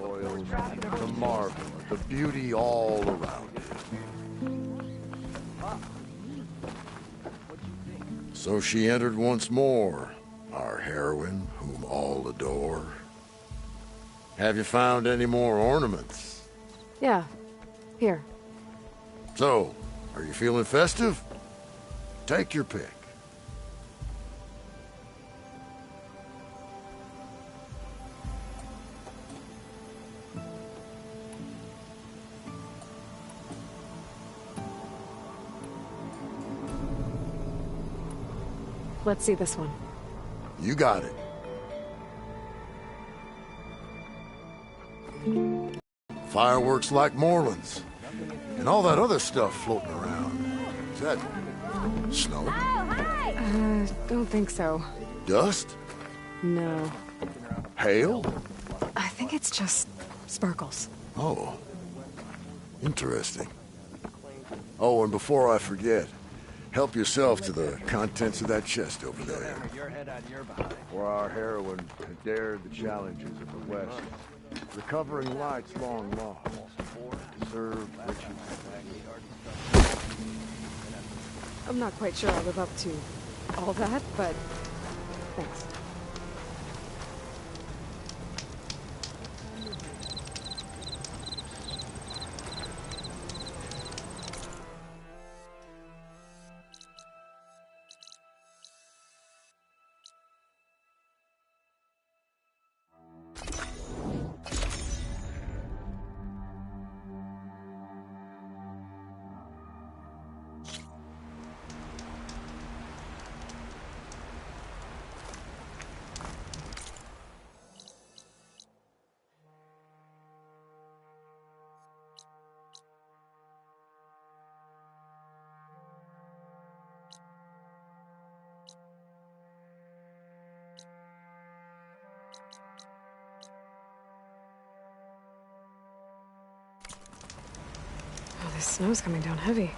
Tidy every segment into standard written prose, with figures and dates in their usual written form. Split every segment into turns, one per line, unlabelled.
Oils, the marble, the beauty all around it. So she entered once more, our heroine, whom all adore. Have you found any more ornaments?
Yeah. Here.
So, are you feeling festive? Take your pick.
Let's see this one.
You got it. Fireworks like Moreland's. And all that other stuff floating around. Is that snow?
Don't think so.
Dust?
No.
Hail?
I think it's just sparkles.
Oh. Interesting. Oh, and before I forget, help yourself to the contents of that chest over there. For our heroine had dared the challenges of the West, recovering lights long lost, to serve riches.
I'm not quite sure I'll live up to all that, but thanks. Oh, this snow's coming down heavy.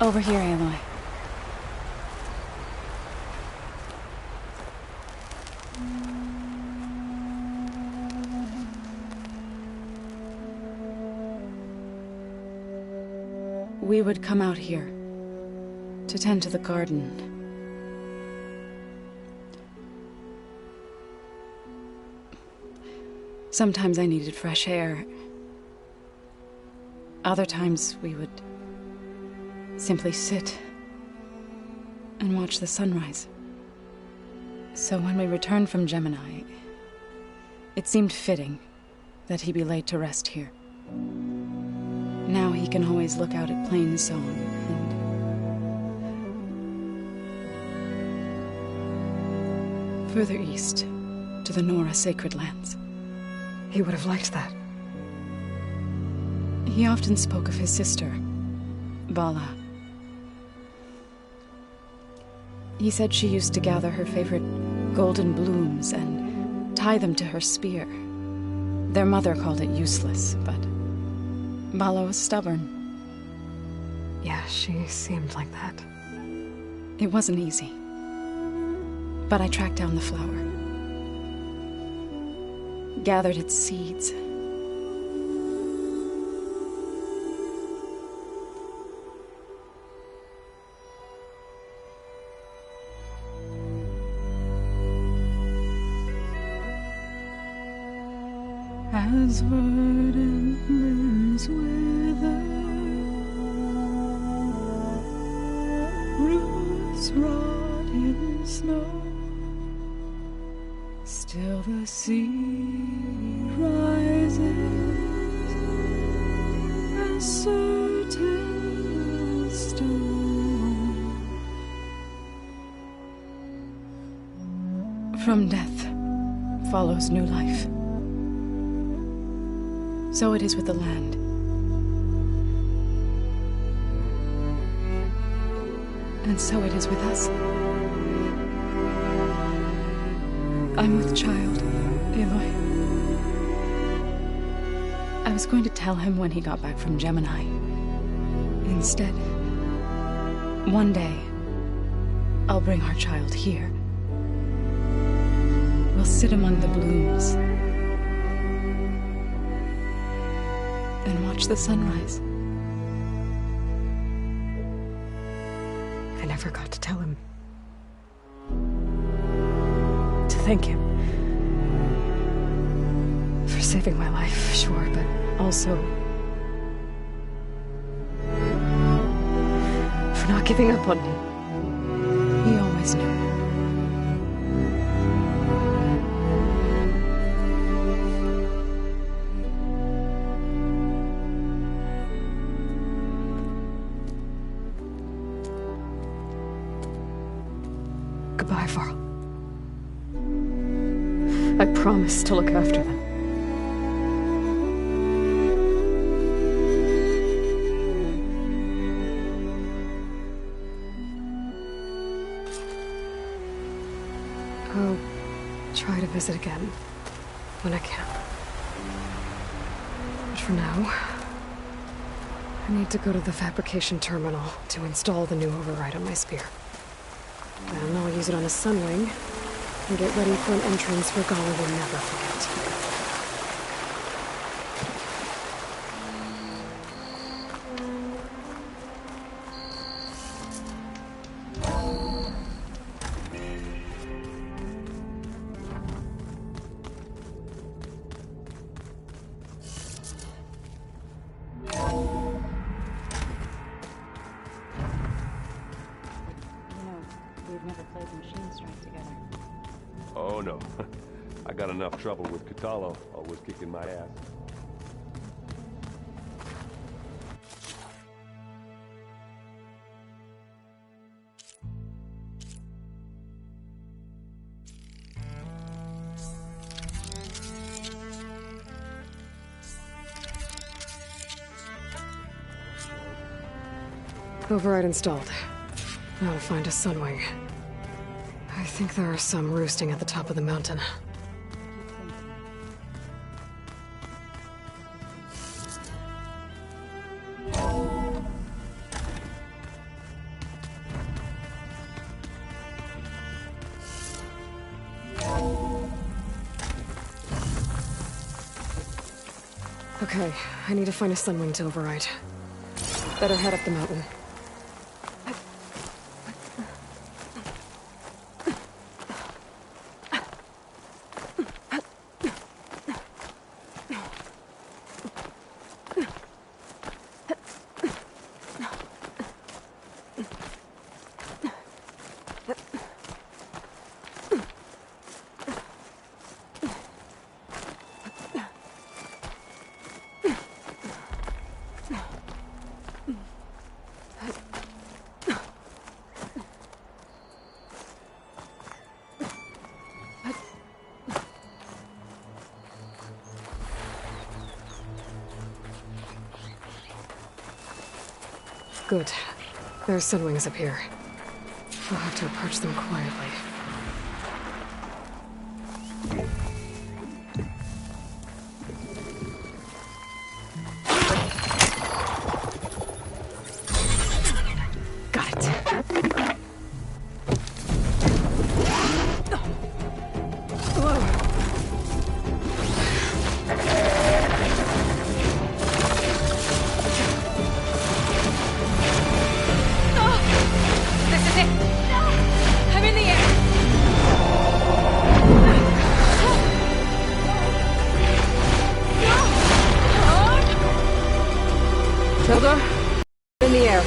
Over here, Aloy. We would come out here to tend to the garden. Sometimes I needed fresh air. Other times we would simply sit and watch the sunrise. So when we returned from Gemini, it seemed fitting that he be laid to rest here. Now he can always look out at Plain Song and further east to the Nora Sacred Lands.
He would have liked that.
He often spoke of his sister, Bala. He said she used to gather her favorite golden blooms and tie them to her spear. Their mother called it useless, but Bala was stubborn.
Yeah, she seemed like that.
It wasn't easy. But I tracked down the flower. Gathered its seeds. As verdant limbs wither, roots rot in snow, still the sea rises as certain as stone. From death follows new life. So it is with the land. And so it is with us. I'm with child, Aloy. I was going to tell him when he got back from Gemini. Instead, one day, I'll bring our child here. We'll sit among the blooms and watch the sunrise.
I never got to tell him. To thank him. For saving my life, sure, but also for not giving up on me.
He always knew.
Goodbye, Varl. I promise to look after them. I'll try to visit again when I can. But for now, I need to go to the fabrication terminal to install the new override on my spear. Then I'll use it on a sunwing and get ready for an entrance where Gala will never forget.
We've never played Machine Strike together.
Oh no. I got enough trouble with Katalo, always kicking my ass.
Override installed. Now to find a sunwing. I think there are some roosting at the top of the mountain. Okay, I need to find a sunwing to override. Better head up the mountain. Good. There are sunwings up here. I'll have to approach them quietly. Got it. Tilda, in the air.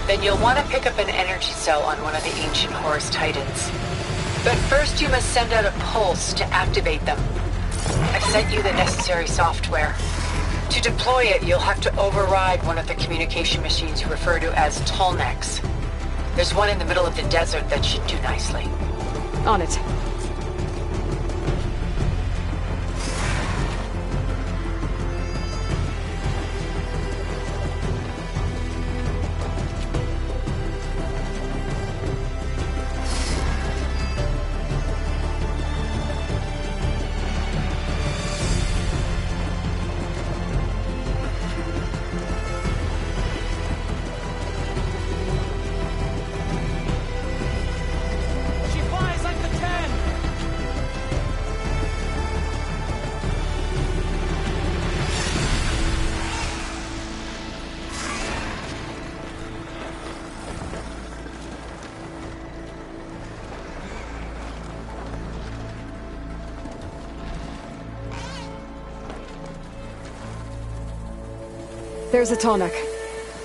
Then you'll want to pick up an energy cell on one of the ancient Horus Titans. But first you must send out a pulse to activate them. I've sent you the necessary software. To deploy it, you'll have to override one of the communication machines you refer to as Tallnecks. There's one in the middle of the desert that should do nicely.
On it. There's a Tallneck.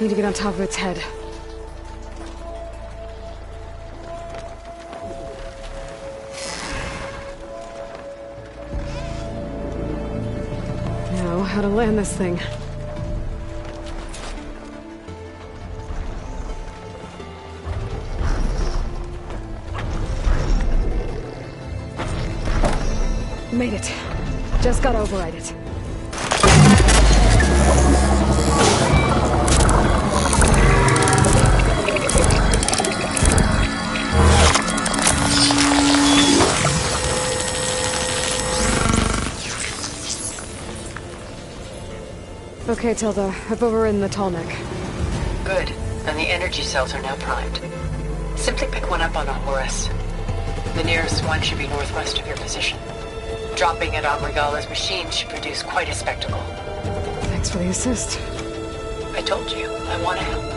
Need to get on top of its head. Now, how to land this thing. Made it. Just gotta override it. Okay, Tilda. I've overridden the Tallneck.
Good. And the energy cells are now primed. Simply pick one up on a Horus. The nearest one should be northwest of your position. Dropping it on Regala's machine should produce quite a spectacle.
Thanks for the assist.
I told you, I want to help.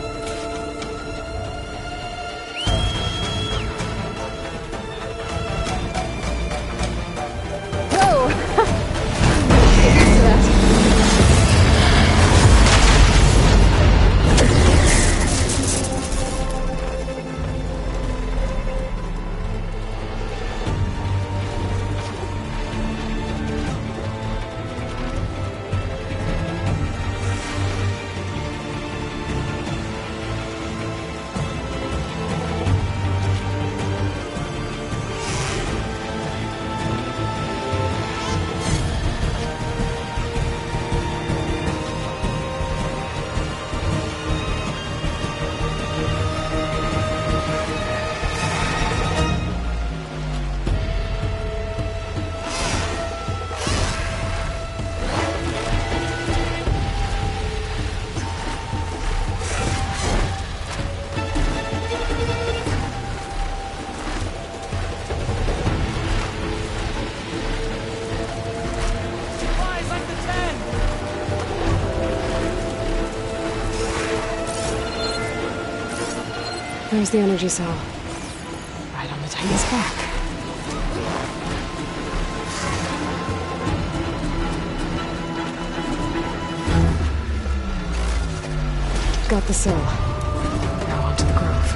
There's the energy cell. Right on the Titan's back. Got the cell. Now onto the Grove.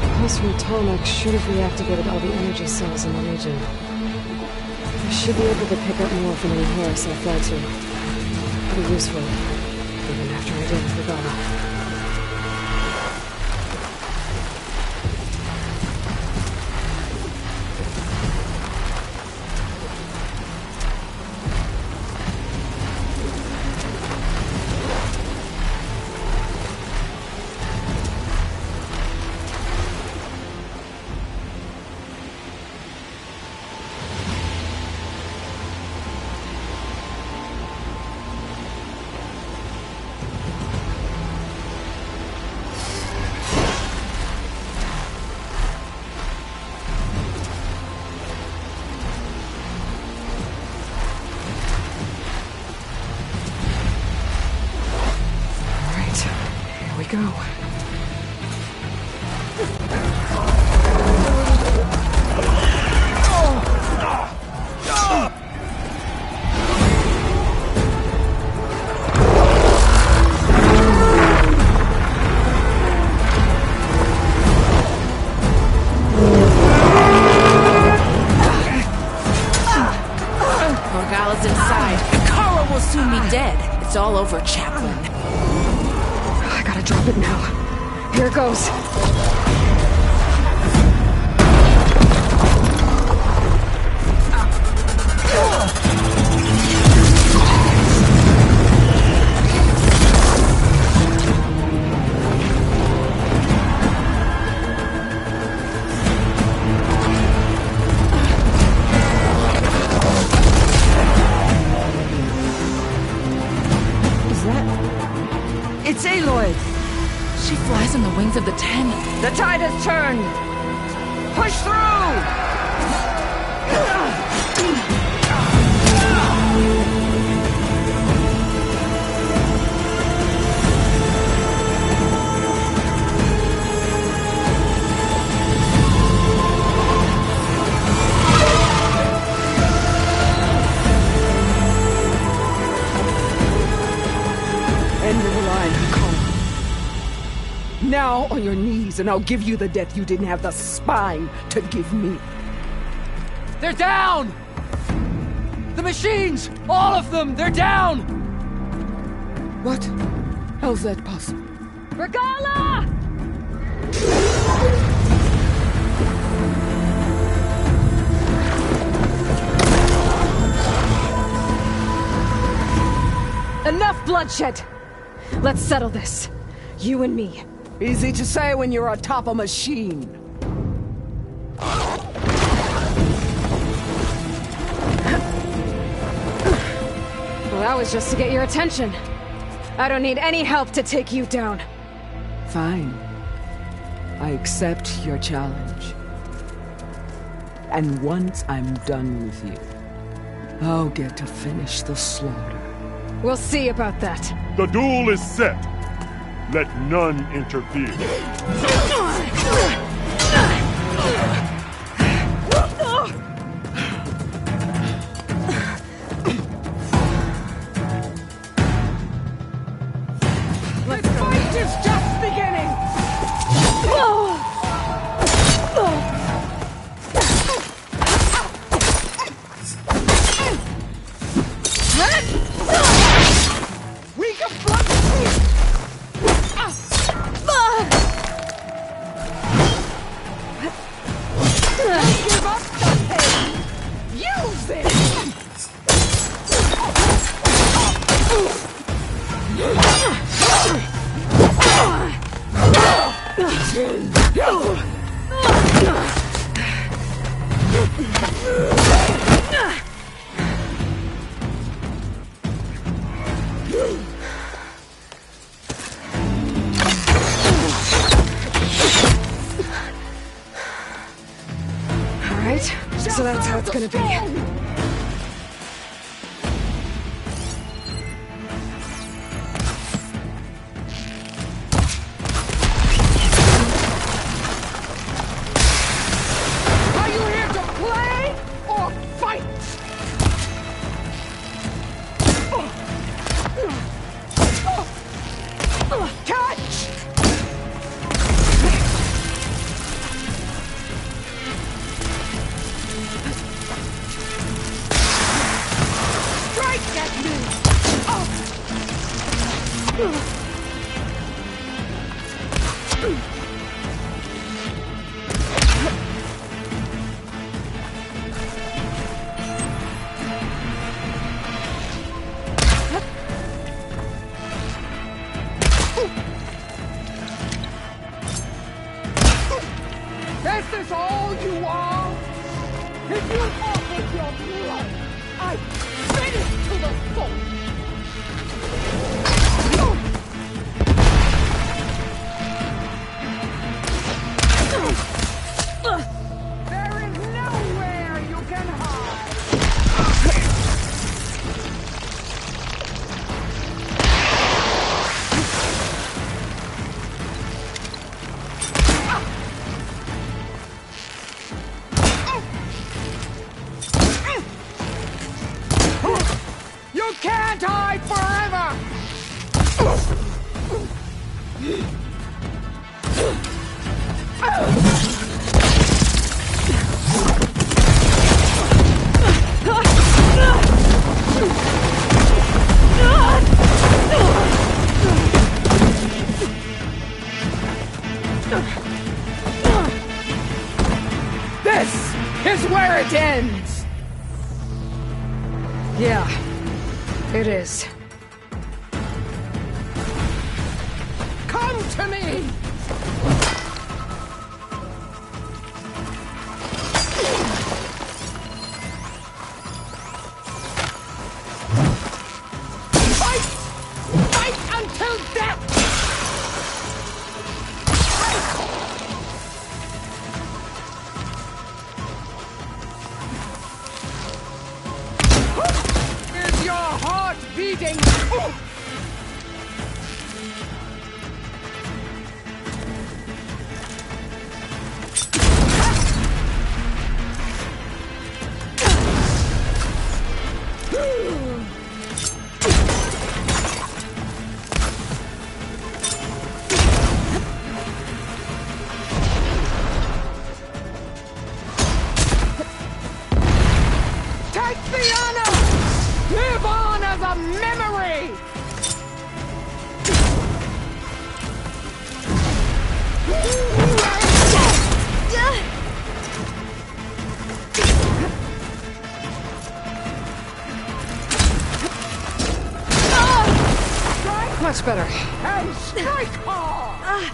The pulse from Tarmac should have reactivated all the energy cells in the region. I should be able to pick up more from any Horus I fly to. Pretty useful, even after I deal with Regala. Go.
Morgala's inside. Kara will soon be dead. It's all over, Chaplain.
I gotta drop it now. Here it goes.
It's Aloy! She flies on the wings of the Ten.
The tide has turned! Push through! End of the line, Kara. Now on your knees, and I'll give you the death you didn't have the spine to give me.
They're down! The machines! All of them! They're down!
What? How's that possible?
Regala! Enough bloodshed! Let's settle this. You and me.
Easy to say when you're atop a machine.
Well, that was just to get your attention. I don't need any help to take you down.
Fine. I accept your challenge. And once I'm done with you, I'll get to finish the slaughter.
We'll see about that.
The duel is set. Let none interfere.
The fight is just beginning! We can block give up the pain! Use it!
Alright, so that's how it's gonna be.
Is this all you are? If you offered your blood, I'd finish to the full. There is nowhere you can hide. You can't hide forever! This is where it ends!
Yeah, it is.
Come to me! Fight! Fight until death! Is your heart beating? Take the honor! Live on as a memory!
Much better.
And strike hard!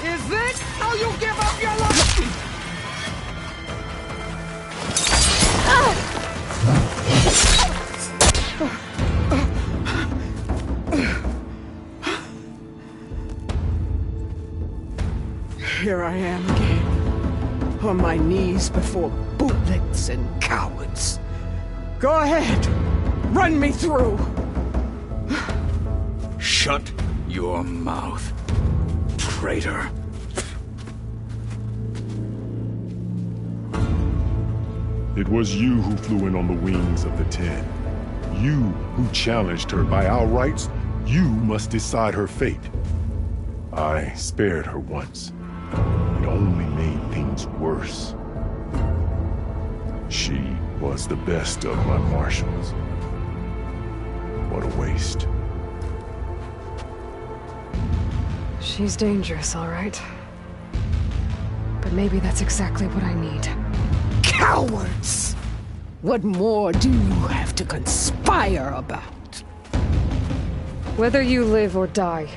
Is this how you give up your life? Here I am again, on my knees before bootlets and cowards. Go ahead, run me through.
Shut your mouth, traitor.
It was you who flew in on the wings of the Ten. You who challenged her by our rights. You must decide her fate. I spared her once. It only made things worse. She was the best of my marshals. What a waste.
She's dangerous, all right. But maybe that's exactly what I need.
Cowards! What more do you have to conspire about?
Whether you live or die,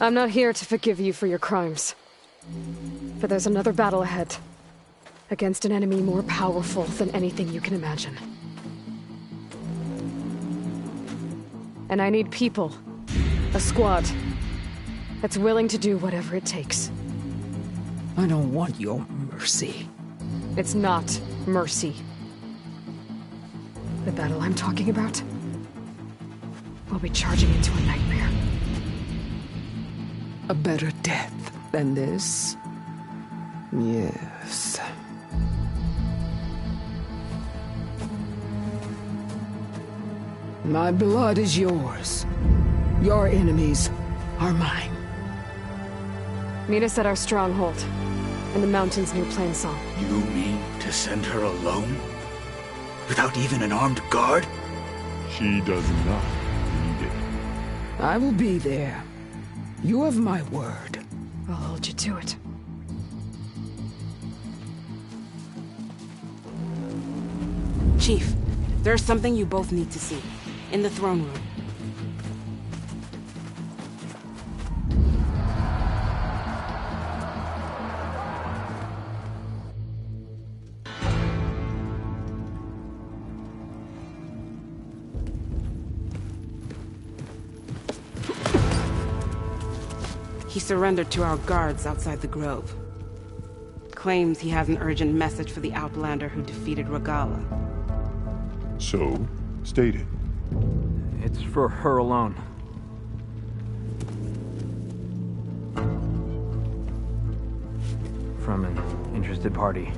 I'm not here to forgive you for your crimes. But there's another battle ahead. Against an enemy more powerful than anything you can imagine. And I need people. A squad. That's willing to do whatever it takes.
I don't want your mercy.
It's not mercy. The battle I'm talking about will be charging into a nightmare.
A better death than this? Yes. My blood is yours. Your enemies are mine.
Meet us at our stronghold, in the mountains near Plainsong.
You mean to send her alone? Without even an armed guard?
She does not need it.
I will be there. You have my word.
I'll hold you to it.
Chief, there's something you both need to see. In the throne room. He surrendered to our guards outside the grove. Claims he has an urgent message for the Outlander who defeated Regala.
So, state it.
It's for her alone. From an interested party.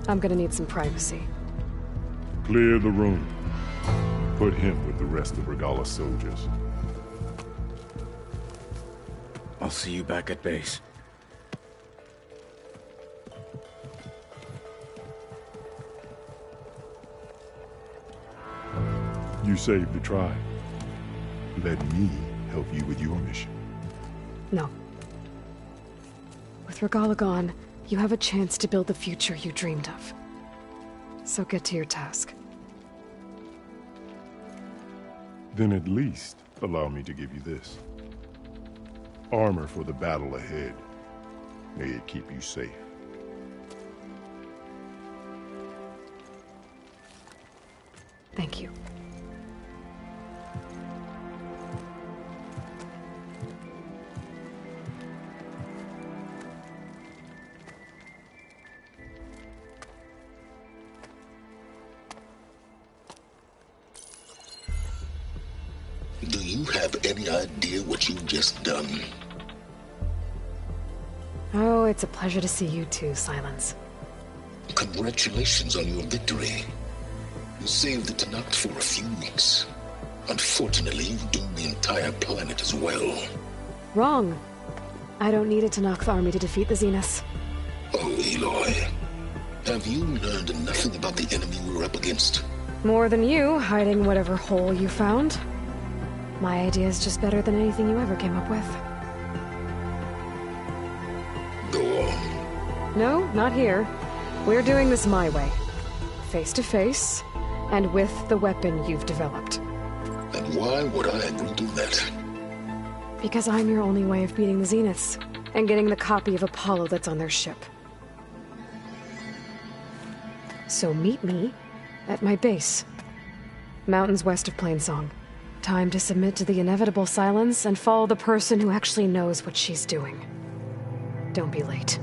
I'm gonna need some privacy.
Clear the room. Put him with the rest of Regala's soldiers.
I'll see you back at base.
You saved the tribe. Let me help you with your mission.
No. With Regala gone, you have a chance to build the future you dreamed of. So get to your task.
Then at least allow me to give you this. Armor for the battle ahead. May it keep you safe.
Thank you.
Do you have any idea what you've just done?
Oh, it's a pleasure to see you too, Silence.
Congratulations on your victory. You saved the Tanakh for a few weeks. Unfortunately, you've doomed the entire planet as well.
Wrong. I don't need a Tanakh army to defeat the Zeniths.
Oh, Aloy. Have you learned nothing about the enemy we're up against?
More than you, hiding whatever hole you found. My idea is just better than anything you ever came up with.
Go on.
No, not here. We're doing this my way. Face to face, and with the weapon you've developed.
And why would I agree to that?
Because I'm your only way of beating the Zeniths, and getting the copy of Apollo that's on their ship. So meet me at my base. Mountains west of Plainsong. Time to submit to the inevitable silence and follow the person who actually knows what she's doing. Don't be late.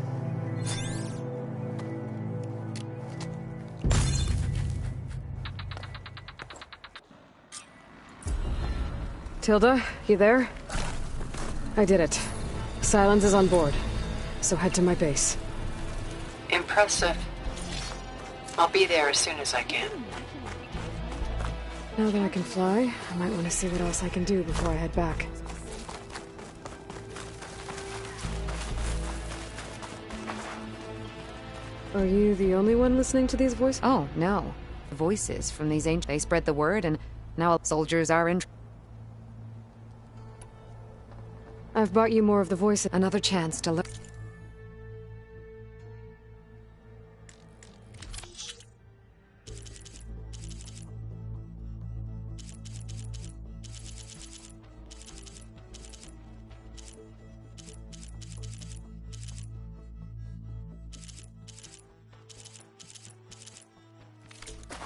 Tilda, you there? I did it. Silence is on board, so head to my base.
Impressive. I'll be there as soon as I can.
Now that I can fly, I might want to see what else I can do before I head back. Are you the only one listening to these voices?
Oh, no. Voices from these ancient... They spread the word, and now soldiers are in...
I've brought you more of the voices.
Another chance to learn.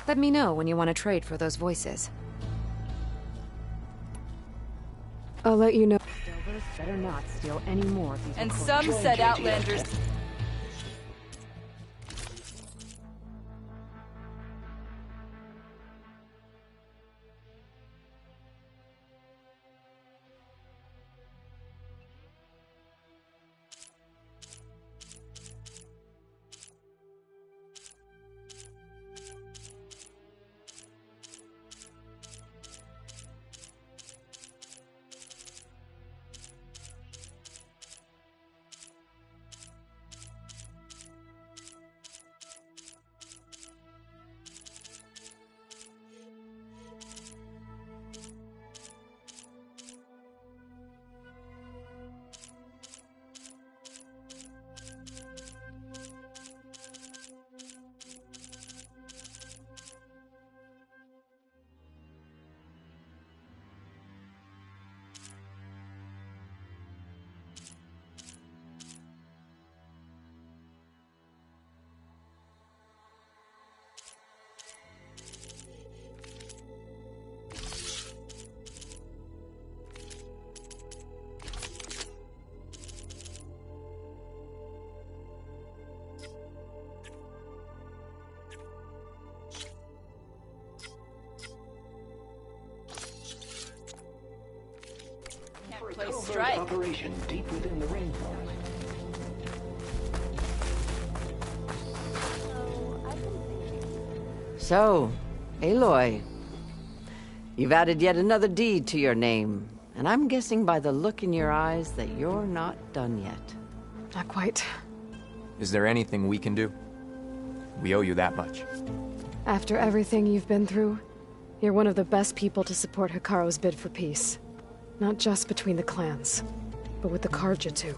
Let me know when you want to trade for those voices.
I'll let you know.
Delvers better not steal any more of these.
And some said Outlanders. Play strike.
Operation deep within the rainforest.
So, Aloy, you've added yet another deed to your name, and I'm guessing by the look in your eyes that you're not done yet.
Not quite.
Is there anything we can do? We owe you that much.
After everything you've been through, you're one of the best people to support Hikaru's bid for peace. Not just between the clans, but with the Carja too.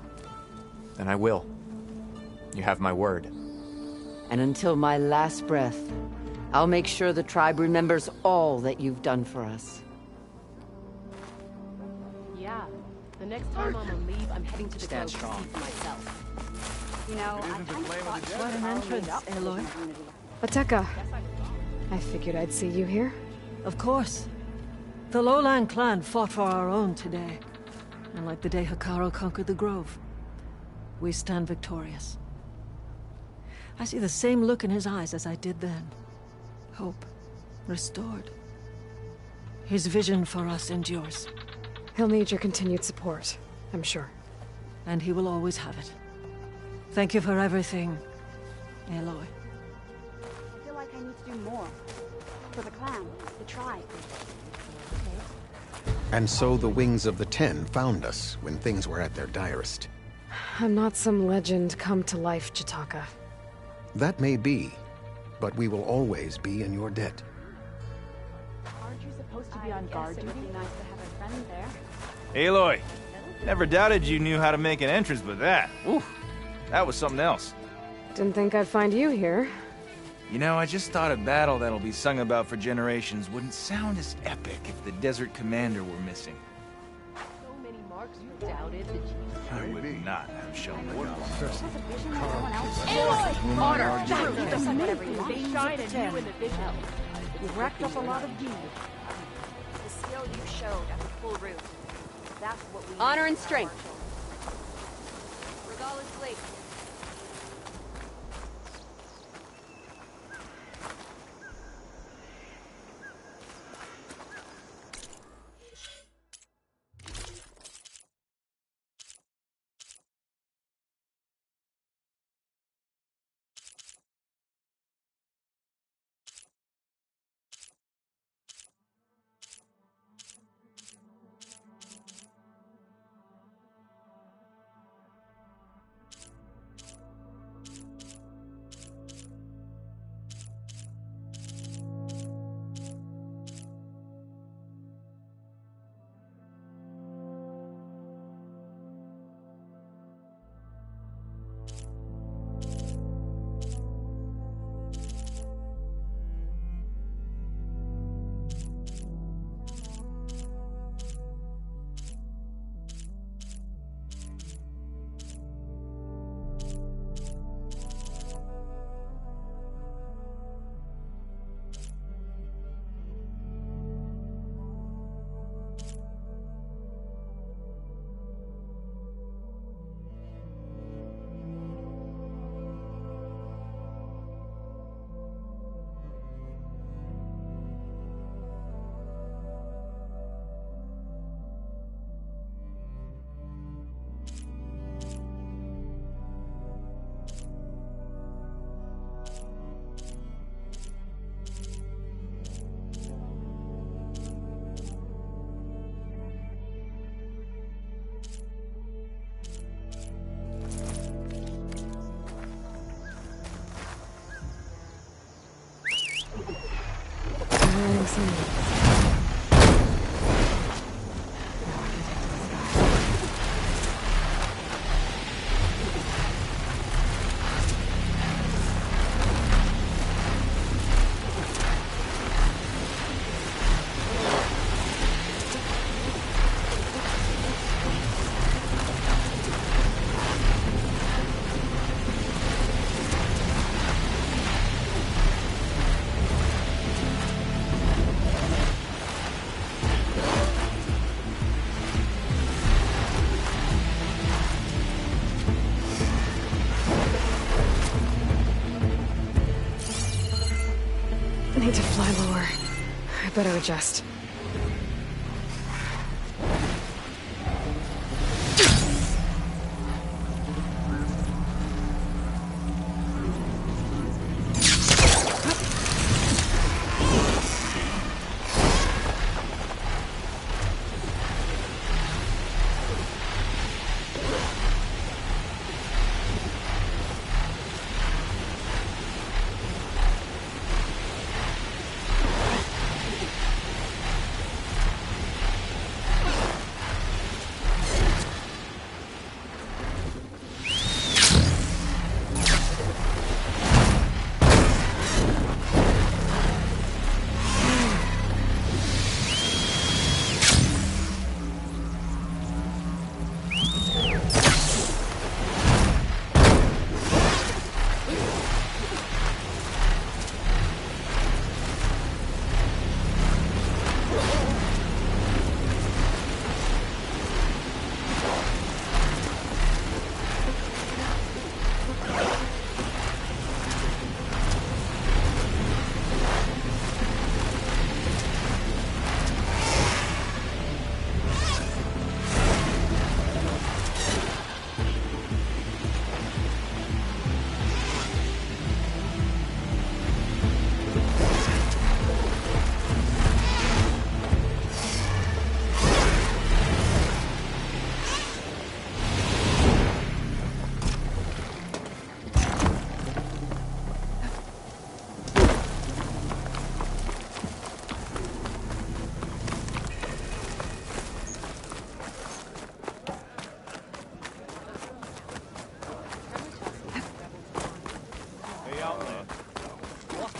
Then I will. You have my word.
And until my last breath, I'll make sure the tribe remembers all that you've done for us.
Yeah. The next time I'm on leave, I'm heading to the Grove to see for myself. You know,
What an entrance, Aloy.
Ateka, I figured I'd see you here.
Of course. The Lowland clan fought for our own today. And like the day Hikaru conquered the Grove, we stand victorious. I see the same look in his eyes as I did then. Hope. Restored. His vision for us endures.
He'll need your continued support, I'm sure.
And he will always have it. Thank you for everything, Aloy.
I feel like I need to do more. For the clan, the tribe.
And so the Wings of the Ten found us when things were at their direst.
I'm not some legend come to life, Jataka.
That may be, but we will always be in your debt.
Aren't you supposed to be on guard duty? It would be nice to have a friend there.
Aloy, never doubted you knew how to make an entrance, but that, oof, that was something else.
Didn't think I'd find you here.
You know, I just thought a battle that'll be sung about for generations wouldn't sound as epic if the Desert Commander were missing.
So many marks you doubted the chief's
I would not have shown the
Aloy! Honor! That's the shine and you in the vision. You've racked up a lot of deeds.
The skill you showed at the full root. That's what we
Honor and strength.
Regala's Lake.
generating sunlight. I need to fly lower. I better adjust.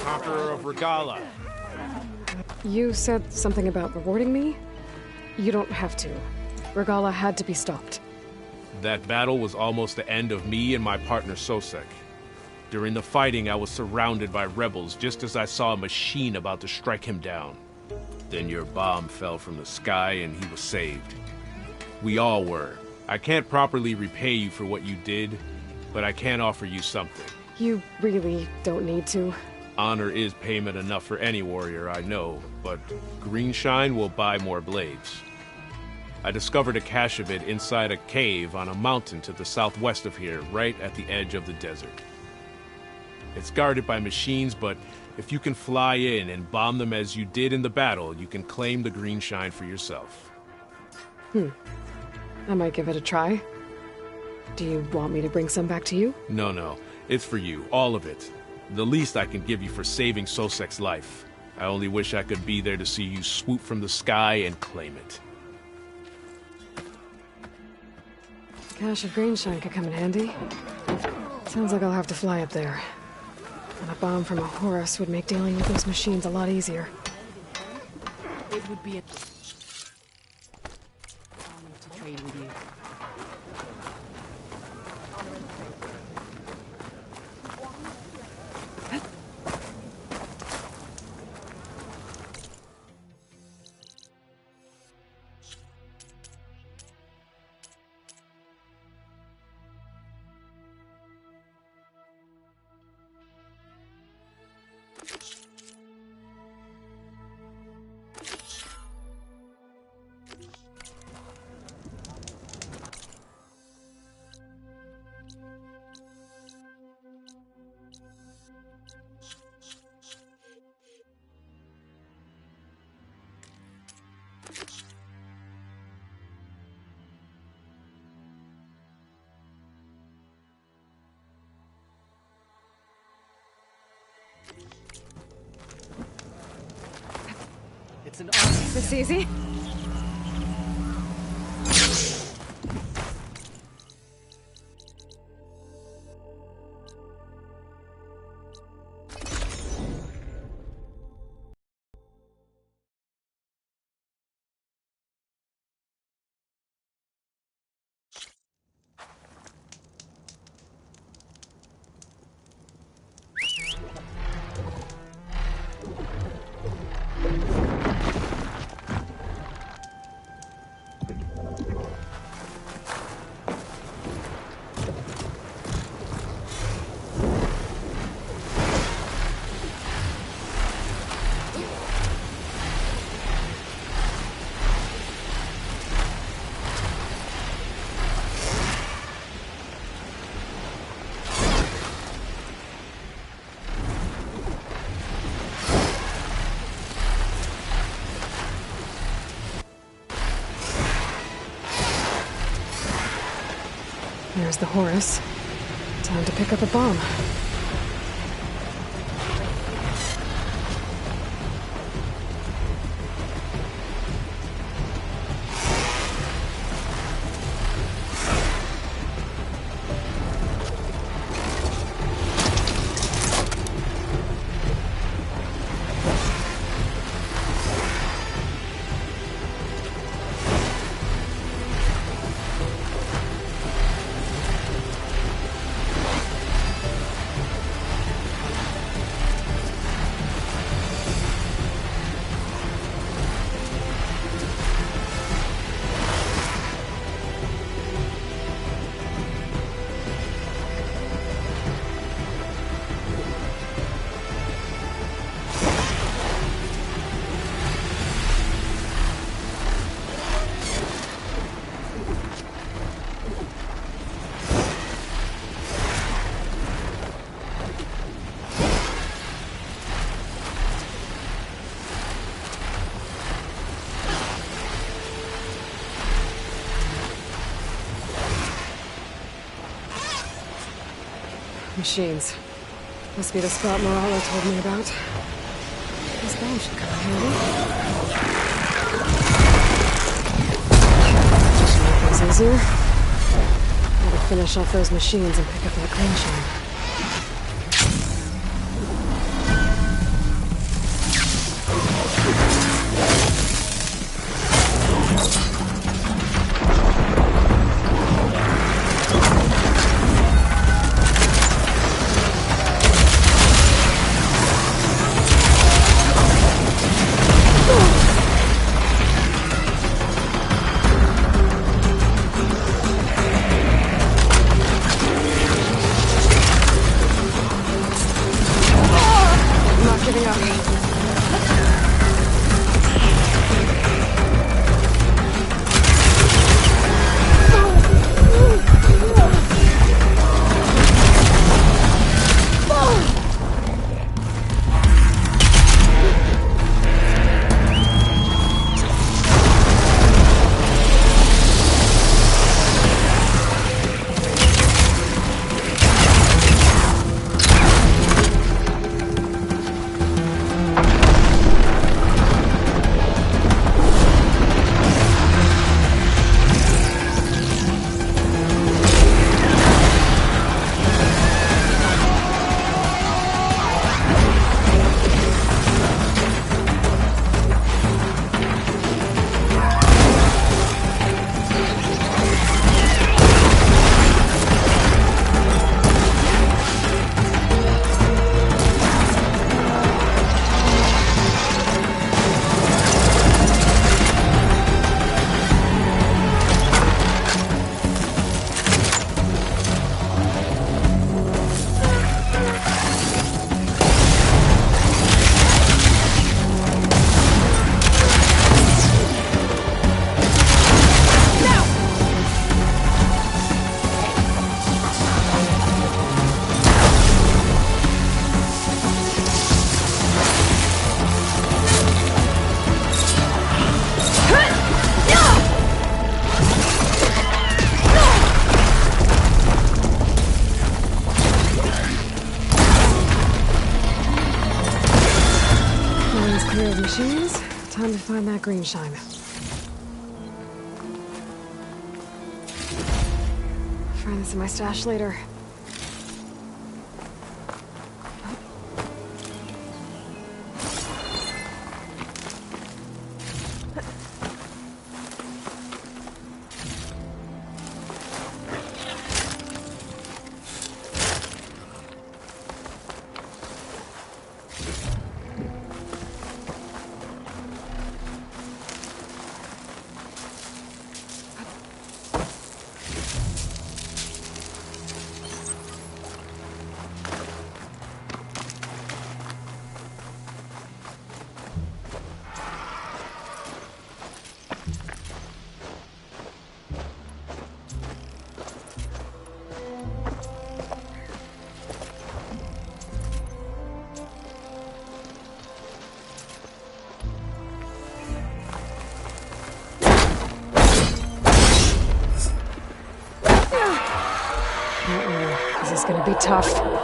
Conqueror of Regala.
You said something about rewarding me? You don't have to. Regala had to be stopped.
That battle was almost the end of me and my partner Sosek. During the fighting, I was surrounded by rebels just as I saw a machine about to strike him down. Then your bomb fell from the sky and he was saved. We all were. I can't properly repay you for what you did, but I can offer you something.
You really don't need to.
Honor is payment enough for any warrior, I know, but Greenshine will buy more blades. I discovered a cache of it inside a cave on a mountain to the southwest of here, right at the edge of the desert. It's guarded by machines, but if you can fly in and bomb them as you did in the battle, you can claim the Greenshine for yourself.
I might give it a try. Do you want me to bring some back to you?
No. It's for you, all of it. The least I can give you for saving Sosek's life. I only wish I could be there to see you swoop from the sky and claim it.
Cache of Greenshine could come in handy. Sounds like I'll have to fly up there. And a bomb from a Horus would make dealing with those machines a lot easier.
It would be a honor to trade with you.
It's an army.
This easy? There's the Horus. Time to pick up a bomb. Machines. Must be the spot Moralo told me about. This bomb should come in handy. Just to make things easier. Gotta finish off those machines and pick up that green shine. Time to find that green shine. Find this in my stash later. This is gonna be tough.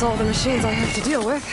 all the machines I have to deal with.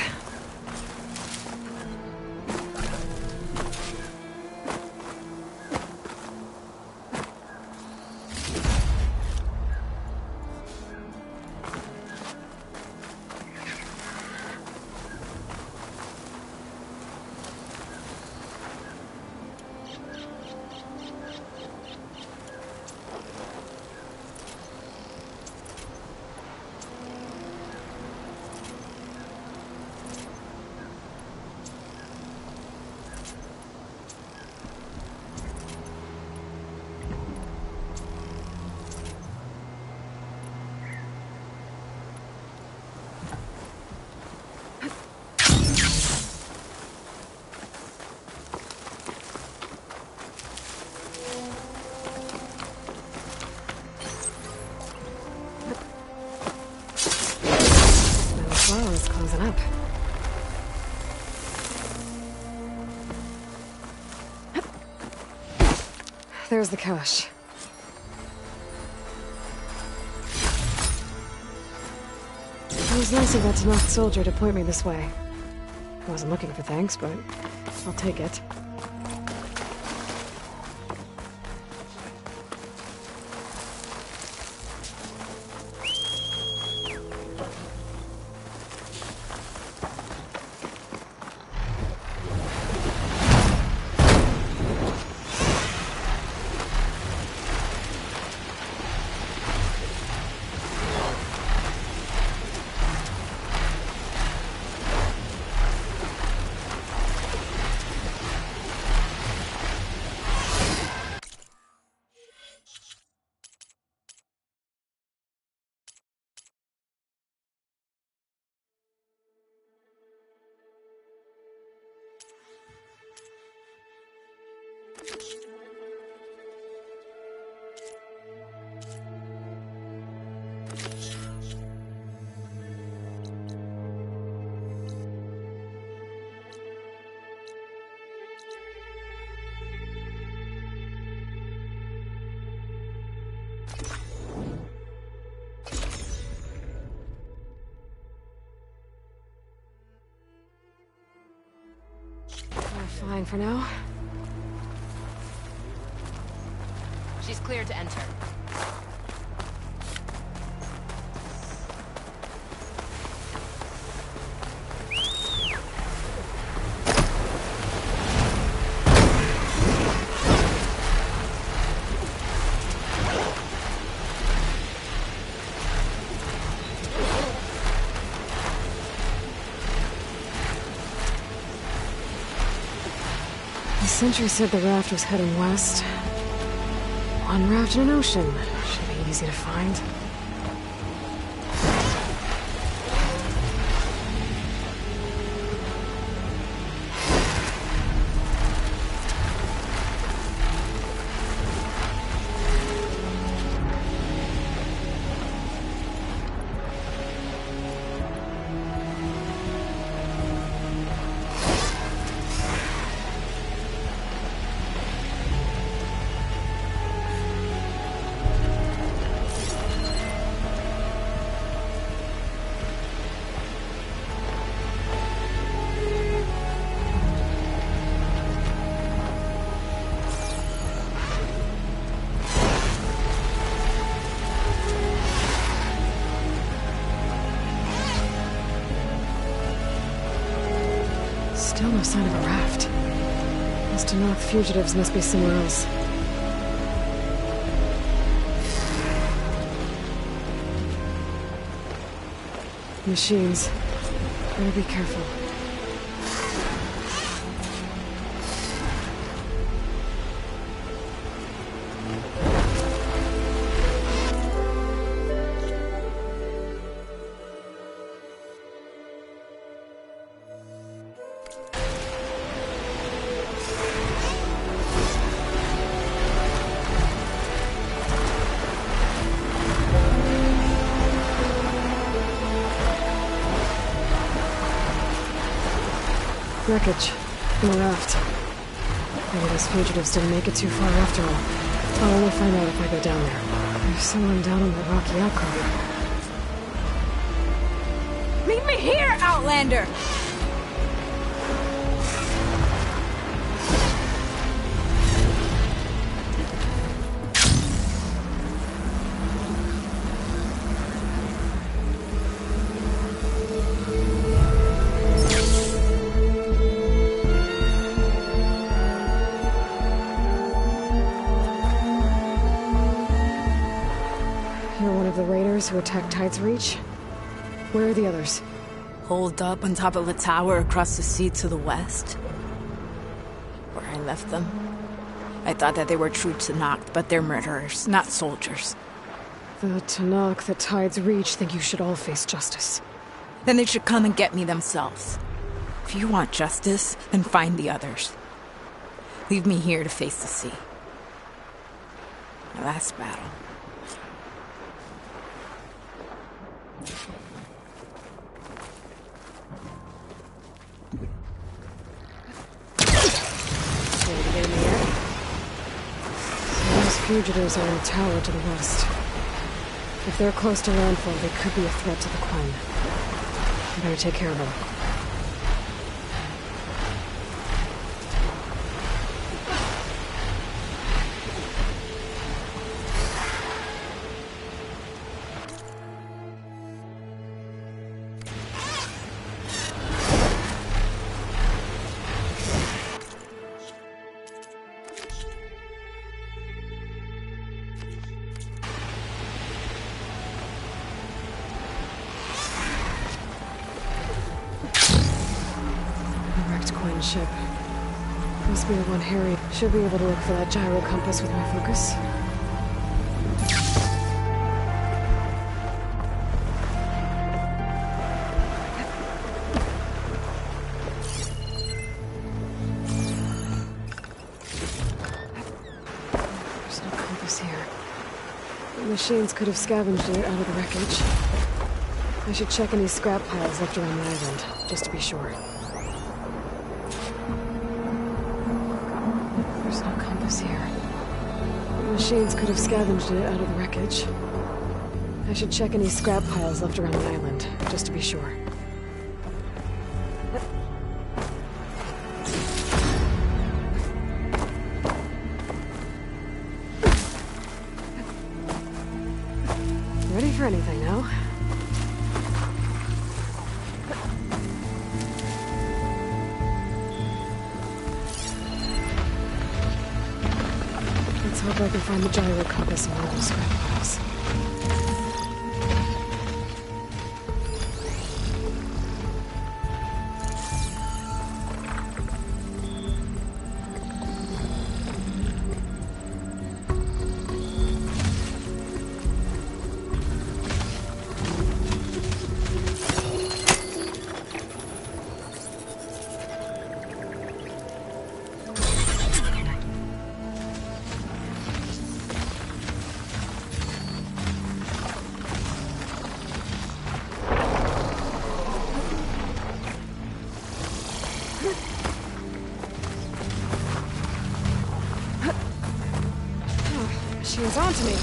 It's closing up. There's the cache. It was nice of that Tanakh soldier to point me this way. I wasn't looking for thanks, but I'll take it. Fine for now.
She's cleared to enter.
The sentry said the raft was heading west. One raft in an ocean. Should be easy to find. Still no sign of a raft. Those Tanakh fugitives must be somewhere else. Machines. Better be careful. Wreckage from a raft. Maybe those fugitives didn't make it too far after all. I'll only find out if I go down there. There's someone down on the rocky outcrop.
Meet me here, Outlander!
You're one of the raiders who attacked Tide's Reach? Where are the others?
Holed up on top of a tower across the sea to the west. Where I left them. I thought that they were true Tanakh, but they're murderers, not soldiers.
The Tanakh that Tide's Reach think you should all face justice.
Then they should come and get me themselves. If you want justice, then find the others. Leave me here to face the sea. My last battle.
Those fugitives are in the tower to the west. If they're close to landfall, they could be a threat to the Quen. I better take care of them. Ship. Must be the one Harry. Should be able to look for that gyro compass with my focus. There's no compass here. The machines could have scavenged it out of the wreckage. I should check any scrap piles left around the island, just to be sure. Here. The machines could have scavenged it out of the wreckage. I should check any scrap piles left around the island, just to be sure. Ready for anything now? Let's hope I can find the gyro compass in one of those scrap piles. She was onto me.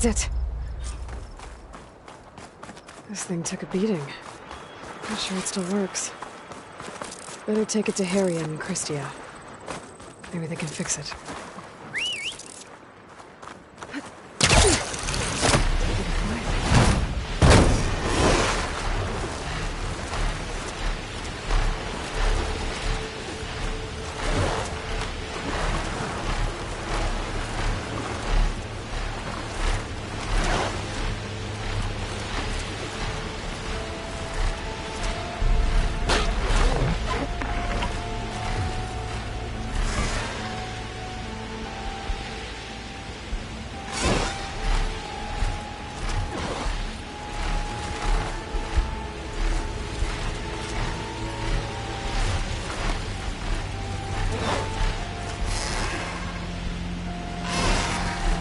That's it. This thing took a beating. Not sure it still works. Better take it to Harriet and Christia. Maybe they can fix it.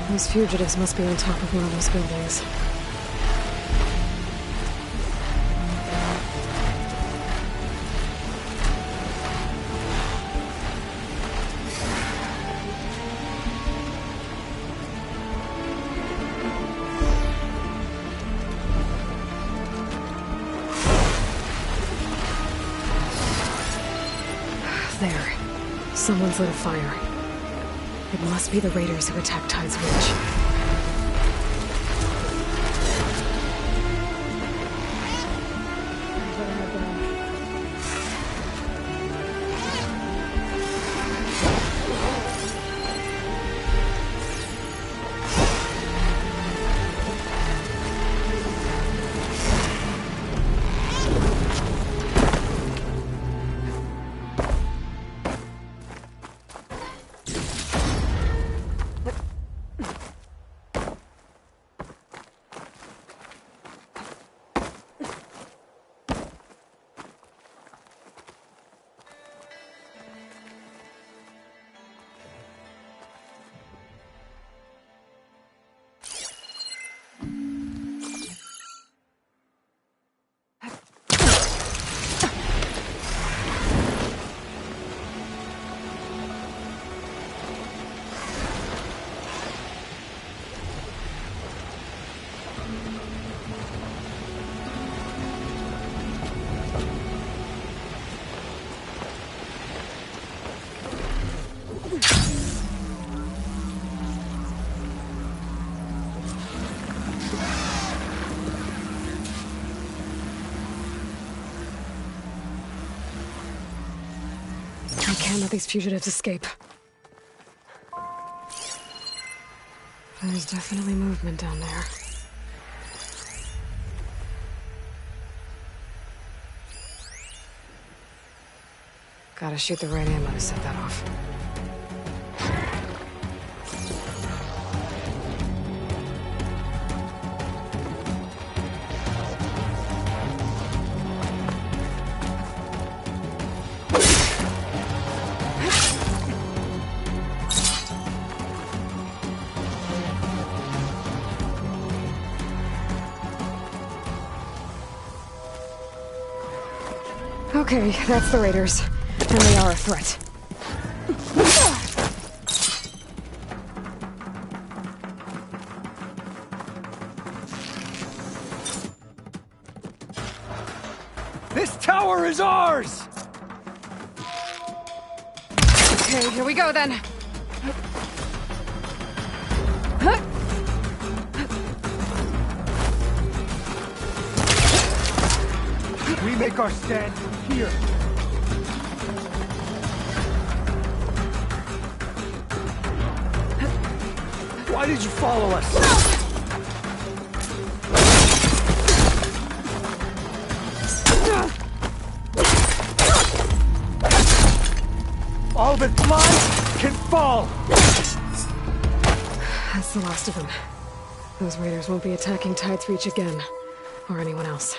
These fugitives must be on top of one of those buildings. There. Someone's lit a fire. It must be the raiders who attacked Tide's Ridge. I can't let these fugitives escape. There's definitely movement down there. Gotta shoot the right ammo to set that off. Okay, that's the raiders. And they are a threat.
This tower is ours!
Okay, here we go then.
We make our stand here. Why did you follow us? All that flies can fall!
That's the last of them. Those raiders won't be attacking Tide's Reach again. Or anyone else.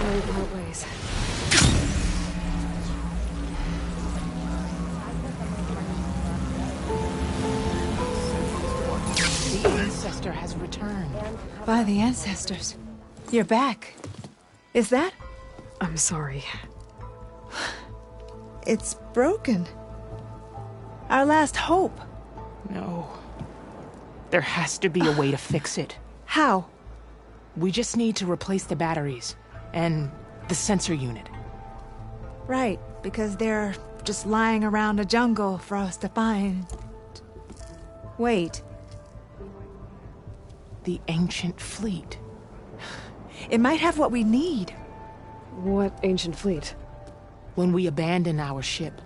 Sorry, part ways.
The ancestor has returned.
By the ancestors. You're back. Is that?
I'm sorry.
It's broken. Our last hope.
No. There has to be a way to fix it.
How?
We just need to replace the batteries and the sensor unit.
Right, because they're just lying around a jungle for us to find. Wait.
The ancient fleet.
It might have what we need.
What ancient fleet?
When we abandoned our ship,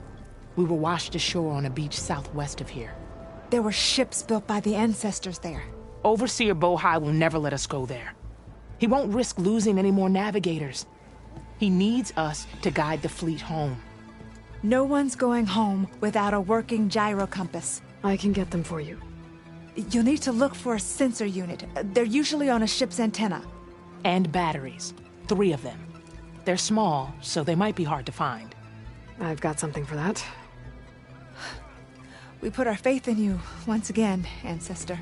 we were washed ashore on a beach southwest of here.
There were ships built by the ancestors there.
Overseer Bohai will never let us go there. He won't risk losing any more navigators. He needs us to guide the fleet home.
No one's going home without a working gyro compass.
I can get them for you.
You'll need to look for a sensor unit. They're usually on a ship's antenna.
And batteries. 3 of them. They're small, so they might be hard to find.
I've got something for that.
We put our faith in you once again, Ancestor.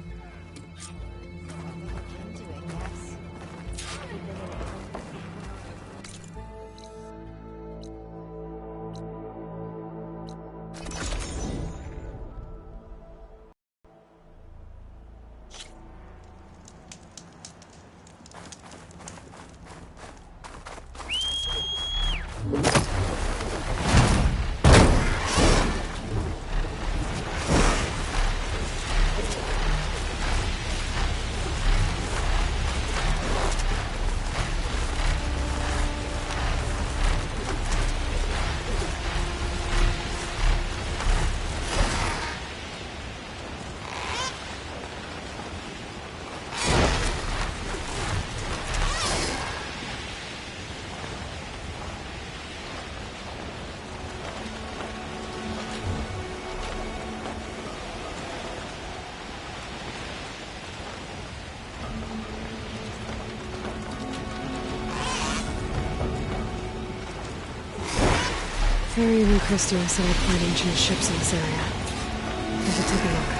Terry and Christie are set up find ancient ships in this area. We should take a look.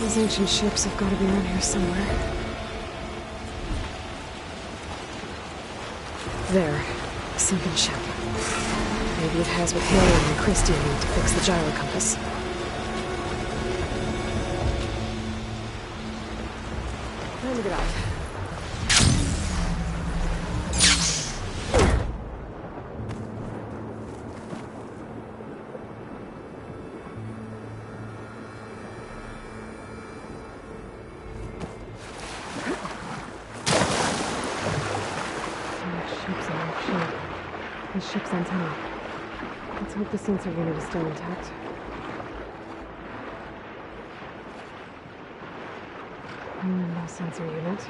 These ancient ships have got to be around here somewhere. There. A sunken ship. Maybe it has what Haley and Christie need to fix the gyro compass. Time to get out. The ship's antenna. Let's hope the sensor unit is still intact. No sensor unit.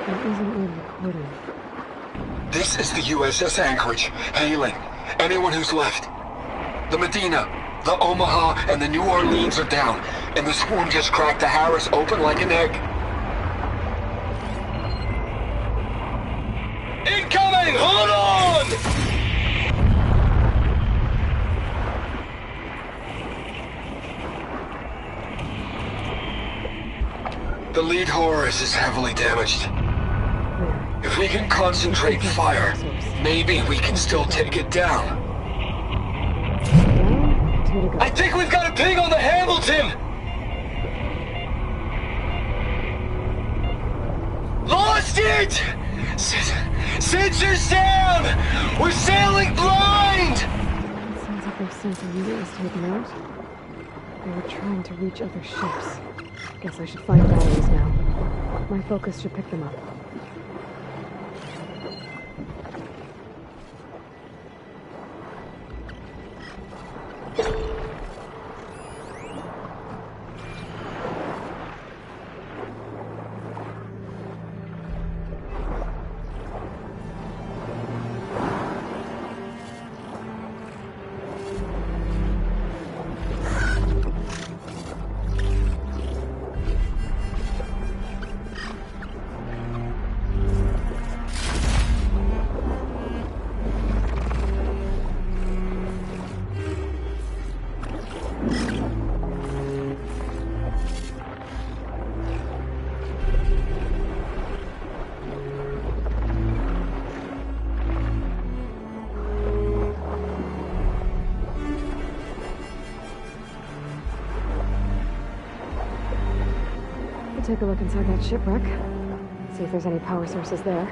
There isn't a recording.
This is the USS Anchorage. Hailing anyone who's left. The Medina, the Omaha, and the New Orleans are down, and the swarm just cracked the Harris open like an egg. Incoming! Hold on! The lead Horus is heavily damaged. If we can concentrate fire, maybe we can still take it down. I think we've got a ping on the Hamilton! Lost it! Sensors down! We're sailing blind!
It sounds like their sensor unit was taken out. They were trying to reach other ships. Guess I should find batteries now. My focus should pick them up. Take a look inside that shipwreck. See if there's any power sources there.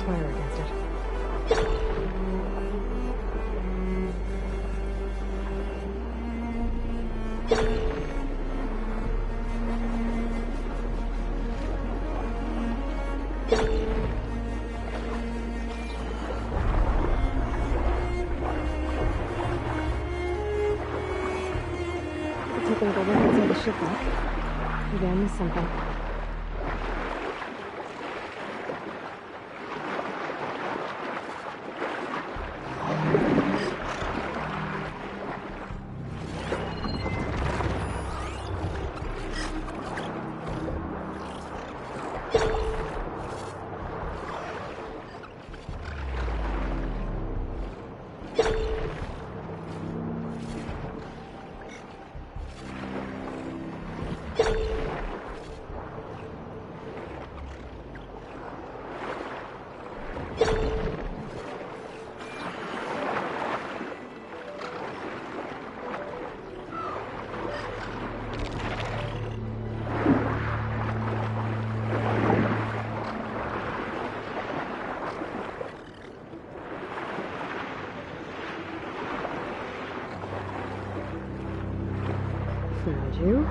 Fire against it. Taking a look inside the shipwreck. Maybe I missed something. Found you.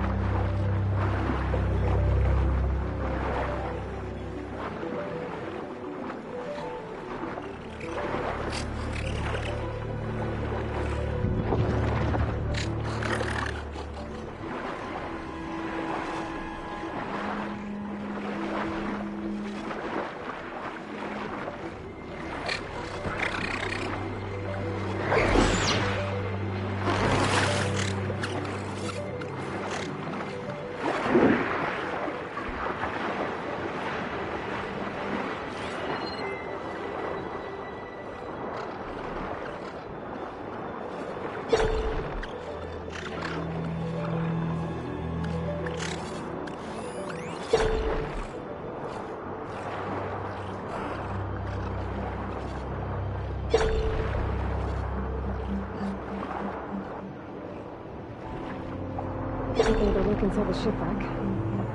Taking a look inside the shipwreck.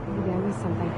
Maybe I missed something.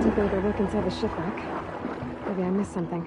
Taking a look inside the shipwreck. Maybe I missed something.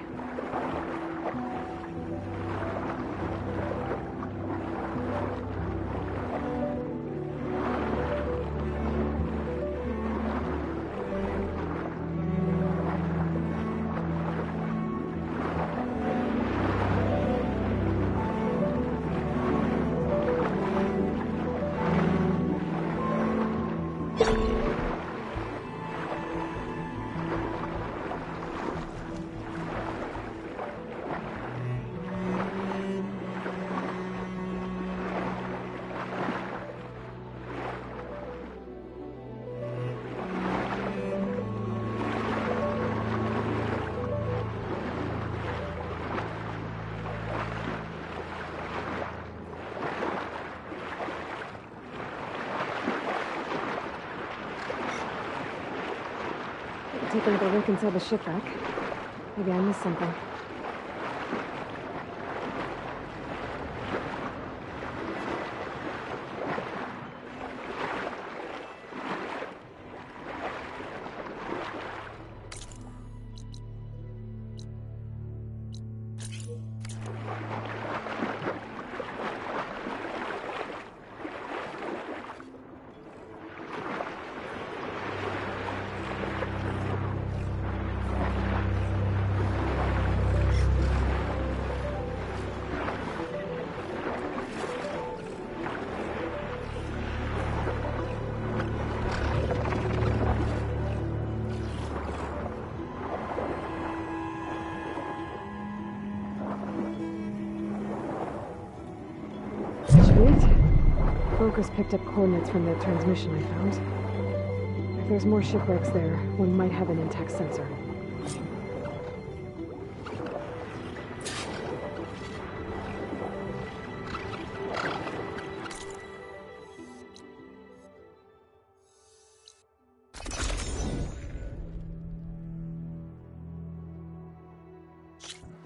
take another look inside the shipwreck. Maybe I missed something. Focus picked up coordinates from the transmission I found. If there's more shipwrecks there, one might have an intact sensor.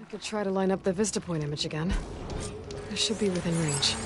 I could try to line up the Vista Point image again. I should be within range.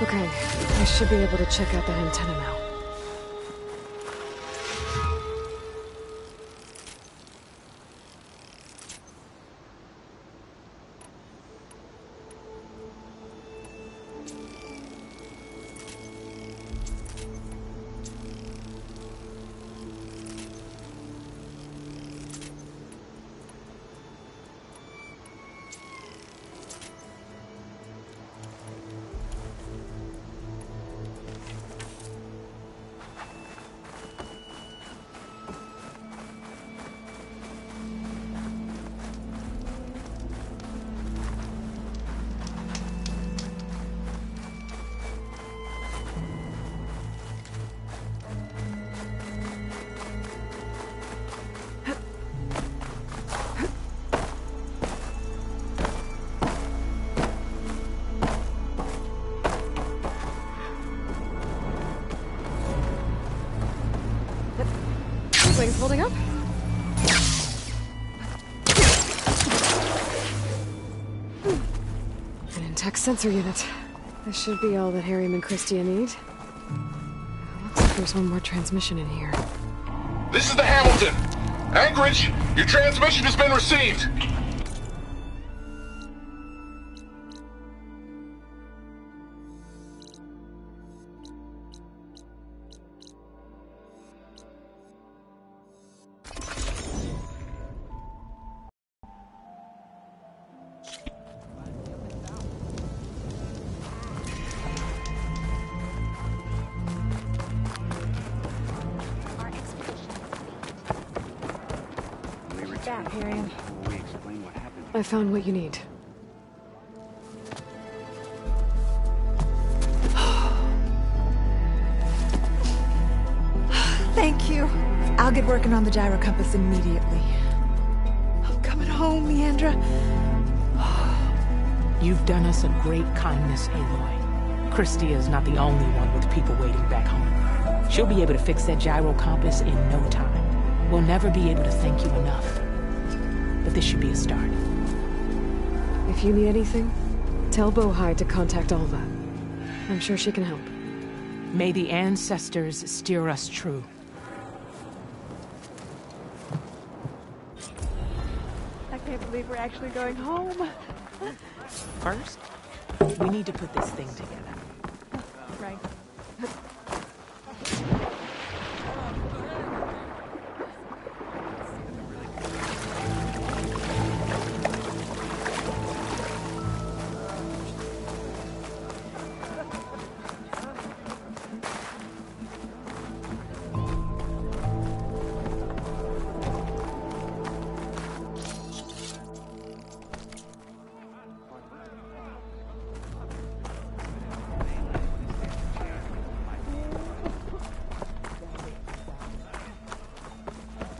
Okay, I should be able to check out that antenna now. Wings holding up? An intact sensor unit. This should be all that Harriman and Christia need. Looks like there's one more transmission in here.
This is the Hamilton. Anchorage, your transmission has been received.
I found what you need.
Thank you. I'll get working on the gyro compass immediately. I'm coming home, Leandra.
You've done us a great kindness, Aloy. Christia is not the only one with people waiting back home. She'll be able to fix that gyro compass in no time. We'll never be able to thank you enough. But this should be a start.
If you need anything, tell Bohai to contact Alva. I'm sure she can help.
May the ancestors steer us true.
I can't believe we're actually going home.
First, we need to put this thing together.
Right.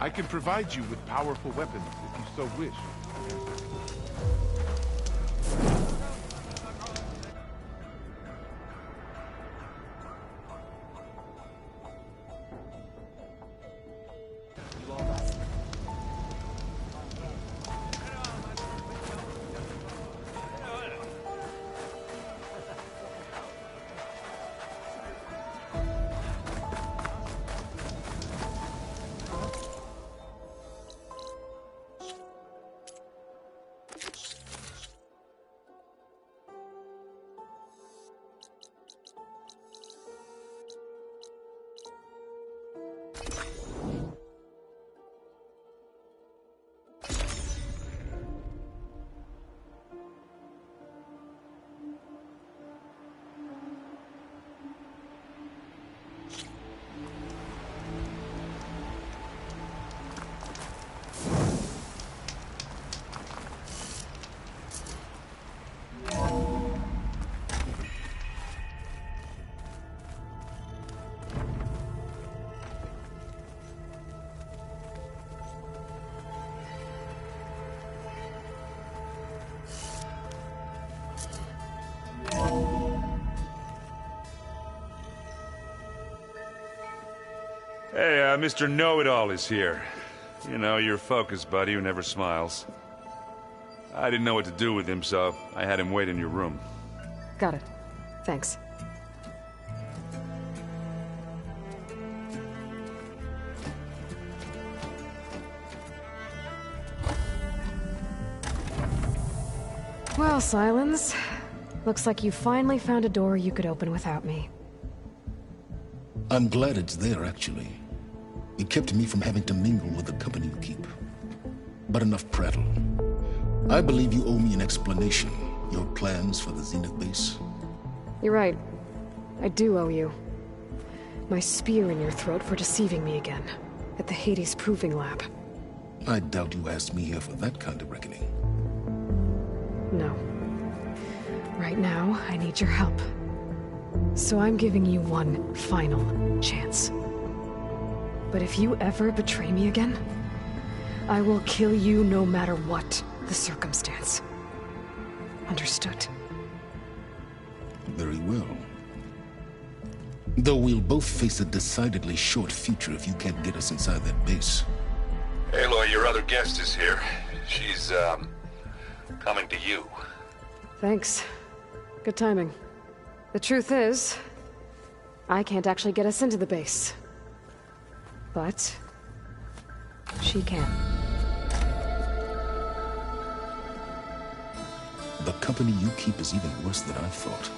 I can provide you with powerful weapons if you so wish.
Hey, Mr. Know-It-All is here. You know, your focus buddy who never smiles. I didn't know what to do with him, so I had him wait in your room.
Got it. Thanks. Well, Silence. Looks like you finally found a door you could open without me.
I'm glad it's there, actually. It kept me from having to mingle with the company you keep. But enough prattle. I believe you owe me an explanation. Your plans for the Zenith base.
You're right. I do owe you. My spear in your throat for deceiving me again. At the Hades Proving Lab.
I doubt you asked me here for that kind of reckoning.
No. Right now, I need your help. So I'm giving you one final chance. But if you ever betray me again, I will kill you no matter what the circumstance. Understood?
Very well. Though we'll both face a decidedly short future if you can't get us inside that base.
Aloy, your other guest is here. She's, coming to you.
Thanks. Good timing. The truth is, I can't actually get us into the base. But she can.
The company you keep is even worse than I thought.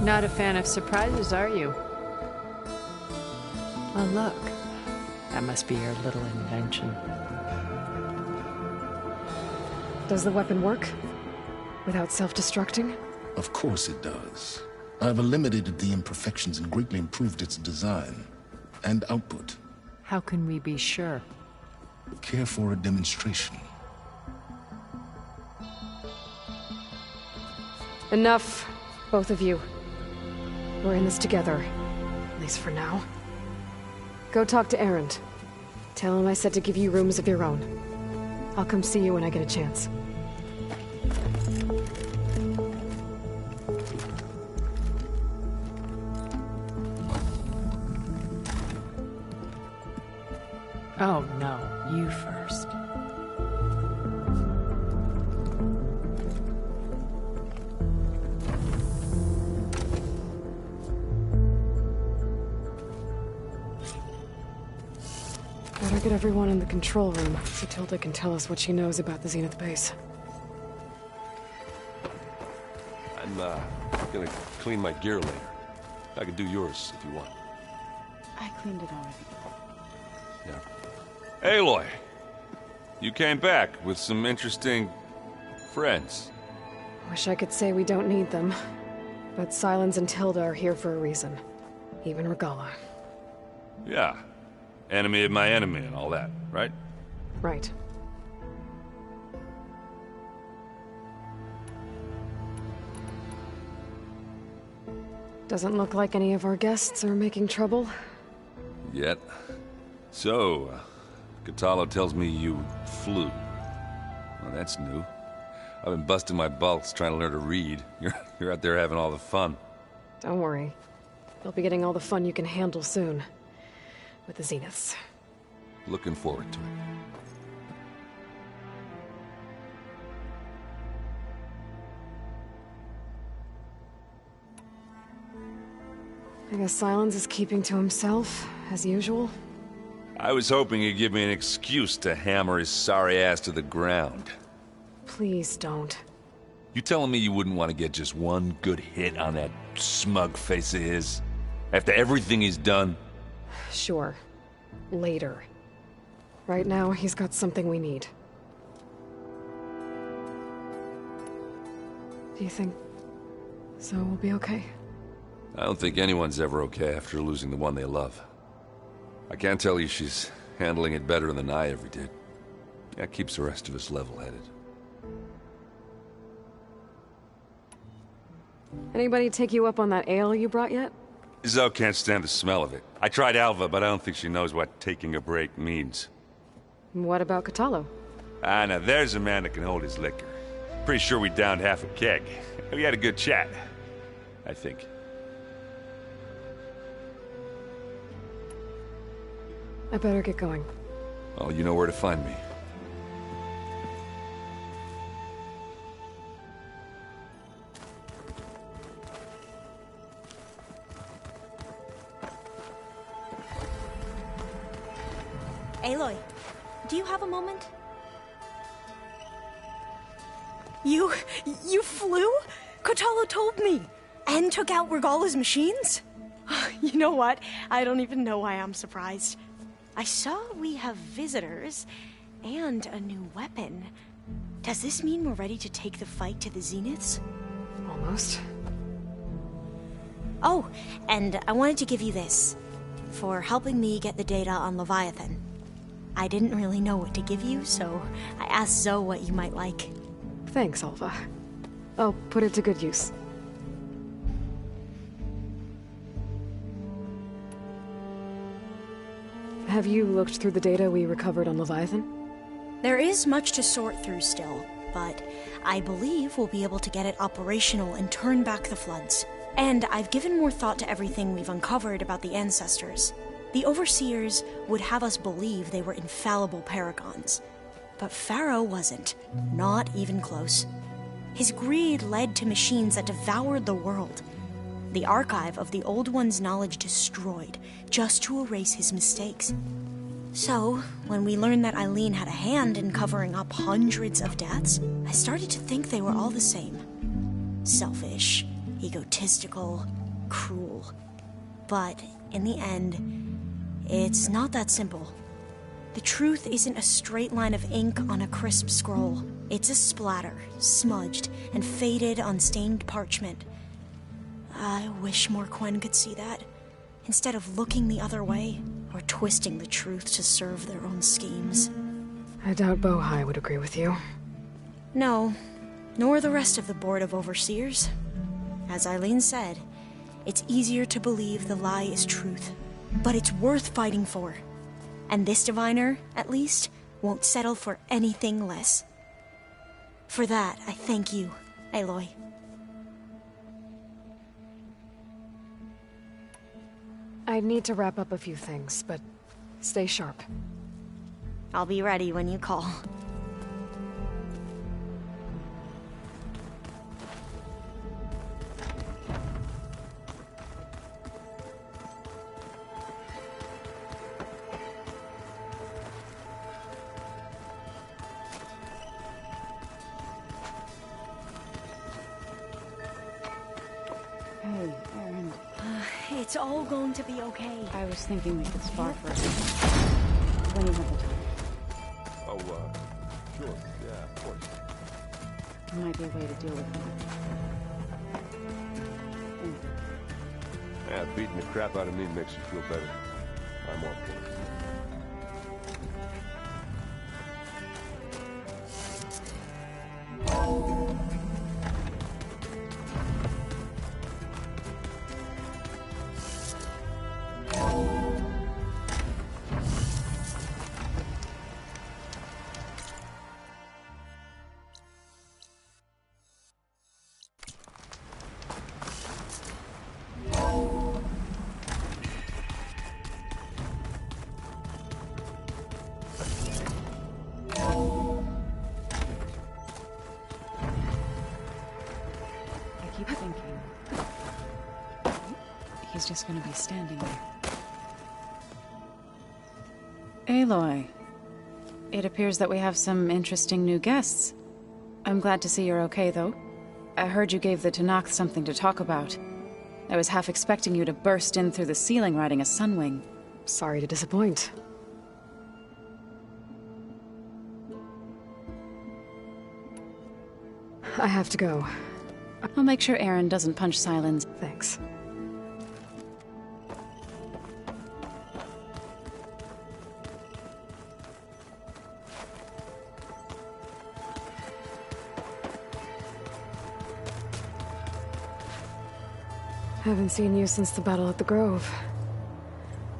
Not a fan of surprises, are you? Oh, look. That must be your little invention.
Does the weapon work? Without self-destructing?
Of course it does. I've eliminated the imperfections and greatly improved its design and output.
How can we be sure?
Care for a demonstration?
Enough, both of you. We're in this together, at least for now. Go talk to Erend. Tell him I said to give you rooms of your own. I'll come see you when I get a chance.
Oh no, you first.
Better get everyone in the control room so Tilda can tell us what she knows about the Zenith base.
I'm, gonna clean my gear later. I can do yours if you want.
I cleaned it already.
Yeah. Aloy! You came back with some interesting friends.
Wish I could say we don't need them. But Silence and Tilda are here for a reason. Even Regala.
Yeah. Enemy of my enemy and all that, right?
Right. Doesn't look like any of our guests are making trouble.
Yet. So, Katalo tells me you flew. Well, that's new. I've been busting my balls trying to learn to read. You're out there having all the fun.
Don't worry. You'll be getting all the fun you can handle soon. With the Zeniths.
Looking forward to it.
I guess Silence is keeping to himself, as usual.
I was hoping he'd give me an excuse to hammer his sorry ass to the ground.
Please don't.
You telling me you wouldn't want to get just one good hit on that smug face of his? After everything he's done?
Sure. Later. Right now, he's got something we need. Do you think Zoe will be okay?
I don't think anyone's ever okay after losing the one they love. I can't tell you she's handling it better than I ever did. That keeps the rest of us level-headed.
Anybody take you up on that ale you brought yet?
Zoe can't stand the smell of it. I tried Alva, but I don't think she knows what taking a break means.
What about Katalo?
Ah, now there's a man that can hold his liquor. Pretty sure we downed half a keg. We had a good chat. I think.
I better get going.
Well, you know where to find me.
Aloy, do you have a moment? You flew? Katalo told me! And took out Regala's machines? You know what? I don't even know why I'm surprised. I saw we have visitors and a new weapon. Does this mean we're ready to take the fight to the Zeniths?
Almost.
Oh, and I wanted to give you this for helping me get the data on Leviathan. I didn't really know what to give you, so I asked Zoe what you might like.
Thanks, Alva. I'll put it to good use. Have you looked through the data we recovered on Leviathan?
There is much to sort through still, but I believe we'll be able to get it operational and turn back the floods. And I've given more thought to everything we've uncovered about the ancestors. The Overseers would have us believe they were infallible paragons. But Pharaoh wasn't. Not even close. His greed led to machines that devoured the world. The archive of the Old One's knowledge destroyed, just to erase his mistakes. So, when we learned that Eileen had a hand in covering up hundreds of deaths, I started to think they were all the same. Selfish, egotistical, cruel. But, in the end, it's not that simple. The truth isn't a straight line of ink on a crisp scroll. It's a splatter, smudged, and faded on stained parchment. I wish more Quen could see that, instead of looking the other way, or twisting the truth to serve their own schemes.
I doubt Bohai would agree with you.
No, nor the rest of the Board of Overseers. As Eileen said, it's easier to believe the lie is truth, but it's worth fighting for. And this diviner, at least, won't settle for anything less. For that, I thank you, Aloy.
I need to wrap up a few things, but stay sharp.
I'll be ready when you call.
Hey, Aaron.
It's all going to be okay.
I was thinking we could spar for a bit. When you have the time.
Oh, sure. Yeah, of course.
There might be a way to deal with that.
Yeah, beating the crap out of me makes you feel better. I'm on board.
He's just gonna be standing there. Aloy, it appears that we have some interesting new guests. I'm glad to see you're okay, though. I heard you gave the Tanakh something to talk about. I was half expecting you to burst in through the ceiling riding a sunwing.
Sorry to disappoint. I have to go.
I'll make sure Aaron doesn't punch Silence.
Thanks. Haven't seen you since the battle at the Grove.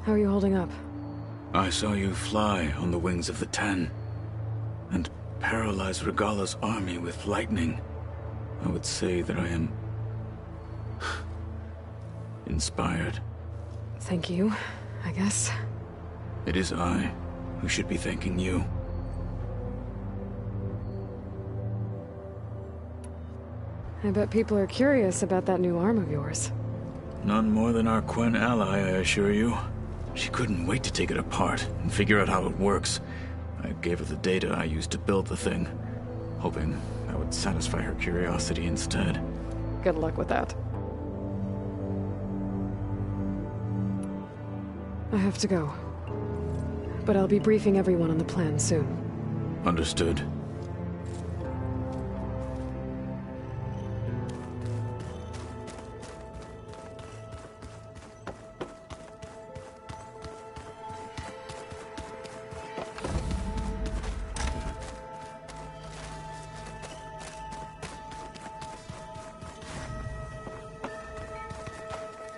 How are you holding up?
I saw you fly on the wings of the Ten, and paralyze Regala's army with lightning. I would say that I am inspired.
Thank you, I guess.
It is I who should be thanking you.
I bet people are curious about that new arm of yours.
None more than our Quen ally, I assure you. She couldn't wait to take it apart and figure out how it works. I gave her the data I used to build the thing, hoping that would satisfy her curiosity instead.
Good luck with that. I have to go. But I'll be briefing everyone on the plan soon.
Understood.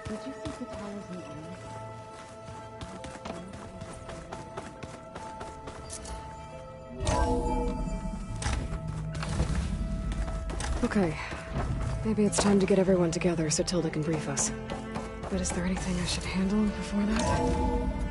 Did you think the tower's in
Okay. Maybe it's time to get everyone together so Tilda can brief us. But is there anything I should handle before that?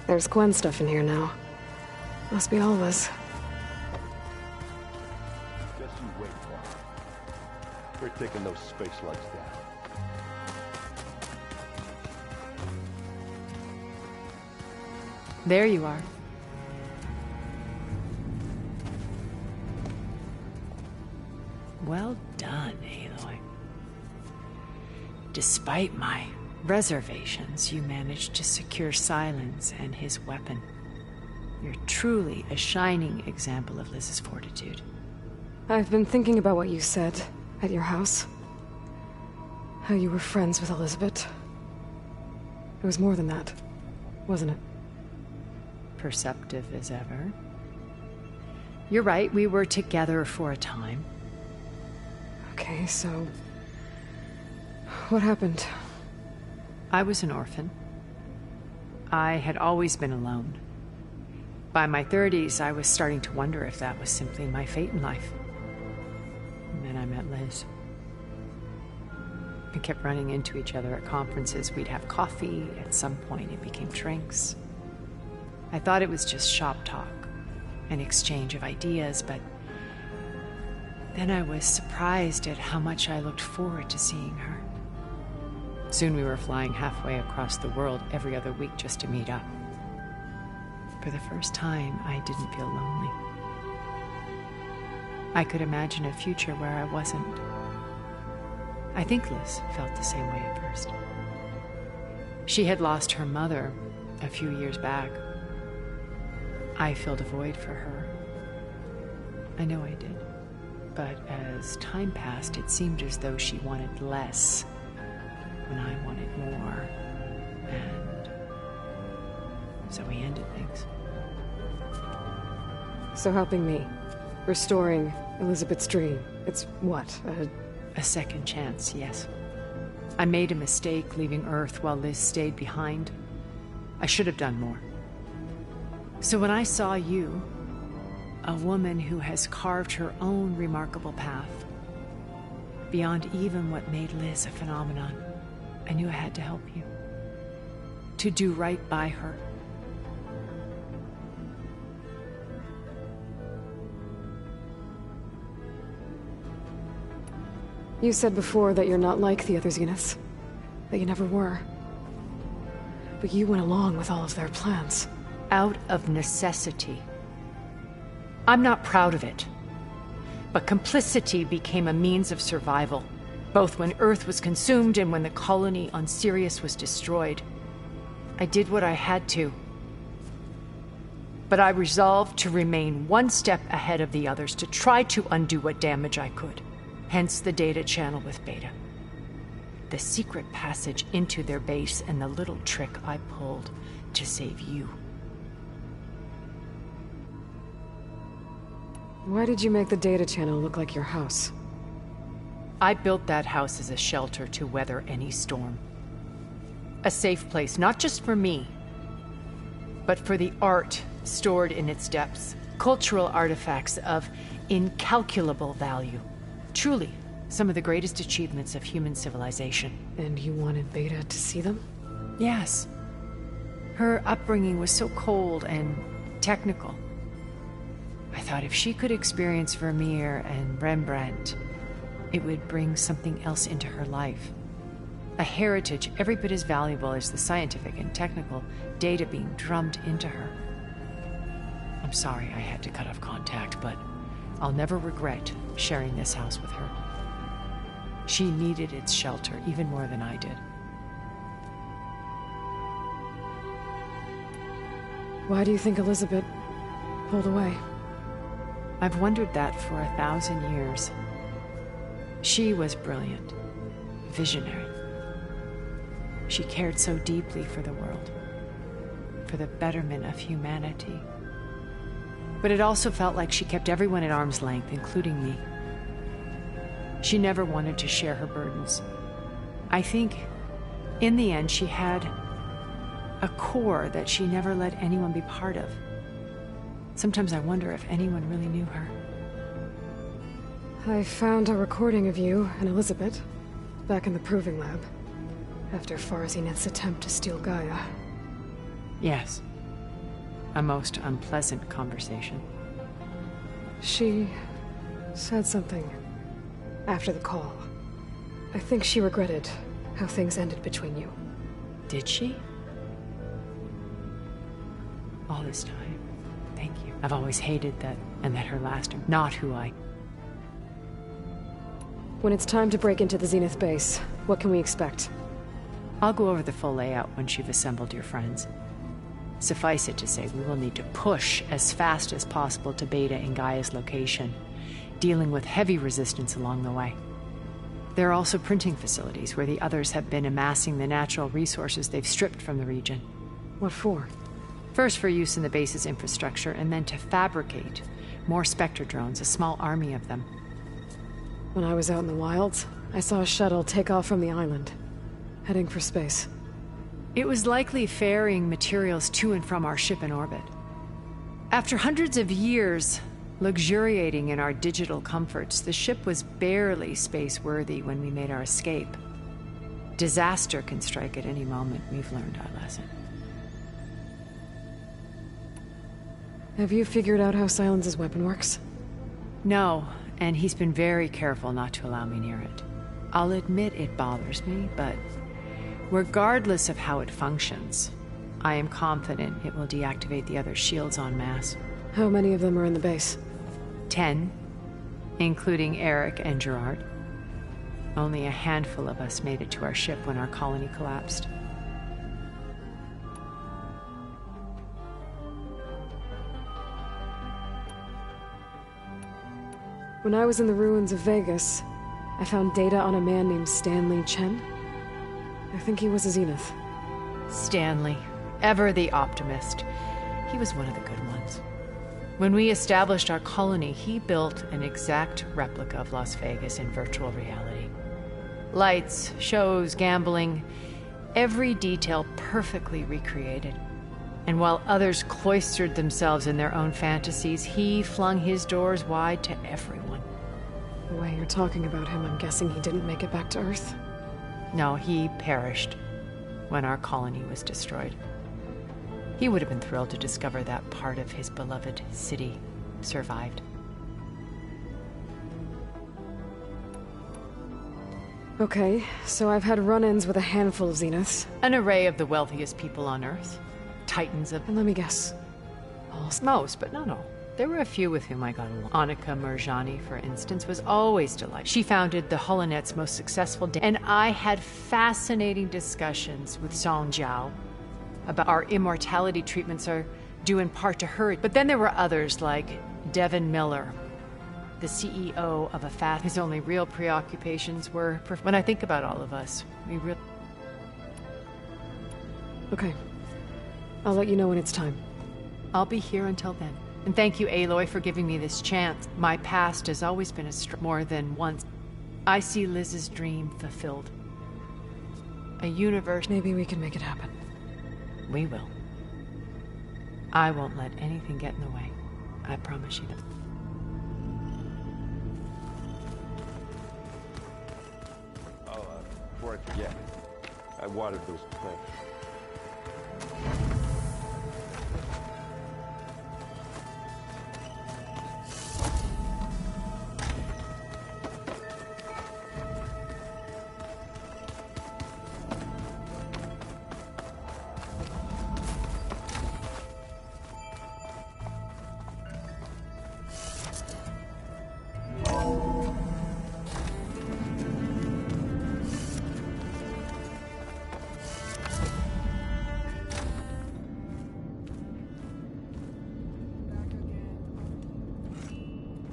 There's Gwen stuff in here now. Must be all of us.
Just you wait, Bob. We're taking those space slugs down.
There you are.
Well done, Aloy. Despite my reservations, you managed to secure Silence and his weapon. You're truly a shining example of Liz's fortitude.
I've been thinking about what you said at your house. How you were friends with Elizabeth. It was more than that, wasn't it?
Perceptive as ever. You're right, we were together for a time.
Okay, so... what happened?
I was an orphan. I had always been alone. By my 30s, I was starting to wonder if that was simply my fate in life. And then I met Liz. We kept running into each other at conferences. We'd have coffee. At some point, it became drinks. I thought it was just shop talk, an exchange of ideas, but then I was surprised at how much I looked forward to seeing her. Soon we were flying halfway across the world every other week just to meet up. For the first time, I didn't feel lonely. I could imagine a future where I wasn't. I think Liz felt the same way at first. She had lost her mother a few years back. I filled a void for her. I know I did. But as time passed, it seemed as though she wanted less when I wanted more. And so we ended things.
So helping me, restoring Elizabeth's dream, it's what,
a second chance, yes. I made a mistake leaving Earth while Liz stayed behind. I should have done more. So when I saw you, a woman who has carved her own remarkable path, beyond even what made Liz a phenomenon, I knew I had to help you. To do right by her.
You said before that you're not like the other Zeniths. That you never were. But you went along with all of their plans.
Out of necessity. I'm not proud of it. But complicity became a means of survival, both when Earth was consumed and when the colony on Sirius was destroyed. I did what I had to. But I resolved to remain one step ahead of the others, to try to undo what damage I could. Hence the data channel with Beta. The secret passage into their base and the little trick I pulled to save you.
Why did you make the data channel look like your house?
I built that house as a shelter to weather any storm. A safe place, not just for me, but for the art stored in its depths. Cultural artifacts of incalculable value. Truly, some of the greatest achievements of human civilization.
And you wanted Beta to see them?
Yes. Her upbringing was so cold and technical. I thought if she could experience Vermeer and Rembrandt, it would bring something else into her life. A heritage every bit as valuable as the scientific and technical data being drummed into her. I'm sorry I had to cut off contact, but I'll never regret sharing this house with her. She needed its shelter even more than I did.
Why do you think Elizabeth pulled away?
I've wondered that for 1,000 years. She was brilliant, visionary. She cared so deeply for the world, for the betterment of humanity. But it also felt like she kept everyone at arm's length, including me. She never wanted to share her burdens. I think, in the end, she had a core that she never let anyone be part of. Sometimes I wonder if anyone really knew her.
I found a recording of you and Elizabeth back in the proving lab after Farzineth's attempt to steal Gaia.
Yes. A most unpleasant conversation.
She said something after the call. I think she regretted how things ended between you.
Did she? All this time. Thank you. I've always hated that, and that her last, not who I...
When it's time to break into the Zenith base, what can we expect?
I'll go over the full layout once you've assembled your friends. Suffice it to say, we will need to push as fast as possible to Beta and Gaia's location, dealing with heavy resistance along the way. There are also printing facilities where the others have been amassing the natural resources they've stripped from the region.
What for?
First for use in the base's infrastructure, and then to fabricate more Spectre drones, a small army of them.
When I was out in the wilds, I saw a shuttle take off from the island, heading for space.
It was likely ferrying materials to and from our ship in orbit. After hundreds of years luxuriating in our digital comforts, the ship was barely space-worthy when we made our escape. Disaster can strike at any moment. We've learned our lesson.
Have you figured out how Silence's weapon works?
No, and he's been very careful not to allow me near it. I'll admit it bothers me, but regardless of how it functions, I am confident it will deactivate the other shields en masse.
How many of them are in the base?
10, including Eric and Gerard. Only a handful of us made it to our ship when our colony collapsed.
When I was in the ruins of Vegas, I found data on a man named Stanley Chen. I think he was a Zenith.
Stanley, ever the optimist. He was one of the good ones. When we established our colony, he built an exact replica of Las Vegas in virtual reality. Lights, shows, gambling, every detail perfectly recreated. And while others cloistered themselves in their own fantasies, he flung his doors wide to everyone.
The way you're talking about him, I'm guessing he didn't make it back to Earth?
No, he perished when our colony was destroyed. He would have been thrilled to discover that part of his beloved city survived.
Okay, so I've had run-ins with a handful of Zeniths.
An array of the wealthiest people on Earth. Titans of...
And let me guess.
Most, but not all. There were a few with whom I got along. Annika Merjani, for instance, was always delighted. She founded the Holonet's most successful and I had fascinating discussions with Song Jiao about our immortality treatments are due in part to her. But then there were others like Devin Miller, the CEO of a fast. His only real preoccupations were... When I think about all of us, we really...
Okay. I'll let you know when it's time.
I'll be here until then. And thank you, Aloy, for giving me this chance. My past has always been more than once. I see Liz's dream fulfilled. A universe...
Maybe we can make it happen.
We will. I won't let anything get in the way. I promise you that.
Oh, before I forget, I watered those plants.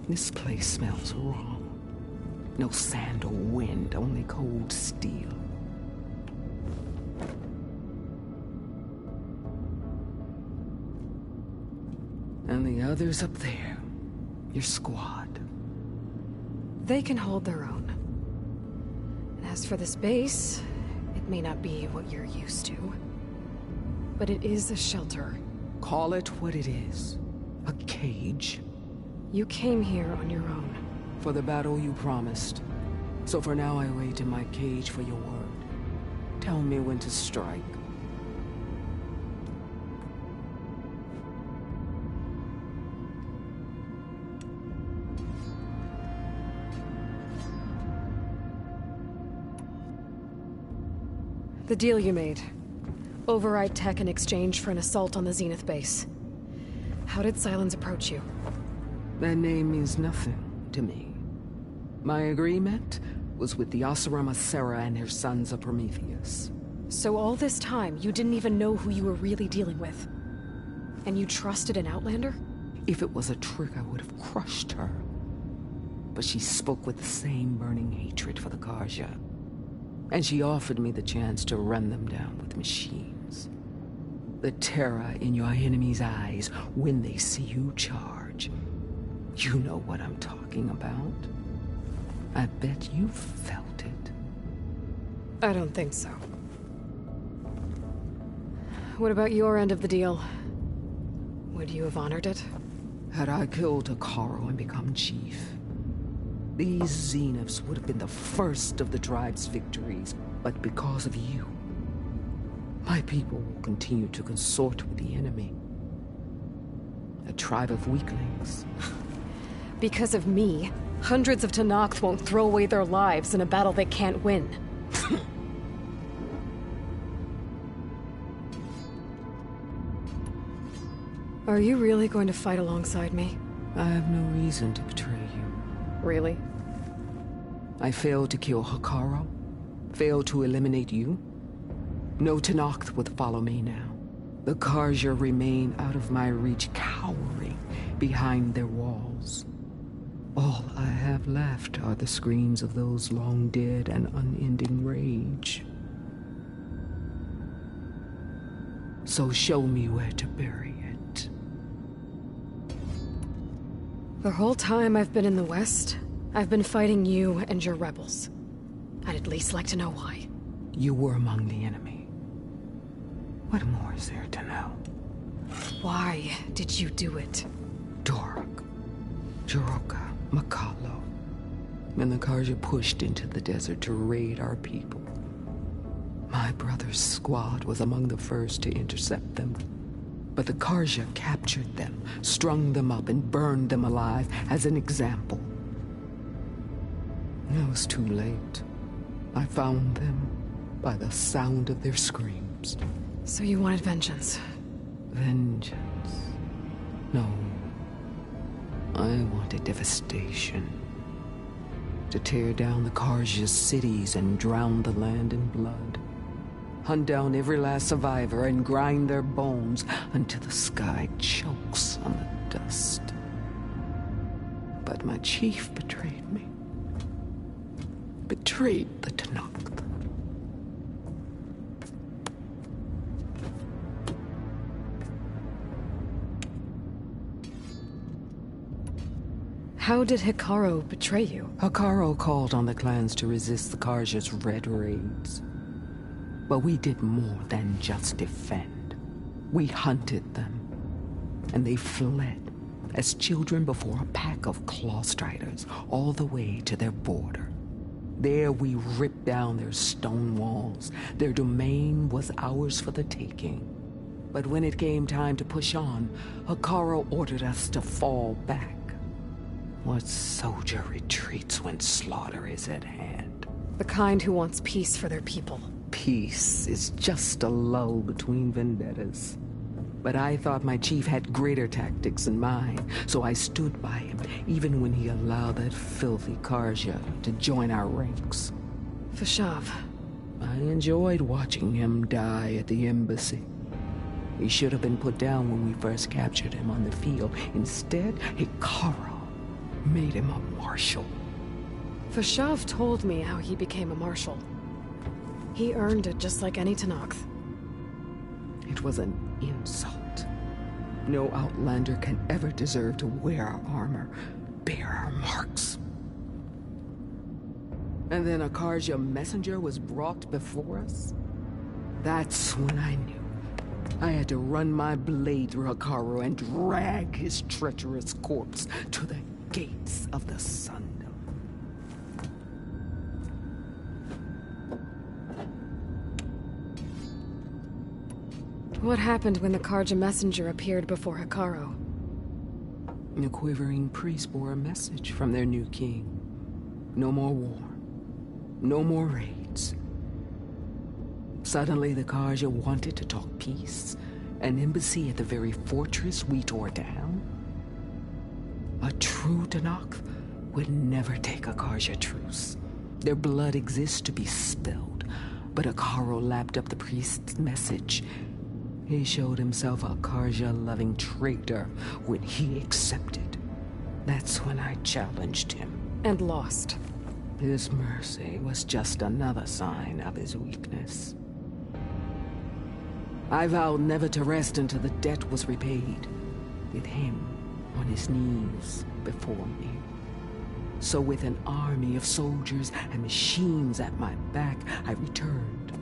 This place smells wrong. No sand or wind, only cold steel. And the others up there, your squad.
They can hold their own. And as for this base, it may not be what you're used to. But it is a shelter.
Call it what it is. A cage.
You came here on your own.
For the battle you promised. So for now I wait in my cage for your word. Tell me when to strike.
The deal you made. Override tech in exchange for an assault on the Zenith base. How did Sylens approach you?
That name means nothing to me. My agreement was with the Oseram Sarah and her sons of Prometheus.
So all this time, you didn't even know who you were really dealing with? And you trusted an Outlander?
If it was a trick, I would have crushed her. But she spoke with the same burning hatred for the Karja. And she offered me the chance to run them down with machines. The terror in your enemy's eyes when they see you charge. You know what I'm talking about. I bet you felt it.
I don't think so. What about your end of the deal? Would you have honored it?
Had I killed Hekarro and become chief, these Zeniths would have been the first of the tribe's victories, but because of you, my people will continue to consort with the enemy. A tribe of weaklings.
Because of me, hundreds of Tenakth won't throw away their lives in a battle they can't win. Are you really going to fight alongside me?
I have no reason to betray you.
Really?
I failed to kill Hekarro, failed to eliminate you. No Tenakth would follow me now. The Karja remain out of my reach, cowering behind their walls. All I have left are the screams of those long dead and unending rage. So show me where to bury it.
The whole time I've been in the West, I've been fighting you and your rebels. I'd at least like to know why.
You were among the enemy. What more is there to know?
Why did you do it?
Dork, Jiroka, Makalo. When the Karja pushed into the desert to raid our people, my brother's squad was among the first to intercept them. But the Karja captured them, strung them up, and burned them alive as an example. It was too late. I found them by the sound of their screams.
So you wanted vengeance?
Vengeance? No. I wanted devastation. To tear down the Karja's cities and drown the land in blood. Hunt down every last survivor and grind their bones until the sky chokes on the dust. But my chief betrayed me. Betrayed the Tenakth.
How did Hekarro betray you?
Hekarro called on the clans to resist the Karja's red raids. But we did more than just defend. We hunted them, and they fled as children before a pack of claw striders all the way to their border. There we ripped down their stone walls. Their domain was ours for the taking. But when it came time to push on, Hekarro ordered us to fall back. What soldier retreats when slaughter is at hand?
The kind who wants peace for their people.
Peace is just a lull between vendettas. But I thought my chief had greater tactics in mind, so I stood by him, even when he allowed that filthy Karja to join our ranks.
Fashav.
I enjoyed watching him die at the embassy. He should have been put down when we first captured him on the field. Instead, Hekarro made him a marshal.
Fashav told me how he became a marshal. He earned it just like any Tenakth.
It was an insult. No Outlander can ever deserve to wear our armor, bear our marks. And then a Karja messenger was brought before us? That's when I knew. I had to run my blade through Hikaru and drag his treacherous corpse to the gates of the Sundom.
What happened when the Karja messenger appeared before Hikaru?
The quivering priest bore a message from their new king. No more war. No more raids. Suddenly, the Karja wanted to talk peace. An embassy at the very fortress we tore down? A true Tenakth would never take a Karja truce. Their blood exists to be spilled. But Hikaru lapped up the priest's message. He showed himself a Karja-loving traitor when he accepted. That's when I challenged him.
And lost.
His mercy was just another sign of his weakness. I vowed never to rest until the debt was repaid, with him on his knees before me. So with an army of soldiers and machines at my back, I returned.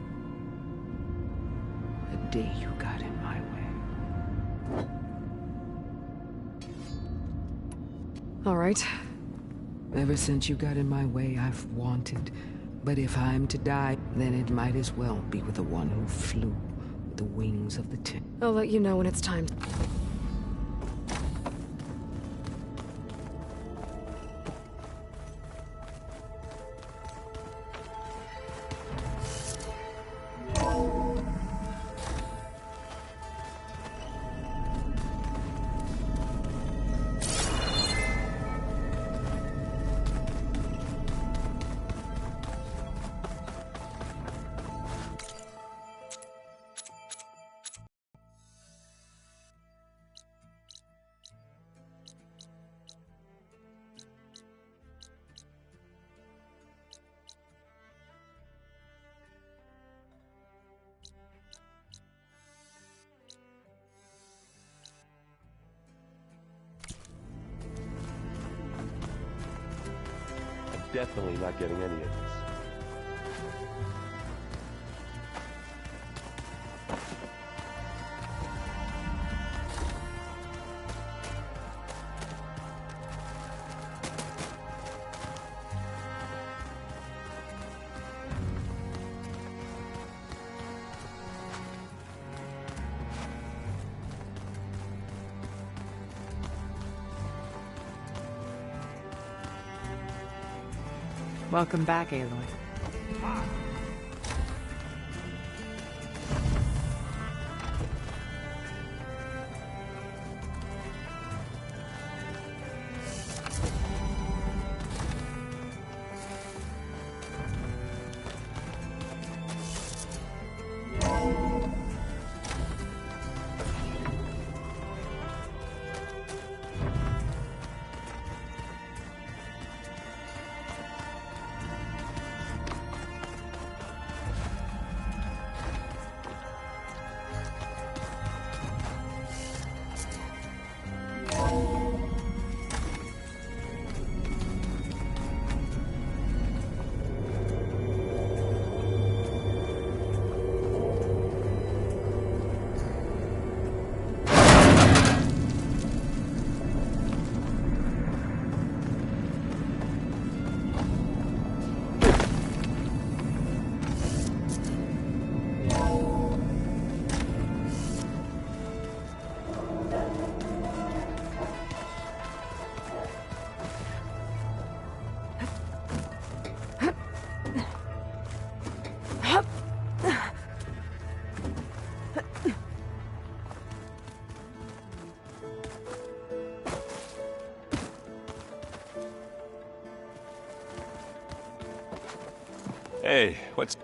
The day you got in my way.
All right.
Ever since you got in my way, I've wanted. But if I'm to die, then it might as well be with the one who flew with the wings of the tin.
I'll let you know when it's time.
Definitely not getting any of this.
Welcome back, Aloy.
Hey, what's...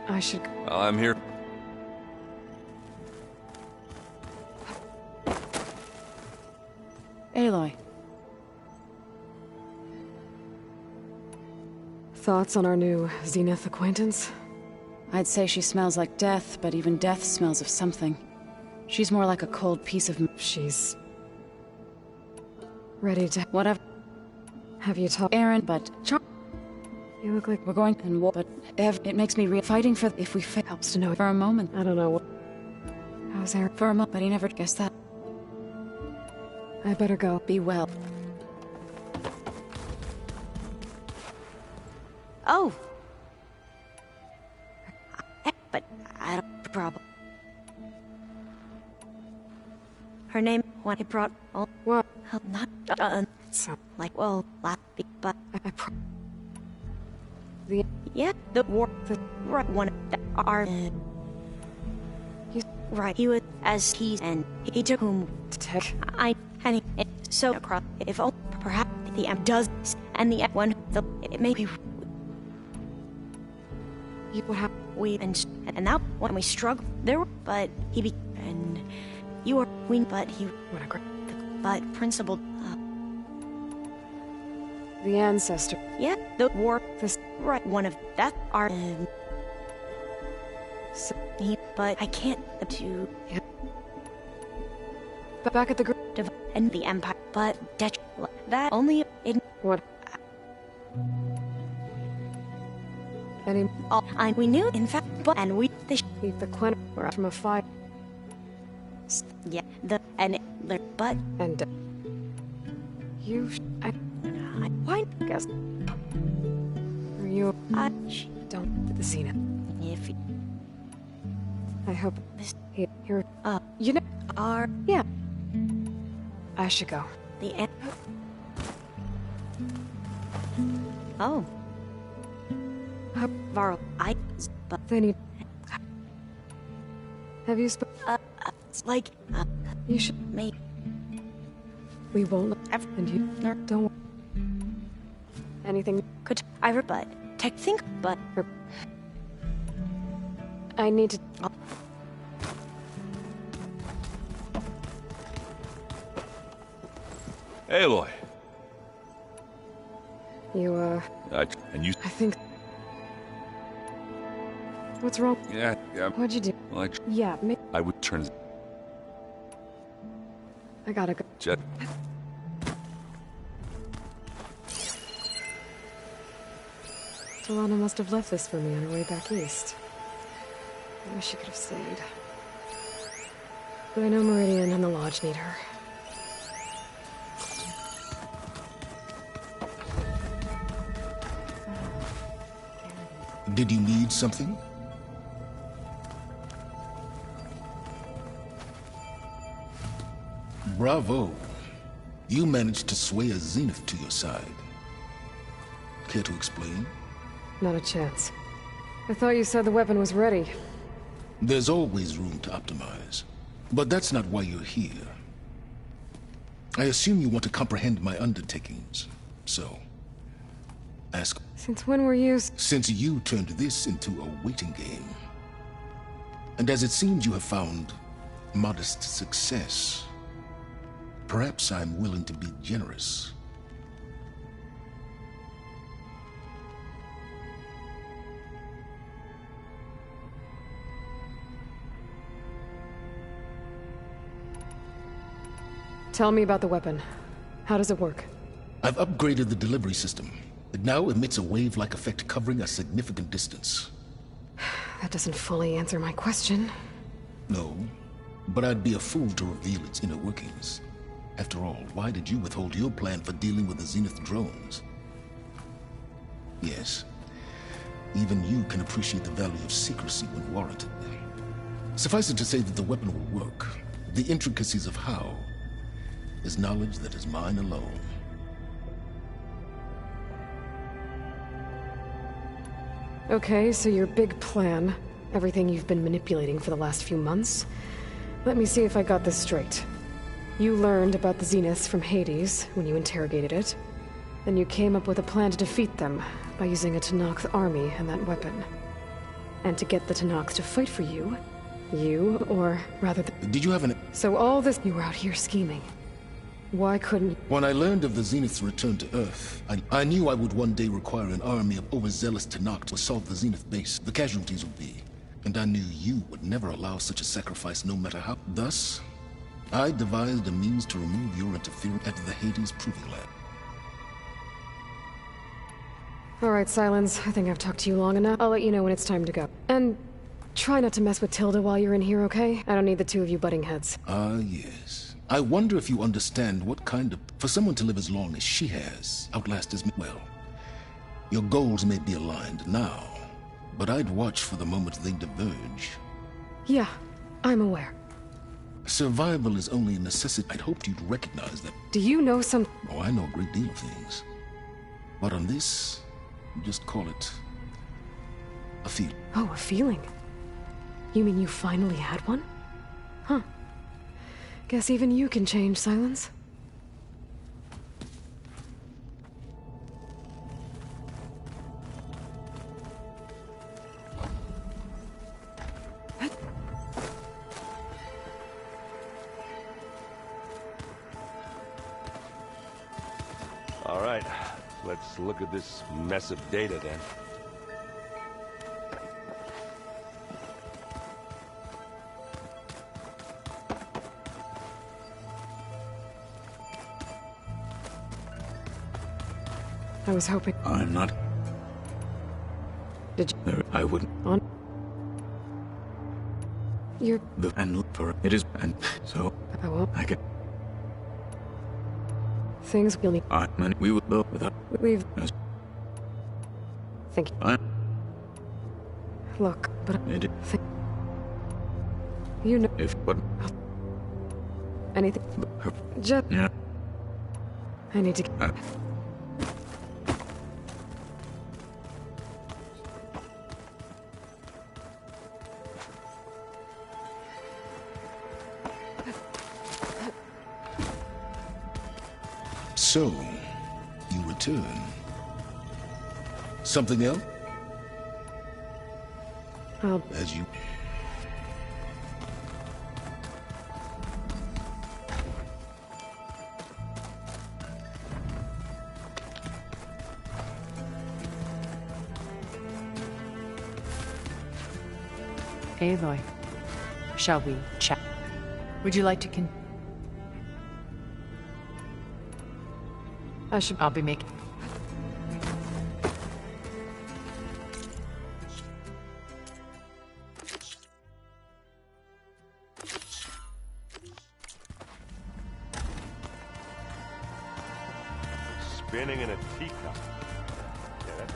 I should...
I'm here.
Aloy.
Thoughts on our new Zenith acquaintance?
I'd say she smells like death, but even death smells of something. She's more like a cold piece of...
She's... ready to...
Whatever.
Have you talked...
Aaron, but...
You look like...
We're going and war, but it makes me fighting for... If we fail...
Helps to know...
For a moment.
I don't know what... How's Aaron?
For a moment, but he never guessed that.
I better go.
Be well.
Oh! But I don't... problem. Her name, when I brought... Oh,
what?
Not...
So...
Like, well, but...
The...
Yeah, the war... The right one... Our... Right, he was... As he's... And he took whom...
Tech...
And he... So, across... If only... Perhaps the M does... And the one... The... It may be...
You would have...
We... And now, when we struggled... There were... But he be... And... You were... We... But he...
What a great...
But principled...
The ancestor.
Yeah, the war...
This...
Right, one of... That are...
So,
but I can't... To...
Yeah. But back at the group...
And the Empire... But... That only... In...
What? Any...
All... We knew, in fact... But... And we...
Keep the Quen... We're out from a fight.
Yeah, the... And... But...
And... You...
Why?
Guess... Are you... Don't... The Zenith.
If...
I hope... Here...
You know... Are...
Yeah. I should go.
The end... Oh. Varl... But...
They need... Have you
like...
You should...
Maybe...
We won't... And you... Don't... Anything...
Could... but... Tech think... But...
I need to...
Aloy.
You,
And you...
I think... What's wrong?
Yeah.
What'd you do?
Well,
Yeah,
I would turn...
I gotta go.
Jet.
Delana must have left this for me on her way back east. I wish she could have stayed. But I know Meridian and the Lodge need her.
Did you need something? Bravo. You managed to sway a Zenith to your side. Care to explain?
Not a chance. I thought you said the weapon was ready.
There's always room to optimize. But that's not why you're here. I assume you want to comprehend my undertakings. So, ask...
Since when were you...
Since you turned this into a waiting game. And as it seems you have found modest success, perhaps I'm willing to be generous.
Tell me about the weapon. How does it work?
I've upgraded the delivery system. It now emits a wave-like effect covering a significant distance.
That doesn't fully answer my question.
No, but I'd be a fool to reveal its inner workings. After all, why did you withhold your plan for dealing with the Zenith drones? Yes, even you can appreciate the value of secrecy when warranted. Suffice it to say that the weapon will work. The intricacies of how is knowledge that is mine alone.
Okay, so your big plan, everything you've been manipulating for the last few months. Let me see if I got this straight. You learned about the Zeniths from Hades when you interrogated it. Then you came up with a plan to defeat them by using a Tenakth army and that weapon. And to get the Tenakth to fight for you, or rather...
Did you have an...
So all this... You were out here scheming. Why couldn't...
When I learned of the Zenith's return to Earth, I knew I would one day require an army of overzealous Tenakth to assault the Zenith base. The casualties would be. And I knew you would never allow such a sacrifice, no matter how. Thus, I devised a means to remove your interference at the Hades Proving Lab.
Alright, Silence. I think I've talked to you long enough. I'll let you know when it's time to go. And try not to mess with Tilda while you're in here, okay? I don't need the two of you butting heads.
Ah, yes. I wonder if you understand what kind of... For someone to live as long as she has, outlast as me... Well, your goals may be aligned now, but I'd watch for the moment they diverge.
Yeah, I'm aware.
Survival is only a necessity. I'd hoped you'd recognize that.
Do you know some...
Oh, I know a great deal of things. But on this, just call it... a feeling.
Oh, a feeling? You mean you finally had one? Huh. Guess even you can change, Silence.
All right, let's look at this mess of data then.
I was hoping...
I'm not...
Did you...
I wouldn't...
On... You're...
And for... It is... And so...
I won't...
I can...
Things you'll need...
We would build without...
We've...
Yes.
Thank you.
I...
Look, but...
It...
You know...
If... What...
Anything... Just...
Yeah.
I need to...
So, you return. Something else? As you...
Aloy, shall we chat? Would you like to I'll be making...
Spinning in a teacup. Yeah, that's...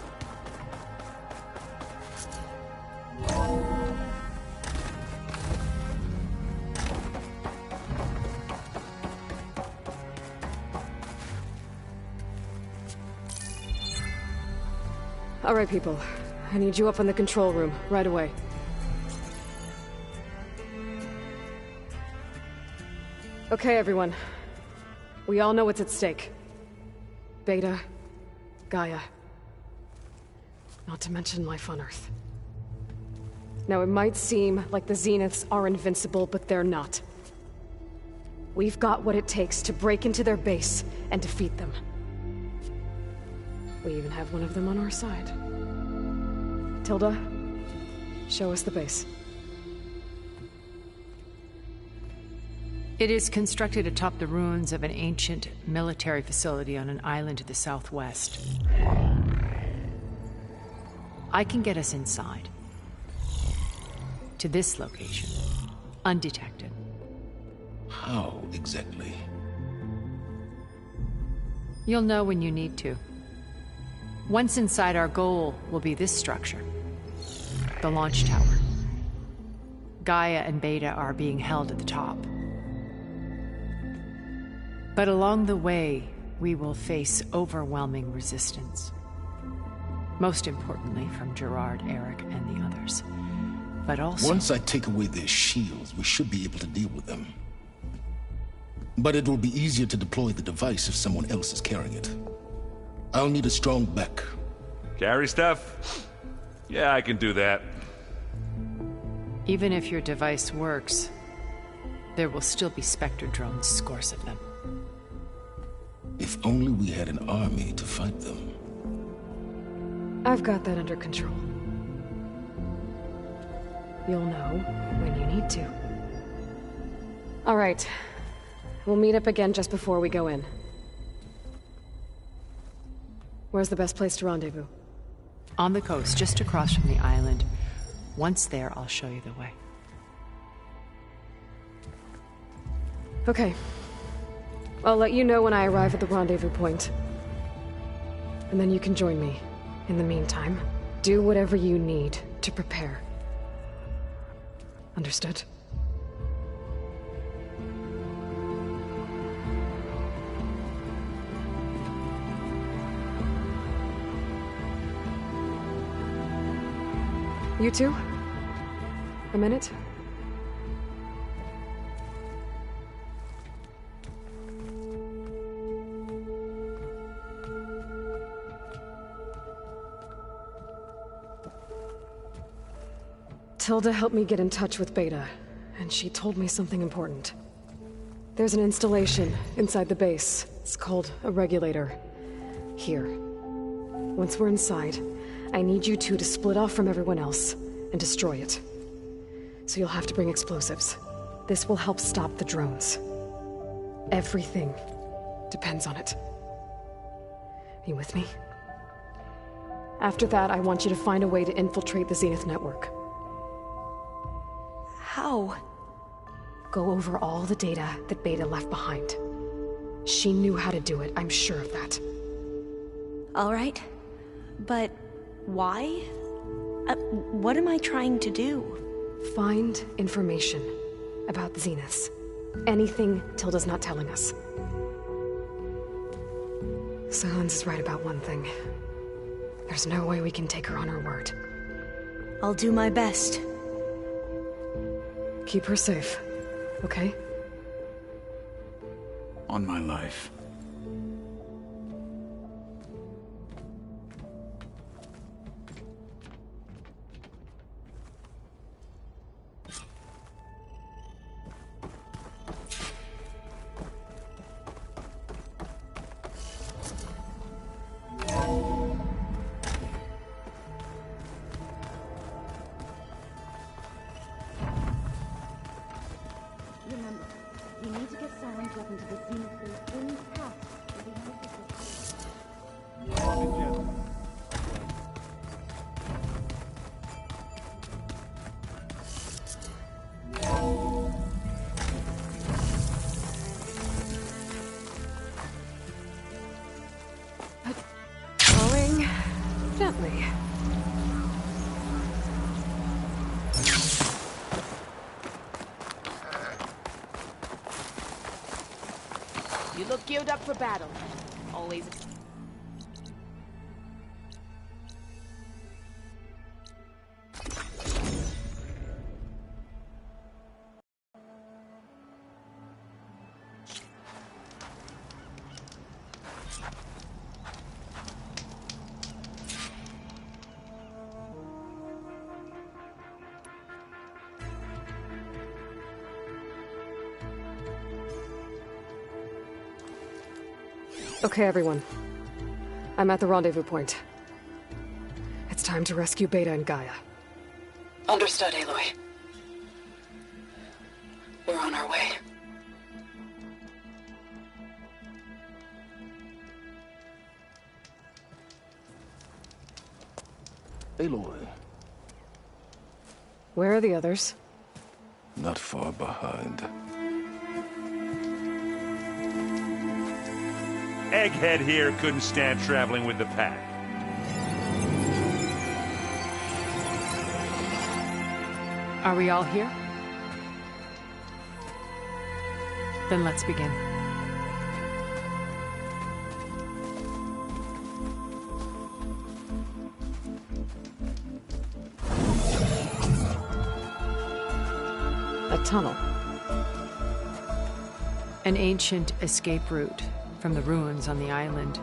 All right, people. I need you up in the control room, right away. Okay, everyone. We all know what's at stake. Beta, Gaia. Not to mention life on Earth. Now, it might seem like the Zeniths are invincible, but they're not. We've got what it takes to break into their base and defeat them. We even have one of them on our side. Tilda, show us the base.
It is constructed atop the ruins of an ancient military facility on an island to the southwest. I can get us inside. To this location. Undetected.
How exactly?
You'll know when you need to. Once inside, our goal will be this structure. The launch tower. Gaia and Beta are being held at the top. But along the way, we will face overwhelming resistance. Most importantly, from Gerard, Eric, and the others. But also...
Once I take away their shields, we should be able to deal with them. But it will be easier to deploy the device if someone else is carrying it. I'll need a strong back.
Carry stuff? Yeah, I can do that.
Even if your device works, there will still be Spectre drones, scores of them.
If only we had an army to fight them.
I've got that under control. You'll know when you need to. All right. We'll meet up again just before we go in. Where's the best place to rendezvous?
On the coast, just across from the island. Once there, I'll show you the way.
Okay. I'll let you know when I arrive at the rendezvous point. And then you can join me. In the meantime, do whatever you need to prepare. Understood? You two? A minute? Tilda helped me get in touch with Beta, and she told me something important. There's an installation inside the base. It's called a regulator. Here. Once we're inside, I need you two to split off from everyone else and destroy it. So you'll have to bring explosives. This will help stop the drones. Everything depends on it. Are you with me? After that, I want you to find a way to infiltrate the Zenith network.
How?
Go over all the data that Beta left behind. She knew how to do it, I'm sure of that.
All right. But why? What am I trying to do?
Find information about the Zeniths. Anything Tilda's not telling us. Silence is right about one thing. There's no way we can take her on her word.
I'll do my best.
Keep her safe, okay?
On my life.
Remember, we need to get Silence up into the Zenith base in fast.
Going gently.
You look geared up for battle. Always.
Okay, everyone. I'm at the rendezvous point. It's time to rescue Beta and Gaia.
Understood, Aloy. We're on our way.
Aloy,
Where are the others?
not far behind.
Egghead here couldn't stand traveling with the pack.
Are we all here? Then let's begin.
A tunnel.
An ancient escape route from the ruins on the island.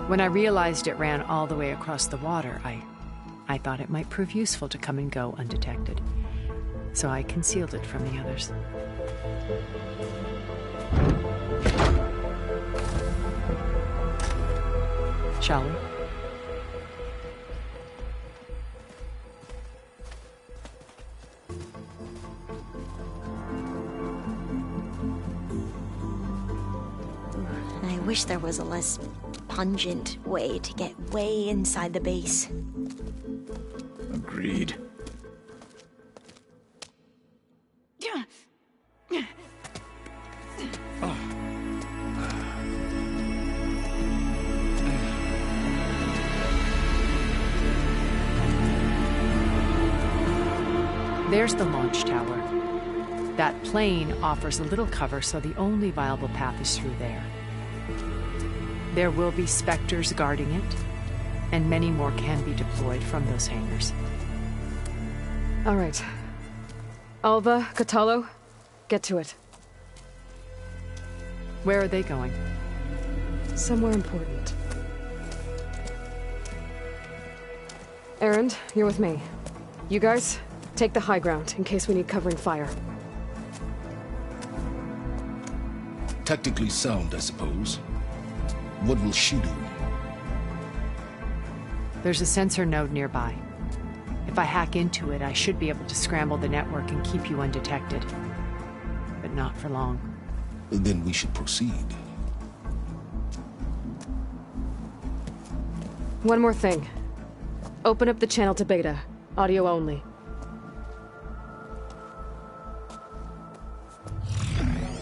When I realized it ran all the way across the water, I thought it might prove useful to come and go undetected. So I concealed it from the others. shall we?
I wish there was a less pungent way to get way inside the base.
Agreed.
There's the launch tower. That plane offers a little cover, so the only viable path is through there. There will be Spectres guarding it, and many more can be deployed from those hangars.
All right. Alva, Catalo, get to it.
Where are they going?
Somewhere important. Erend, you're with me. You guys, take the high ground in case we need covering fire.
Tactically sound, I suppose. What will she do?
There's a sensor node nearby. If I hack into it, I should be able to scramble the network and keep you undetected. But not for long.
Then we should proceed.
One more thing. Open up the channel to Beta. Audio only.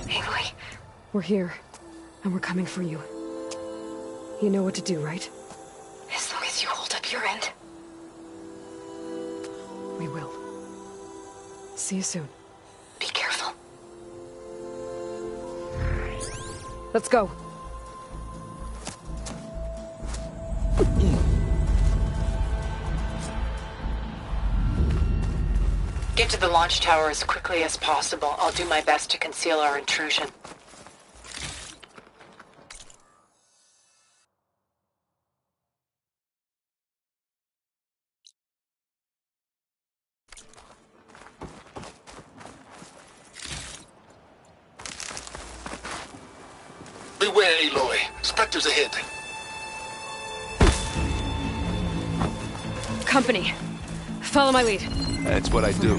Aloy, we're here, and we're coming for you. You know what to do, right?
As long as you hold up your end.
We will. See you soon.
Be careful.
Let's go.
Get to the launch tower as quickly as possible. I'll do my best to conceal our intrusion.
Beware, Aloy. Spectres ahead.
Company. Follow my lead.
That's what I do.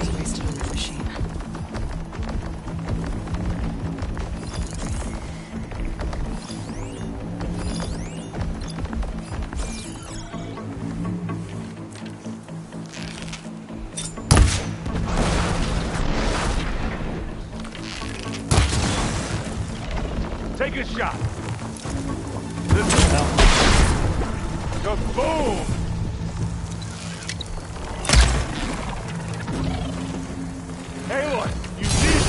Take a shot. This will help. Kaboom! Aloy, you need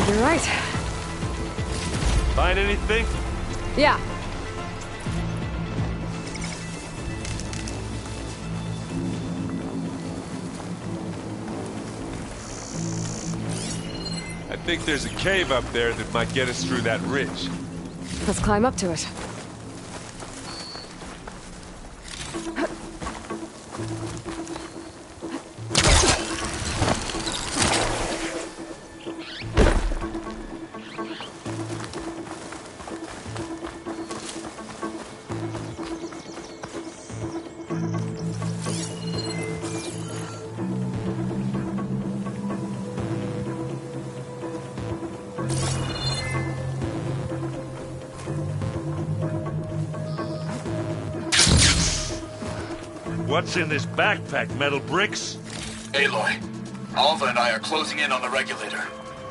You're right.
Find anything?
Yeah.
I think there's a cave up there that might get us through that ridge.
Let's climb up to it.
What's in this backpack, metal bricks?
Aloy, Alva and I are closing in on the regulator.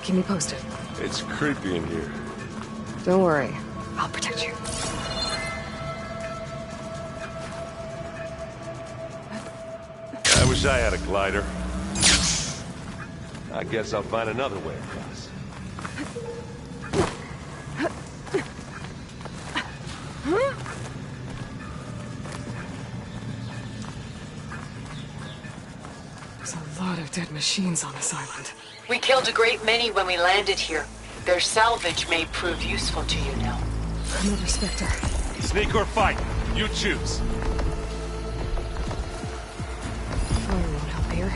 Keep me posted.
It's creepy in here.
Don't worry. I'll protect you.
I wish I had a glider. I guess I'll find another way across.
There's a lot of dead machines on this island.
We killed a great many when we landed here. Their salvage may prove useful to you now.
Another Spectre.
Sneak or fight, you choose.
Fire won't help here.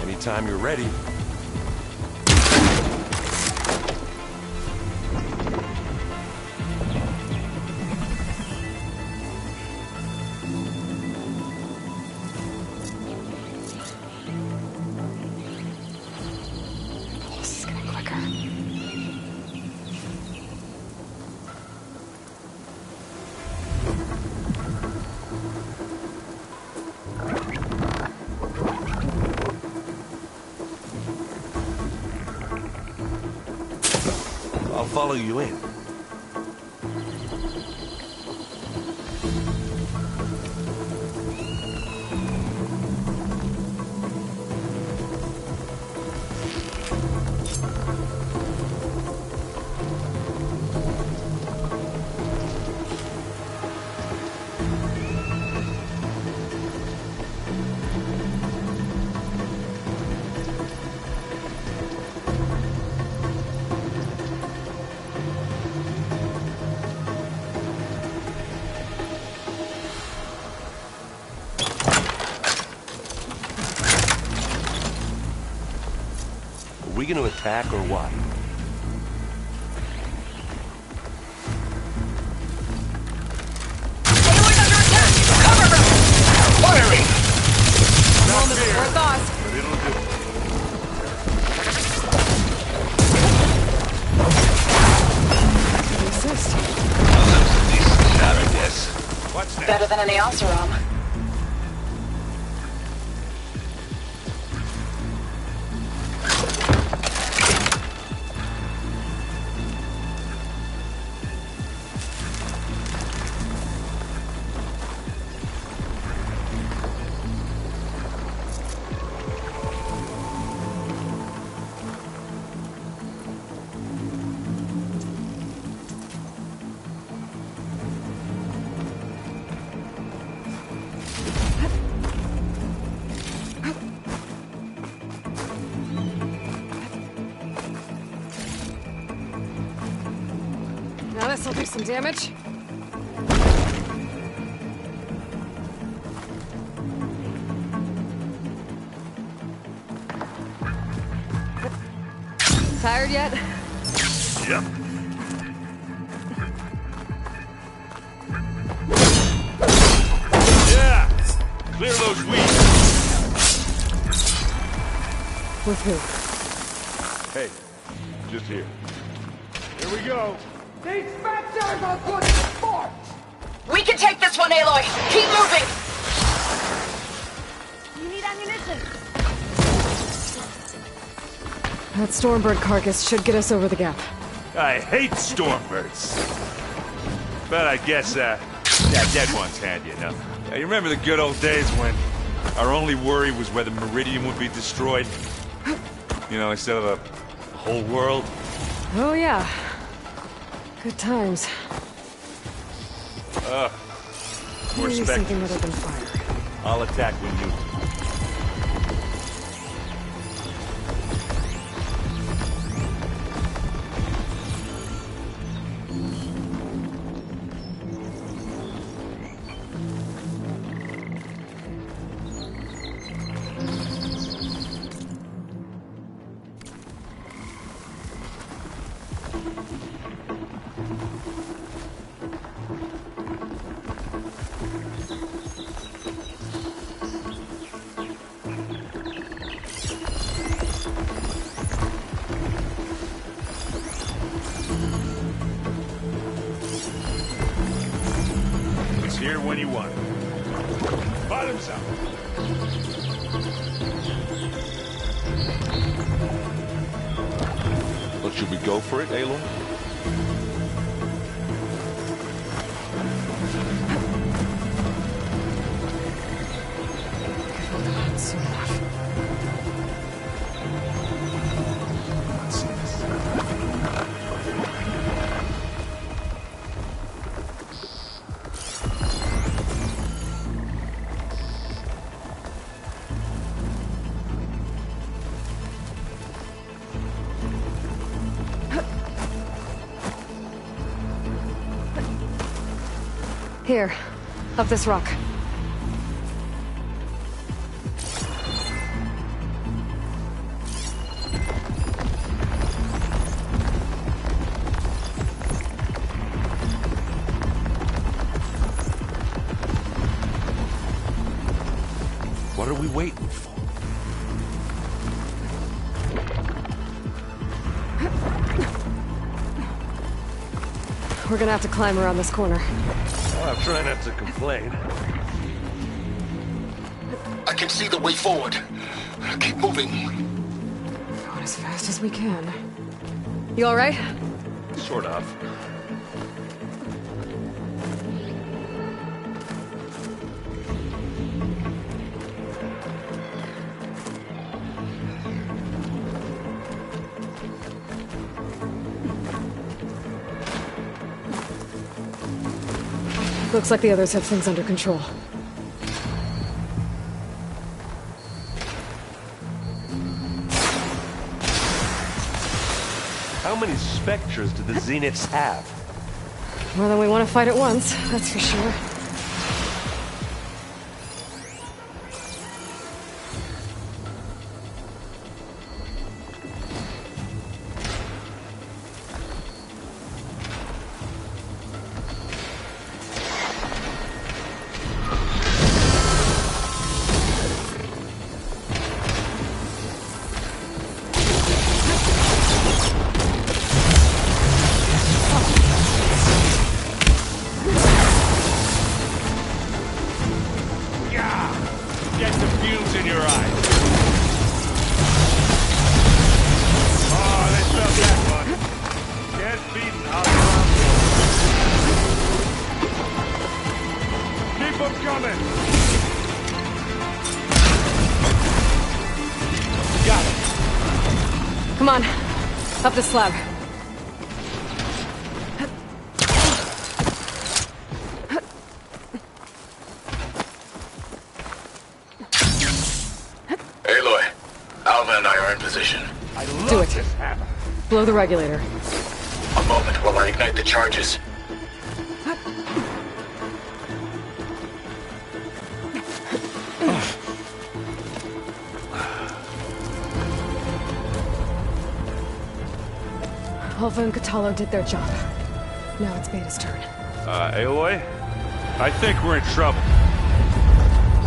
Anytime you're ready.
Pulse is getting quicker.
I'll follow you in. Are we gonna attack or what?
Firing!
Not fair,
We're lost.
but it'll do.
Assist.
Decent shot, I guess.
What's that?
Better than any Oseram.
Now this'll do some damage. Tired yet?
Yep.
With who?
Hey, just here. Here we go.
These specters are good sport!
We can take this one, Aloy! Keep moving!
You need ammunition.
That Stormbird carcass should get us over the gap.
I hate Stormbirds. But I guess, dead ones hand, you know. You remember the good old days when our only worry was whether Meridian would be destroyed? You know, instead of the whole world?
Oh, yeah. Good times.
More
Maybe
specters.
something other than fire.
I'll attack when you... It's here when you want it. Bottoms up.
Well, should we go for it, Aloy?
Soon enough. Here, up this rock.
What are we waiting for?
We're gonna have to climb around this corner.
I'll try not to complain.
I can see the way forward. Keep moving.
Going as fast as we can. You all right?
Sort of.
Looks like the others have things under control.
How many specters do the Zeniths have?
More than we want to fight at once, that's for sure.
Get the fumes in your eyes. Oh, they felt that one. Get beaten out around. Keep them coming. Got it.
Come on, up the slab.
Aloy, Alva and I are in position.
Do it. Blow the regulator.
A moment while I ignite the charges.
Alva and Catalo did their job. Now it's Beta's turn.
Aloy? I think we're in trouble.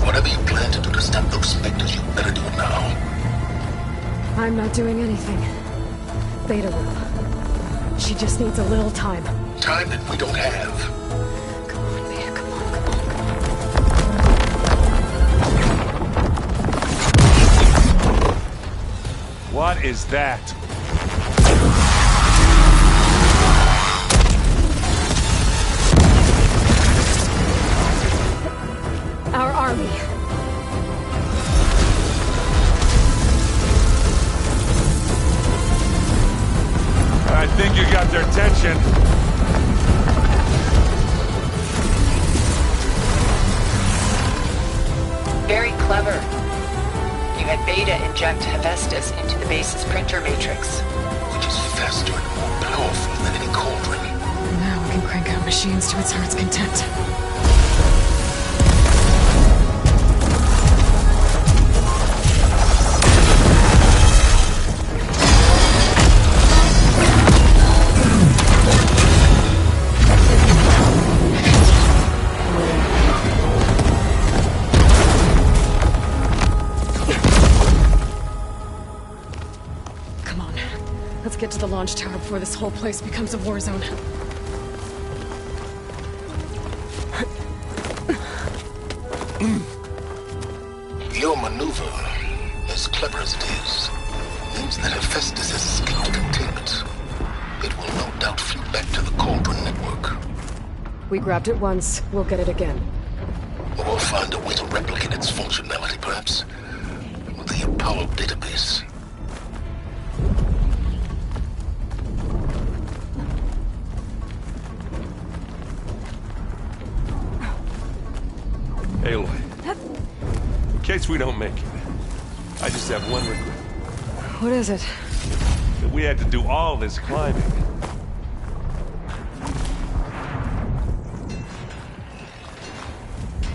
Whatever you plan to do to stop those specters, you better do it now.
I'm not doing anything. Beta will. She just needs a little time.
Time that we don't have.
Come on, Beta, come on.
What is that?
Our army.
I think you got their attention.
Very clever. You had Beta inject Hephaestus into the base's printer matrix.
Which is faster and more powerful than any cauldron.
Now we can crank out machines to its heart's content. Get to the launch tower before this whole place becomes a war zone.
Your maneuver, as clever as it is, means that Hephaestus has escaped containment. It will no doubt flew back to the Cauldron network.
We grabbed it once, we'll get it again.
Or find a way to replicate its functionality, perhaps. The Apollo database.
Aloy, in case we don't make it, I just have one regret.
What is it?
That we had to do all this climbing.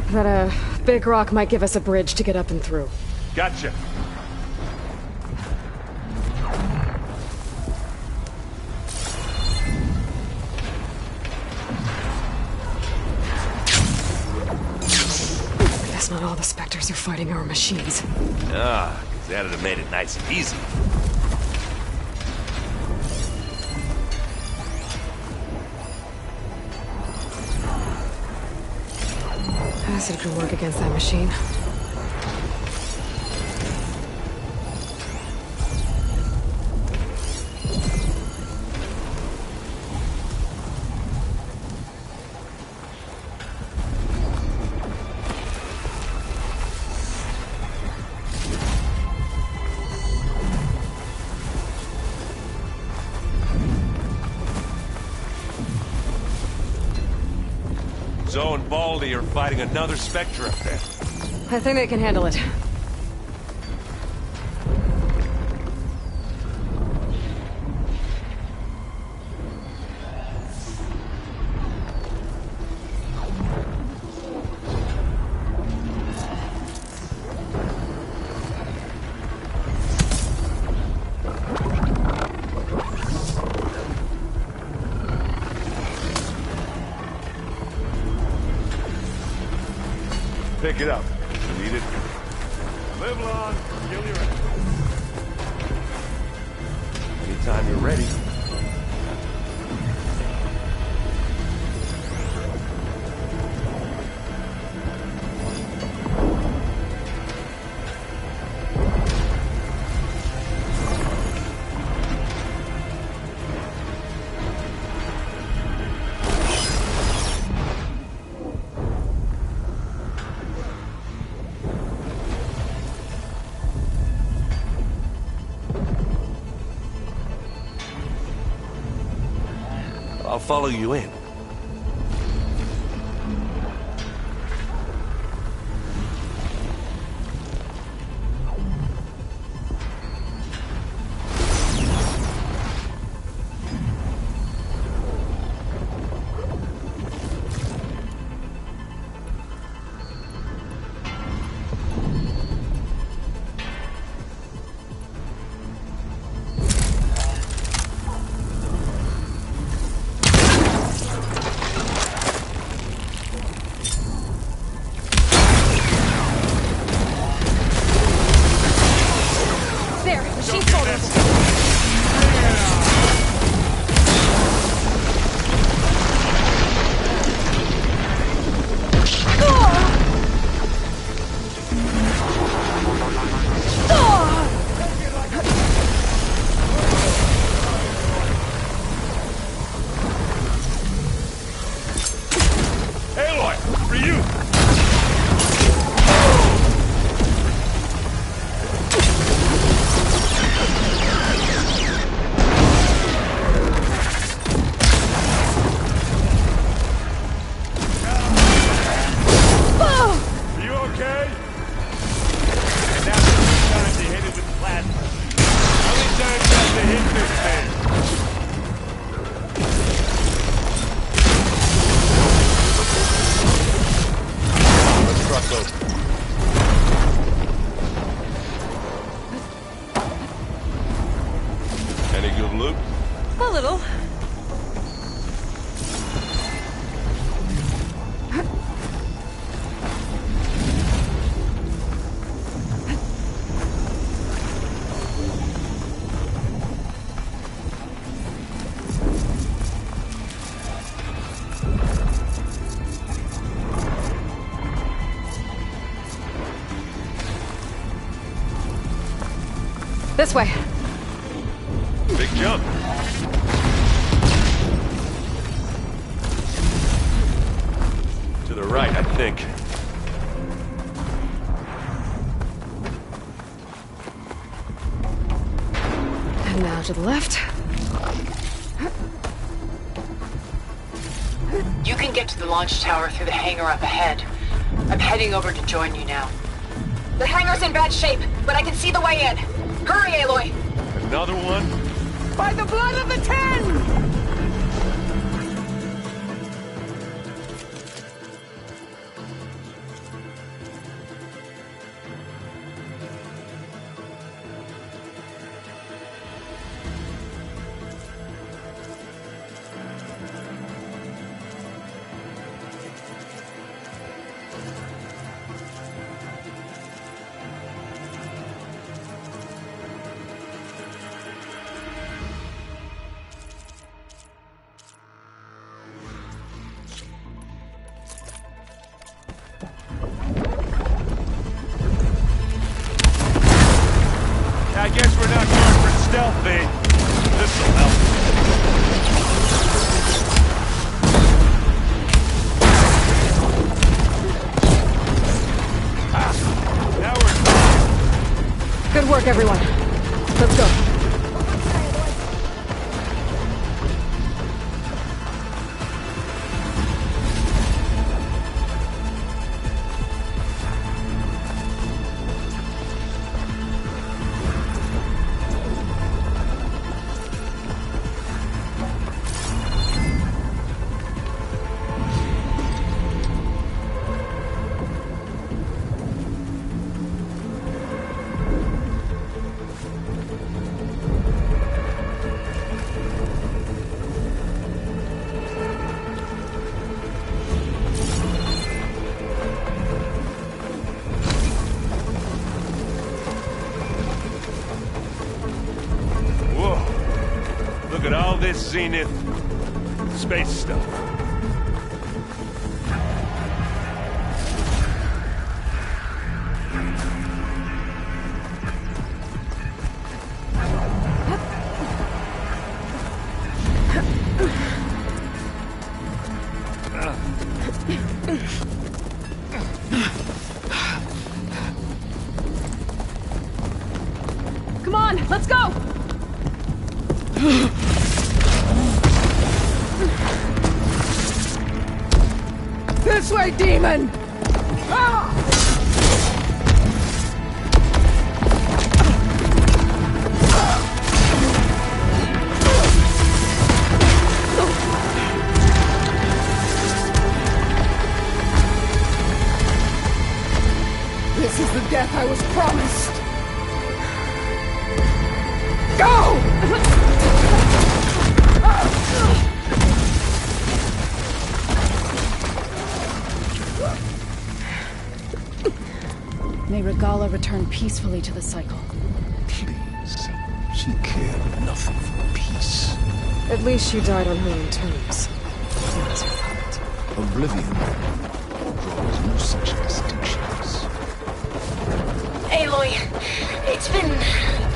That a big rock might give us a bridge to get up and through.
Gotcha.
Not all the Spectres are fighting our machines.
Ah, because that'd have made it nice and easy.
Acid could work against that machine.
Zoe and Baldy are fighting another Spectre up there.
I think they can handle it.
Pick it up. You need it. Live long, kill your enemy.
Anytime you're ready. I'll follow you in.
This way.
Big jump. To the right, I think.
And now to the left.
You can get to the launch tower through the hangar up ahead. I'm heading over to join you now.
The hangar's in bad shape, but I can see the way in. Hurry, Aloy!
Another one?
By the blood of the Ten!
I guess we're not going for stealthy. This'll help. Now we're...
Good work, everyone. Let's go.
Look at all this Zenith space stuff.
Come on, let's go!
This way, demon! Ah! This is the death I was promised! Go!
May Regala return peacefully to the cycle.
Please. She cared nothing for peace.
At least she died on her own terms. That was her fault.
Oblivion draws no such distinctions.
Aloy, it's been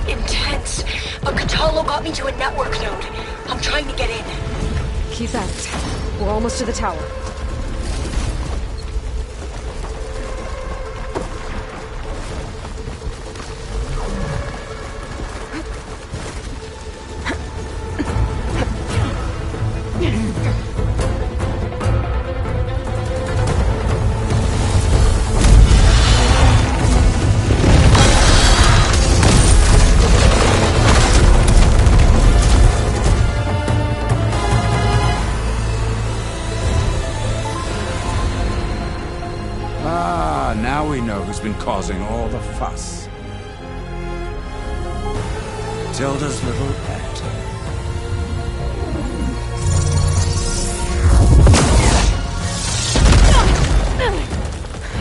intense. Catalo got me to a network node. I'm trying to get in.
Keep at it. We're almost to the tower.
Now we know who's been causing all the fuss. Tilda's little pet.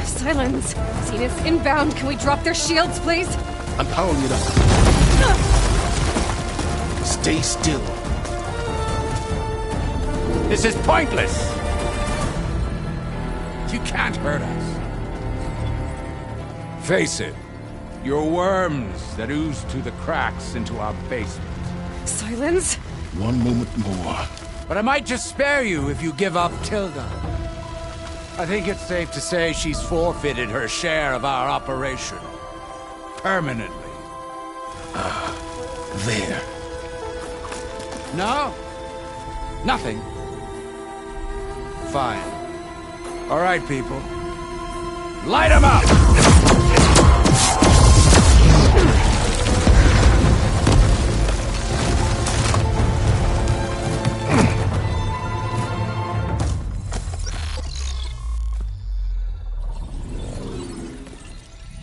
Silence! Zenith's inbound. Can we drop their shields, please?
I'm powering it up. Stay still.
This is pointless! You can't hurt us. Face it, You're worms that ooze through the cracks into our basement.
Silence?
One moment more.
But I might just spare you if you give up Tilda. I think it's safe to say she's forfeited her share of our operation. Permanently.
There.
No? Nothing? Fine. All right, people. Light 'em up!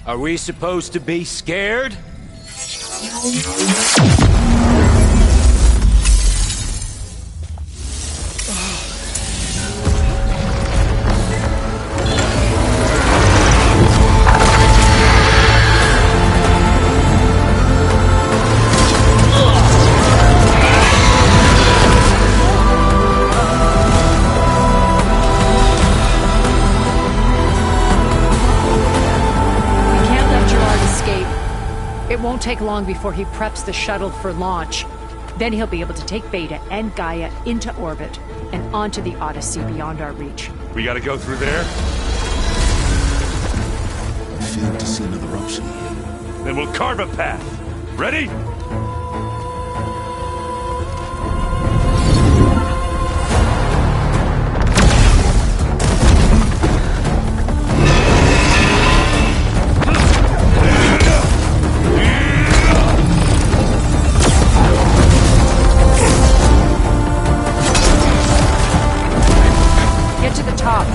Are we supposed to be scared?
It won't take long before he preps the shuttle for launch. Then he'll be able to take Beta and Gaia into orbit and onto the Odyssey beyond our reach.
We gotta go through there?
I failed to see another option.
Then we'll carve a path. Ready?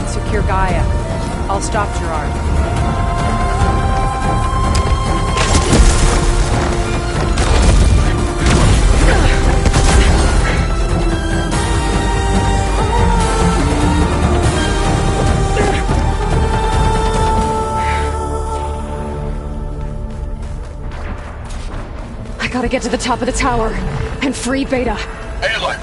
Secure Gaia. I'll stop Gerard.
I gotta get to the top of the tower and free Beta.
Aloy,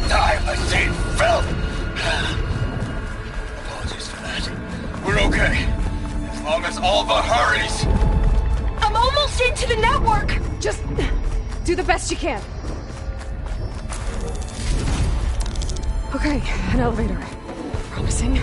time machine filth! Apologies for that. We're okay. As long as Alva hurries.
I'm almost into the network!
Just do the best you can. Okay, an elevator. Promising.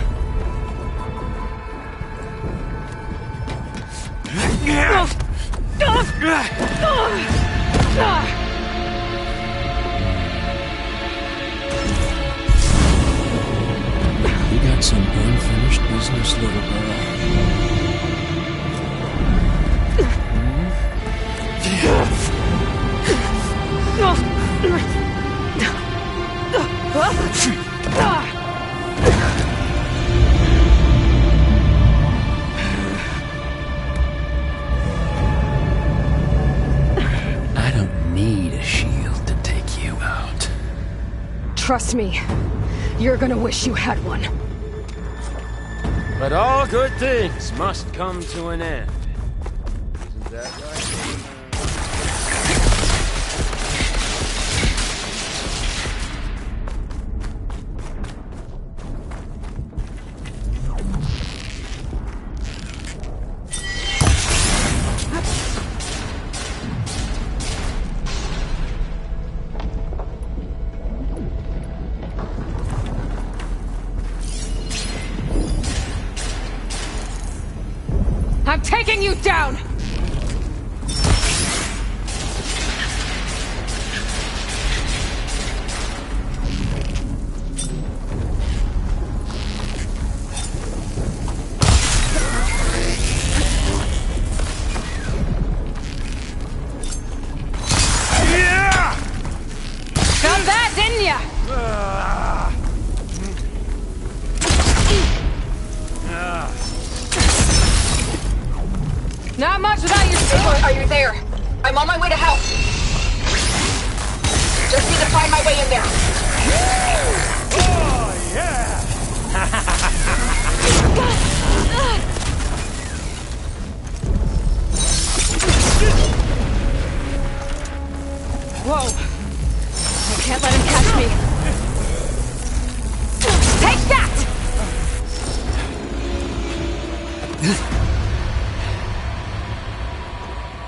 You got some unfinished business, little girl. I don't need a shield to take you out.
Trust me, you're gonna wish you had one.
But all good things must come to an end. Isn't that right?
I'm taking you down! Got that, didn't ya? Not much without your
Aloy, are you there? I'm on my way to help. Just need to find my way in there.
Oh, yeah!
Whoa! I can't let him catch me. Take that!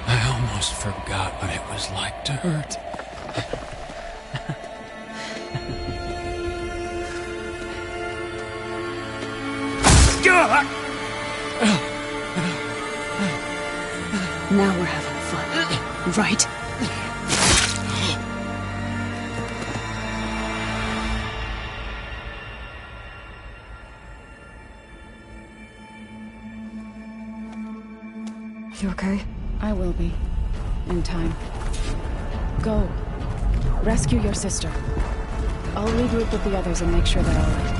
I almost forgot what it was like to hurt.
Now we're having fun, right?
You okay?
I will be. In time. Go. Rescue your sister. I'll regroup with the others and make sure they're all right.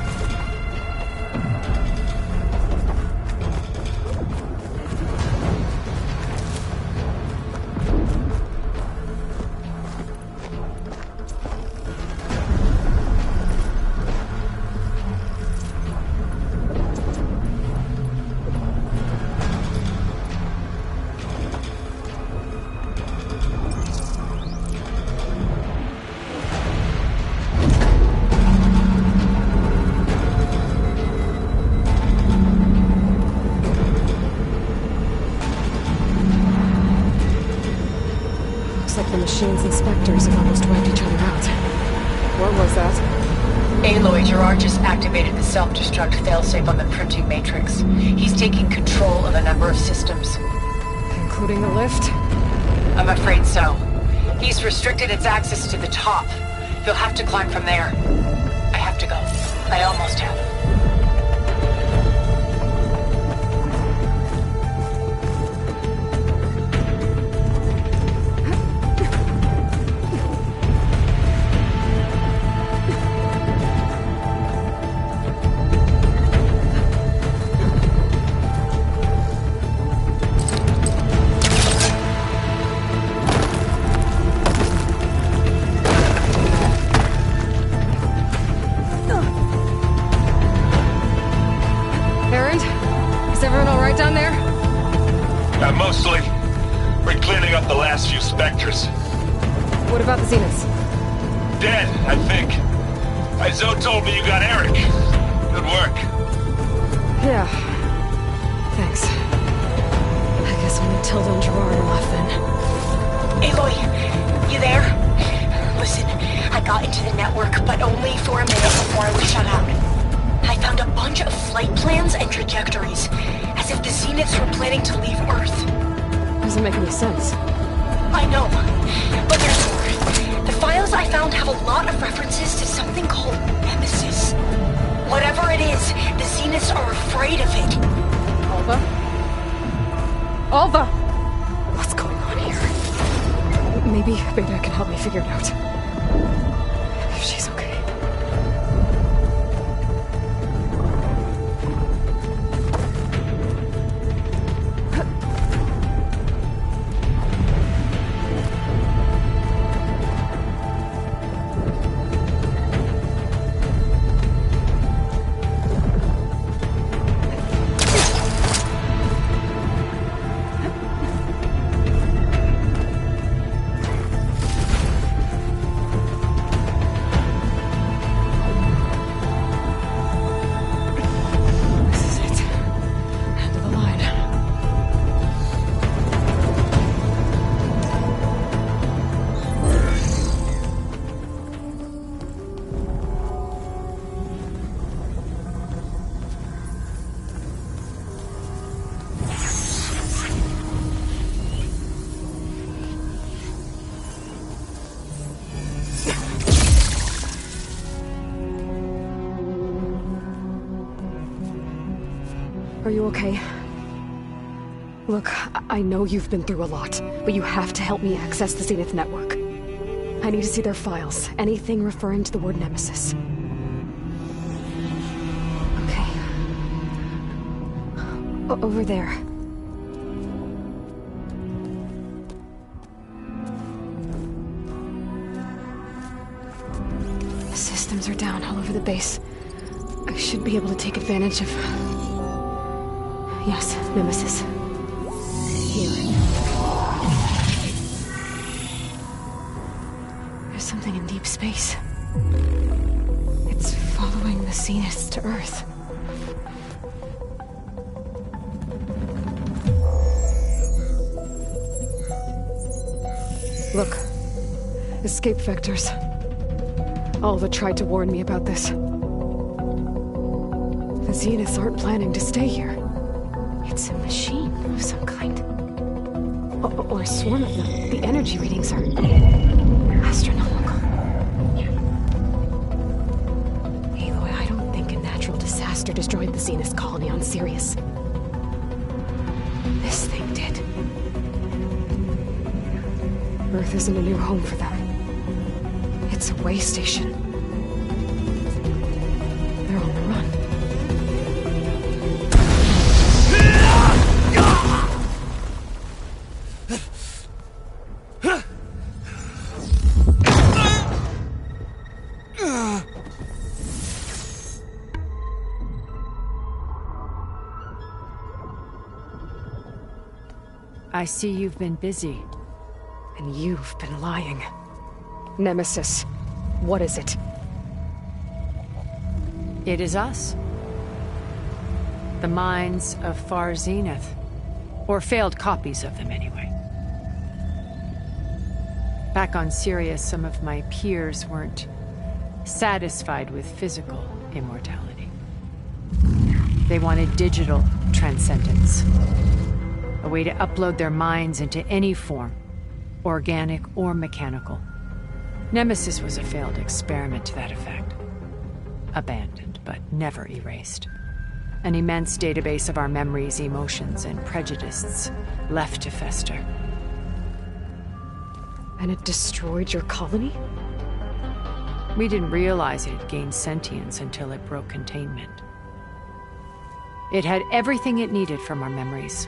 Like the machine's inspectors have almost wiped each other out. What was that?
Aloy, Gerard just activated the self-destruct failsafe on the printing matrix. He's taking control of a number of systems.
Including the lift?
I'm afraid so. He's restricted its access to the top. You'll have to climb from there. I have to go. I almost have.
Mostly. We're cleaning up the last few specters.
What about the Zeniths?
Dead, I think. Izo told me you got Eric. Good work.
Yeah. Thanks. I guess only Tilda and Gerard are left then.
Aloy, you there? Listen, I got into the network, but only for a minute before I was shut out. I found a bunch of flight plans and trajectories, as if the Zeniths were planning to leave Earth.
Doesn't make any sense.
I know, but there's more. The files I found have a lot of references to something called Nemesis. Whatever it is, the Zeniths are afraid of it.
Alva? Alva! What's going on here? Maybe Beta can help me figure it out. If she's okay. Are you okay? Look, I know you've been through a lot, but you have to help me access the Zenith network. I need to see their files, anything referring to the word Nemesis. Okay. Over there. The systems are down all over the base. I should be able to take advantage of... Yes, Nemesis. Here. There's something in deep space. It's following the Zeniths to Earth. Look. Escape vectors. Alva tried to warn me about this. The Zeniths aren't planning to stay here. It's a machine of some kind. Or a swarm of them. The energy readings are astronomical. Aloy, I don't think a natural disaster destroyed the Zenith colony on Sirius. This thing did. Earth isn't a new home for them. It's a way station. They're on the run.
I see you've been busy.
And you've been lying. Nemesis, what is it?
It is us. The minds of Far Zenith. Or failed copies of them, anyway. Back on Sirius, some of my peers weren't satisfied with physical immortality. They wanted digital transcendence. A way to upload their minds into any form, organic or mechanical. Nemesis was a failed experiment to that effect. Abandoned, but never erased. An immense database of our memories, emotions, and prejudices left to fester.
And it destroyed your colony?
We didn't realize it had gained sentience until it broke containment. It had everything it needed from our memories.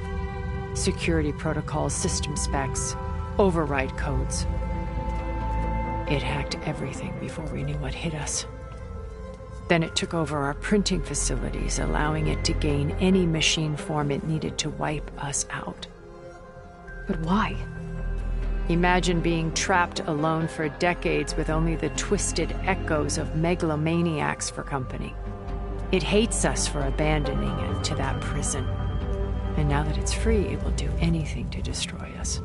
Security protocols, system specs, override codes. It hacked everything before we knew what hit us. Then it took over our printing facilities, allowing it to gain any machine form it needed to wipe us out.
But why?
Imagine being trapped alone for decades with only the twisted echoes of megalomaniacs for company. It hates us for abandoning it to that prison. And now that it's free, it will do anything to destroy us,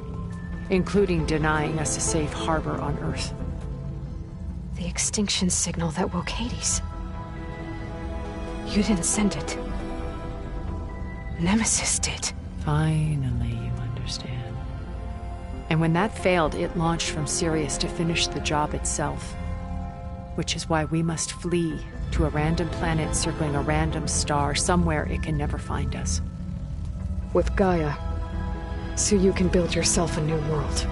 including denying us a safe harbor on Earth.
The extinction signal that woke Hades. You didn't send it. Nemesis did.
Finally, you understand. And when that failed, it launched from Sirius to finish the job itself. Which is why we must flee to a random planet circling a random star, somewhere it can never find us.
With Gaia, so you can build yourself a new world.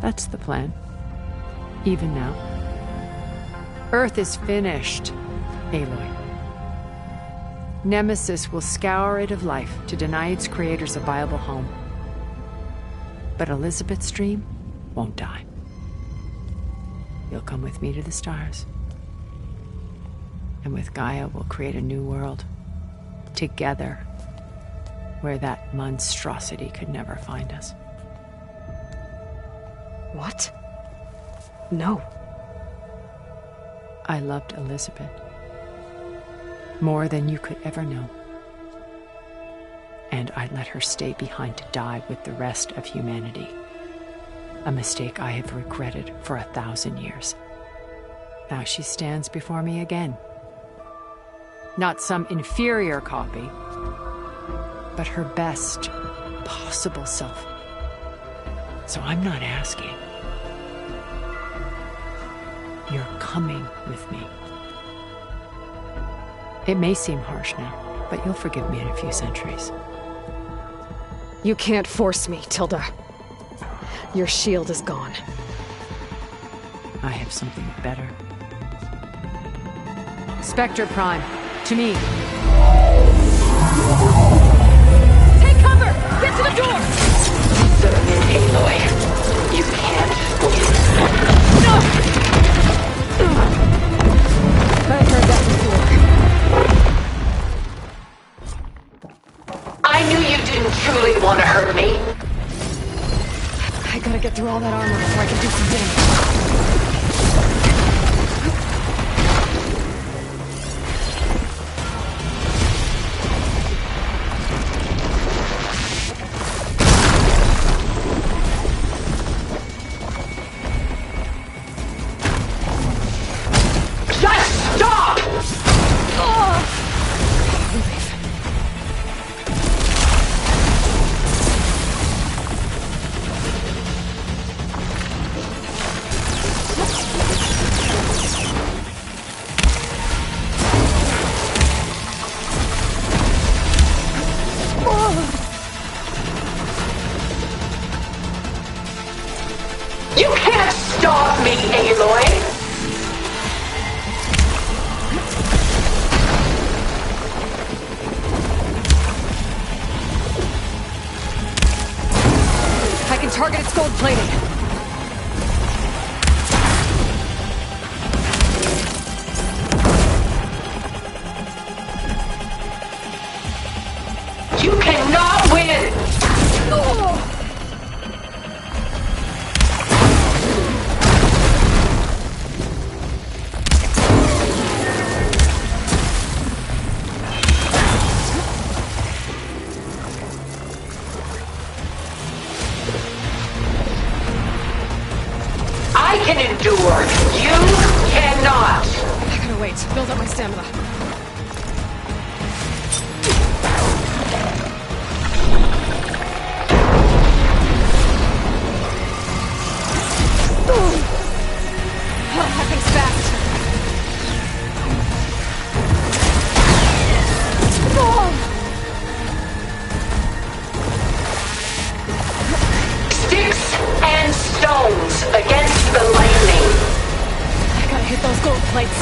That's the plan. Even now. Earth is finished, Aloy. Nemesis will scour it of life to deny its creators a viable home. But Elizabeth's dream won't die. You'll come with me to the stars. And with Gaia, we'll create a new world. Together, where that monstrosity could never find us.
What? No.
I loved Elizabeth. More than you could ever know. And I let her stay behind to die with the rest of humanity. A mistake I have regretted for 1,000 years. Now she stands before me again. Not some inferior copy, but her best possible self. So I'm not asking. You're coming with me. It may seem harsh now, but you'll forgive me in a few centuries.
You can't force me, Tilda. Your shield is gone.
I have something better. Spectre Prime, to me.
Take cover! Get to the door! Aloy, you can't win. No!
I've heard that before.
I knew you didn't truly want to hurt me.
I gotta get through all that armor before I can do some damage. target its gold plating.
You cannot win! I can endure. You cannot.
I gotta wait. Build up my stamina. Oh, that thing's fast.
Sticks and stones against the lightning.
I gotta hit those gold plates.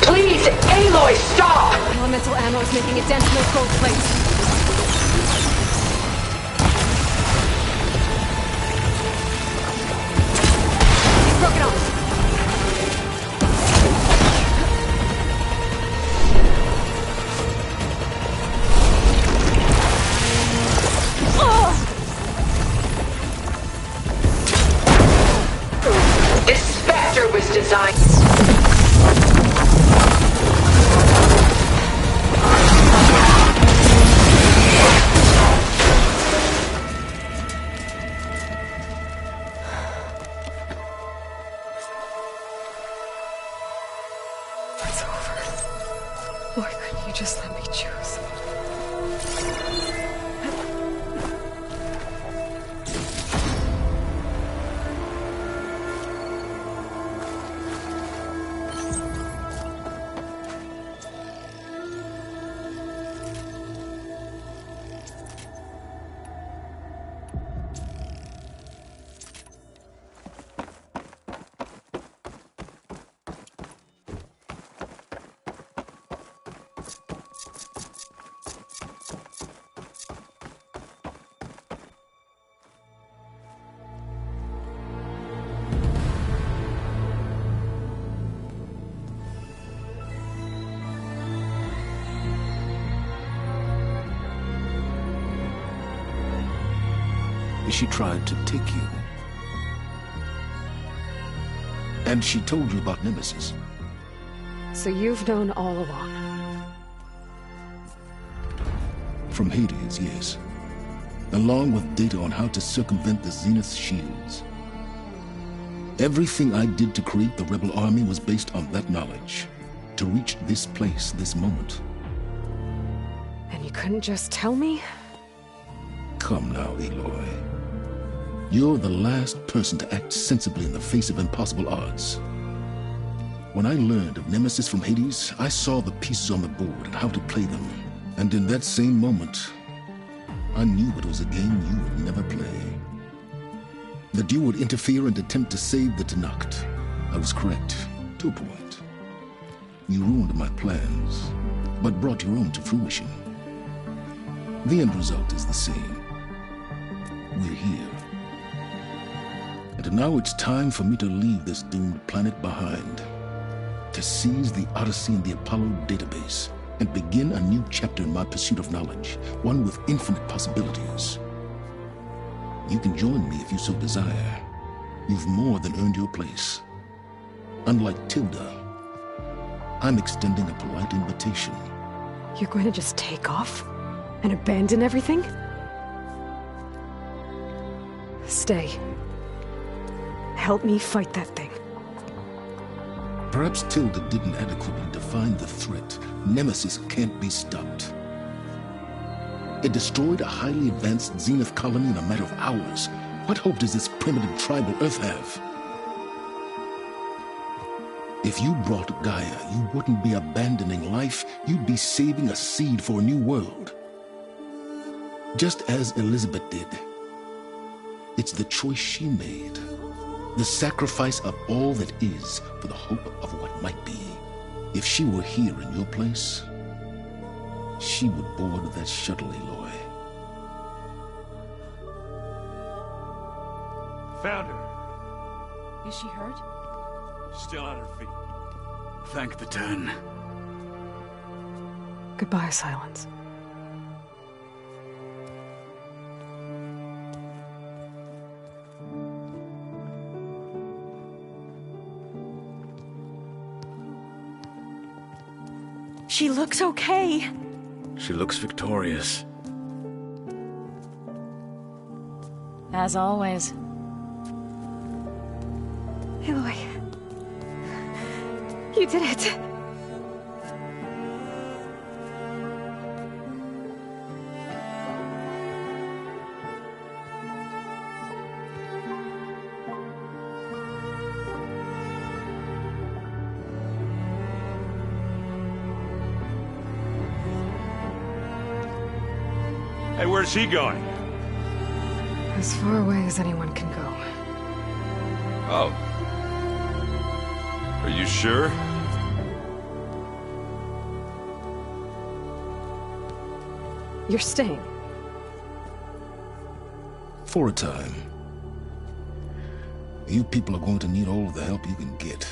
Please, Aloy, stop!
Elemental ammo is making a dent in those gold plates. It's broken off.
This Spectre was designed...
It's over. Why couldn't you just let me choose?
She tried to take you. And she told you about Nemesis.
So you've known all along.
From Hades, yes. Along with data on how to circumvent the Zenith's shields. Everything I did to create the rebel army was based on that knowledge. To reach this place, this moment.
And you couldn't just tell me?
Come now, Aloy. You're the last person to act sensibly in the face of impossible odds. When I learned of Nemesis from Hades, I saw the pieces on the board and how to play them. And in that same moment, I knew it was a game you would never play. That you would interfere and attempt to save the Tenakth. I was correct, to a point. You ruined my plans, but brought your own to fruition. The end result is the same. We're here. And now it's time for me to leave this doomed planet behind. To seize the Odyssey and the Apollo database, and begin a new chapter in my pursuit of knowledge, one with infinite possibilities. You can join me if you so desire. You've more than earned your place. Unlike Tilda, I'm extending a polite invitation.
You're going to just take off? And abandon everything? Stay. Help me fight that thing.
Perhaps Tilda didn't adequately define the threat. Nemesis can't be stopped. It destroyed a highly advanced Zenith colony in a matter of hours. What hope does this primitive tribal Earth have? If you brought Gaia, you wouldn't be abandoning life, you'd be saving a seed for a new world. Just as Elizabeth did. It's the choice she made. The sacrifice of all that is for the hope of what might be. If she were here in your place, she would board that shuttle, Aloy.
Found her.
Is she hurt?
Still on her feet.
Thank the 10.
Goodbye, Silence.
She looks okay.
She looks victorious.
As always.
Aloy. You did it.
Hey, where's she going?
As far away as anyone can go.
Oh. Are you sure?
You're staying.
For a time. You people are going to need all of the help you can get.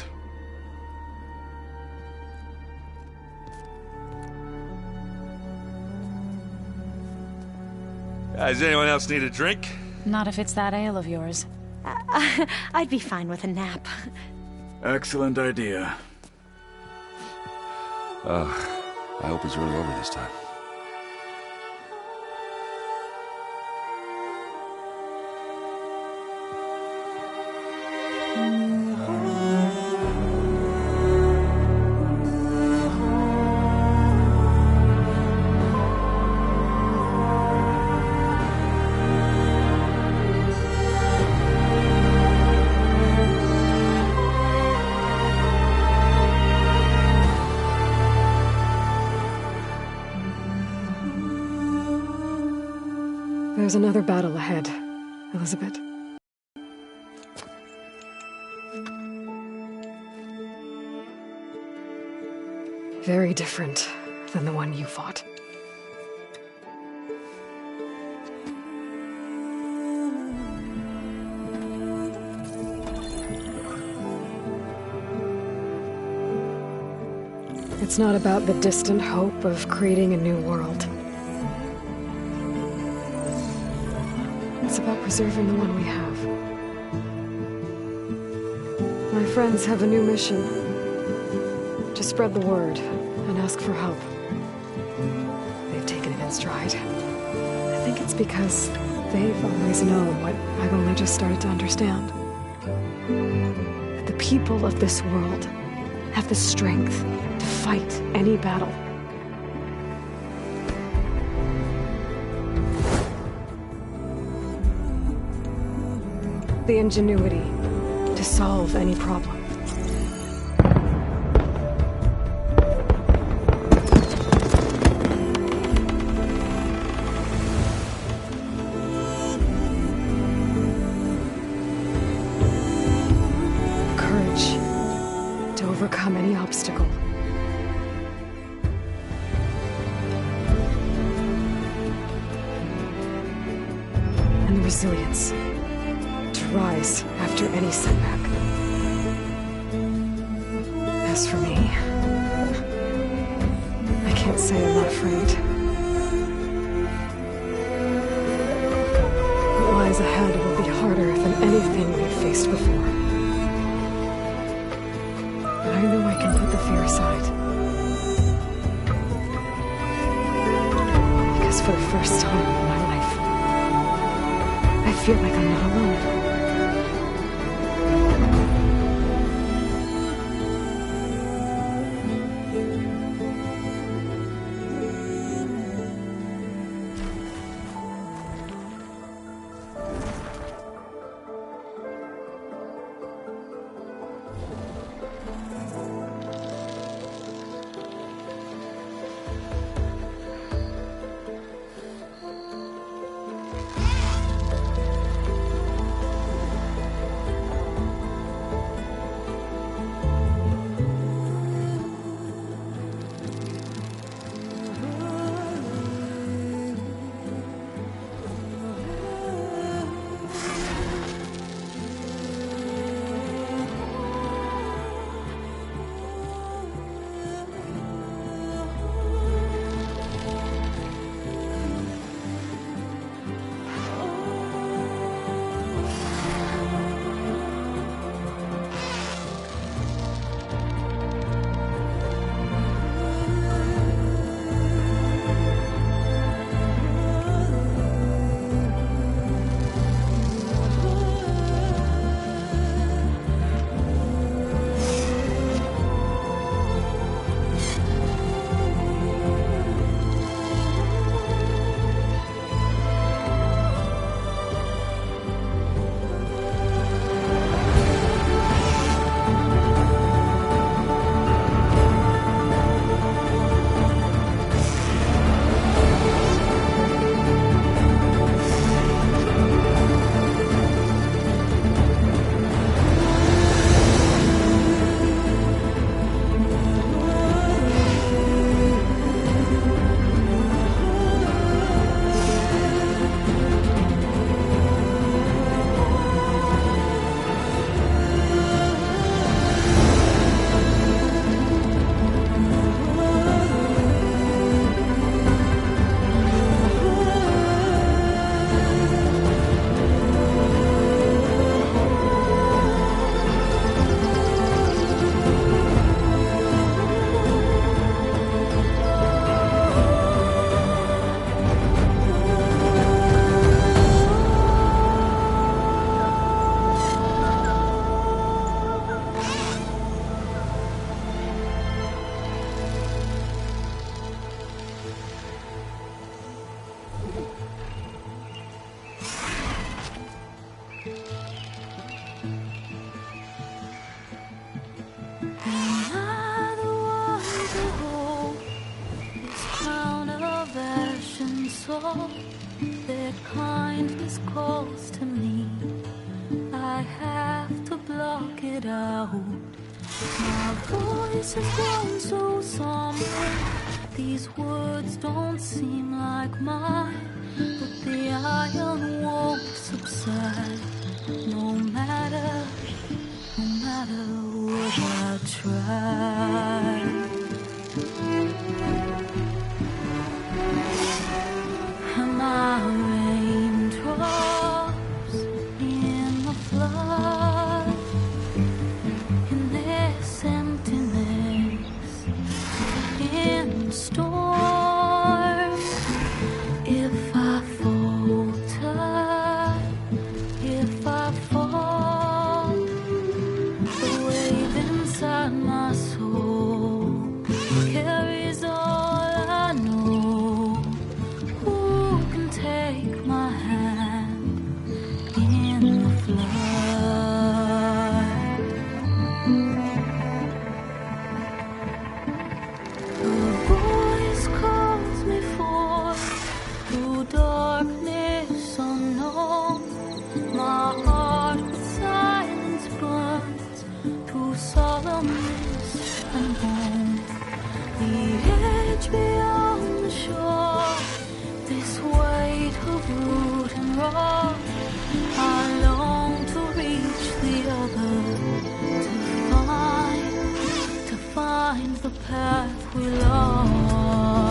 Does anyone else need a drink?
Not if it's that ale of yours.
I'd be fine with a nap.
Excellent idea.
I hope it's really over this time.
There's another battle ahead, Elizabeth. Very different than the one you fought. It's not about the distant hope of creating a new world. It's about preserving the one we have. My friends have a new mission. To spread the word and ask for help. They've taken it in stride. I think it's because they've always known what I've only just started to understand. That the people of this world have the strength to fight any battle. The ingenuity to solve any problem. Courage to overcome any obstacle. And the resilience rise after any setback. As for me, I can't say I'm not afraid. What lies ahead will be harder than anything we've faced before. But I know I can put the fear aside. Because for the first time in my life, I feel like I'm not alone.
it out. My voice has grown so somber. These words don't seem like mine, but the iron won't subside. No matter what I try. And my raindrops in the flood, in this emptiness, in storm. If I falter, if I fall, the wave inside my soul carries all I know. Who can take my hand in the flood? The voice calls me forth through darkness unknown. My heart with silence burns through solemnness and home. The edge beyond the shore, this weight of root and rock. I long to reach the other, to find the path we lost.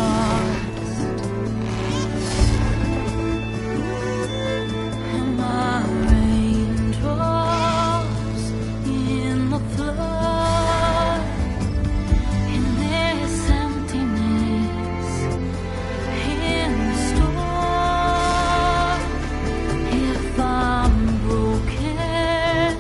And my raindrops in the flood, in this emptiness, in the storm. If I'm broken,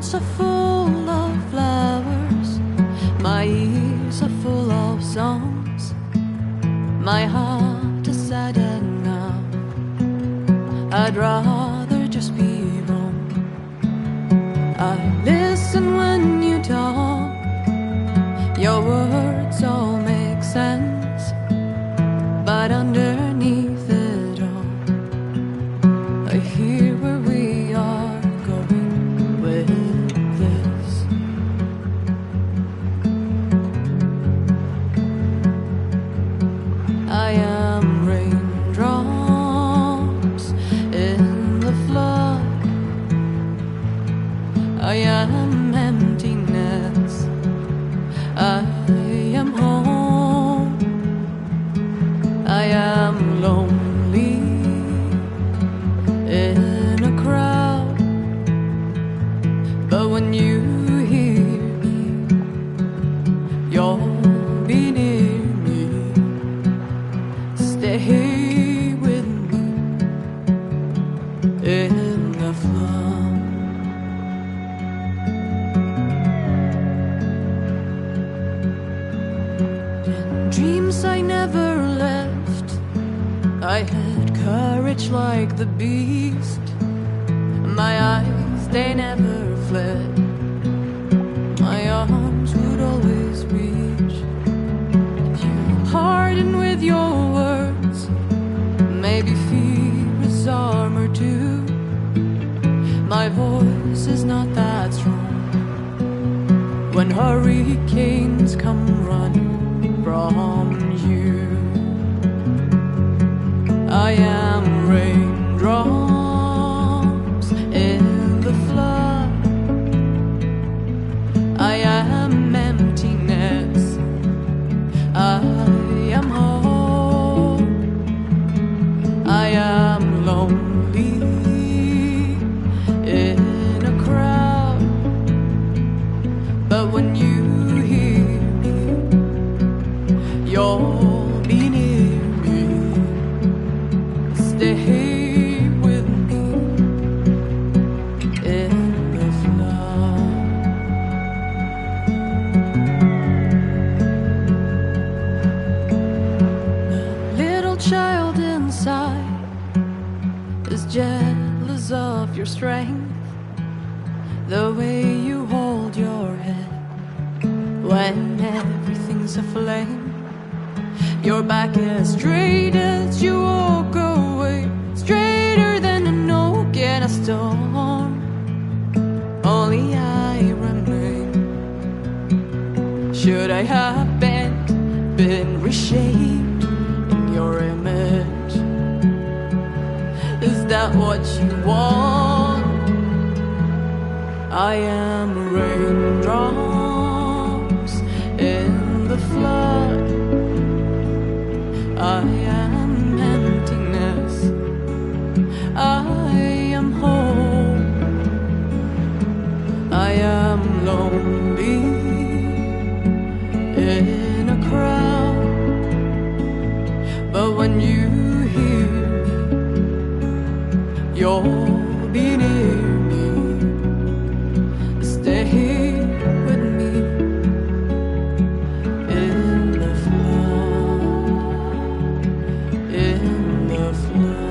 hands are full of flowers, my ears are full of songs, my heart is sad and numb. I'd rather just be wrong. I listen when you talk, your words all make sense, but underneath it all, I hear where we are going with this. I am raindrops in the flood, I am emptiness, I am home, I am lonely in a crowd, but when you hear me, you'll be near me. Stay with me in the flood. In dreams I never left, I had courage like the beast. My eyes, they never fled, my arms would always reach. If you harden with your words, maybe fear is armor too. My voice is not that strong when hurricanes come running from you. I am raindrops in the flood, I am emptiness, I am home, I am lonely in a crowd, but when you hear me, you'll be near me. Stay with me in the flood. The little child inside is jealous of your strength, the way you hold your head when everything's aflame. Your back as straight as you walk away, straighter than an oak in a storm. Only I remain. Should I have been reshaped in your image? Is that what you want? I am raindrops in the flood, I am emptiness, I am home, I am lonely in a crowd, but when you hear me, you'll be near me. Stay with me in the flood, in the flood.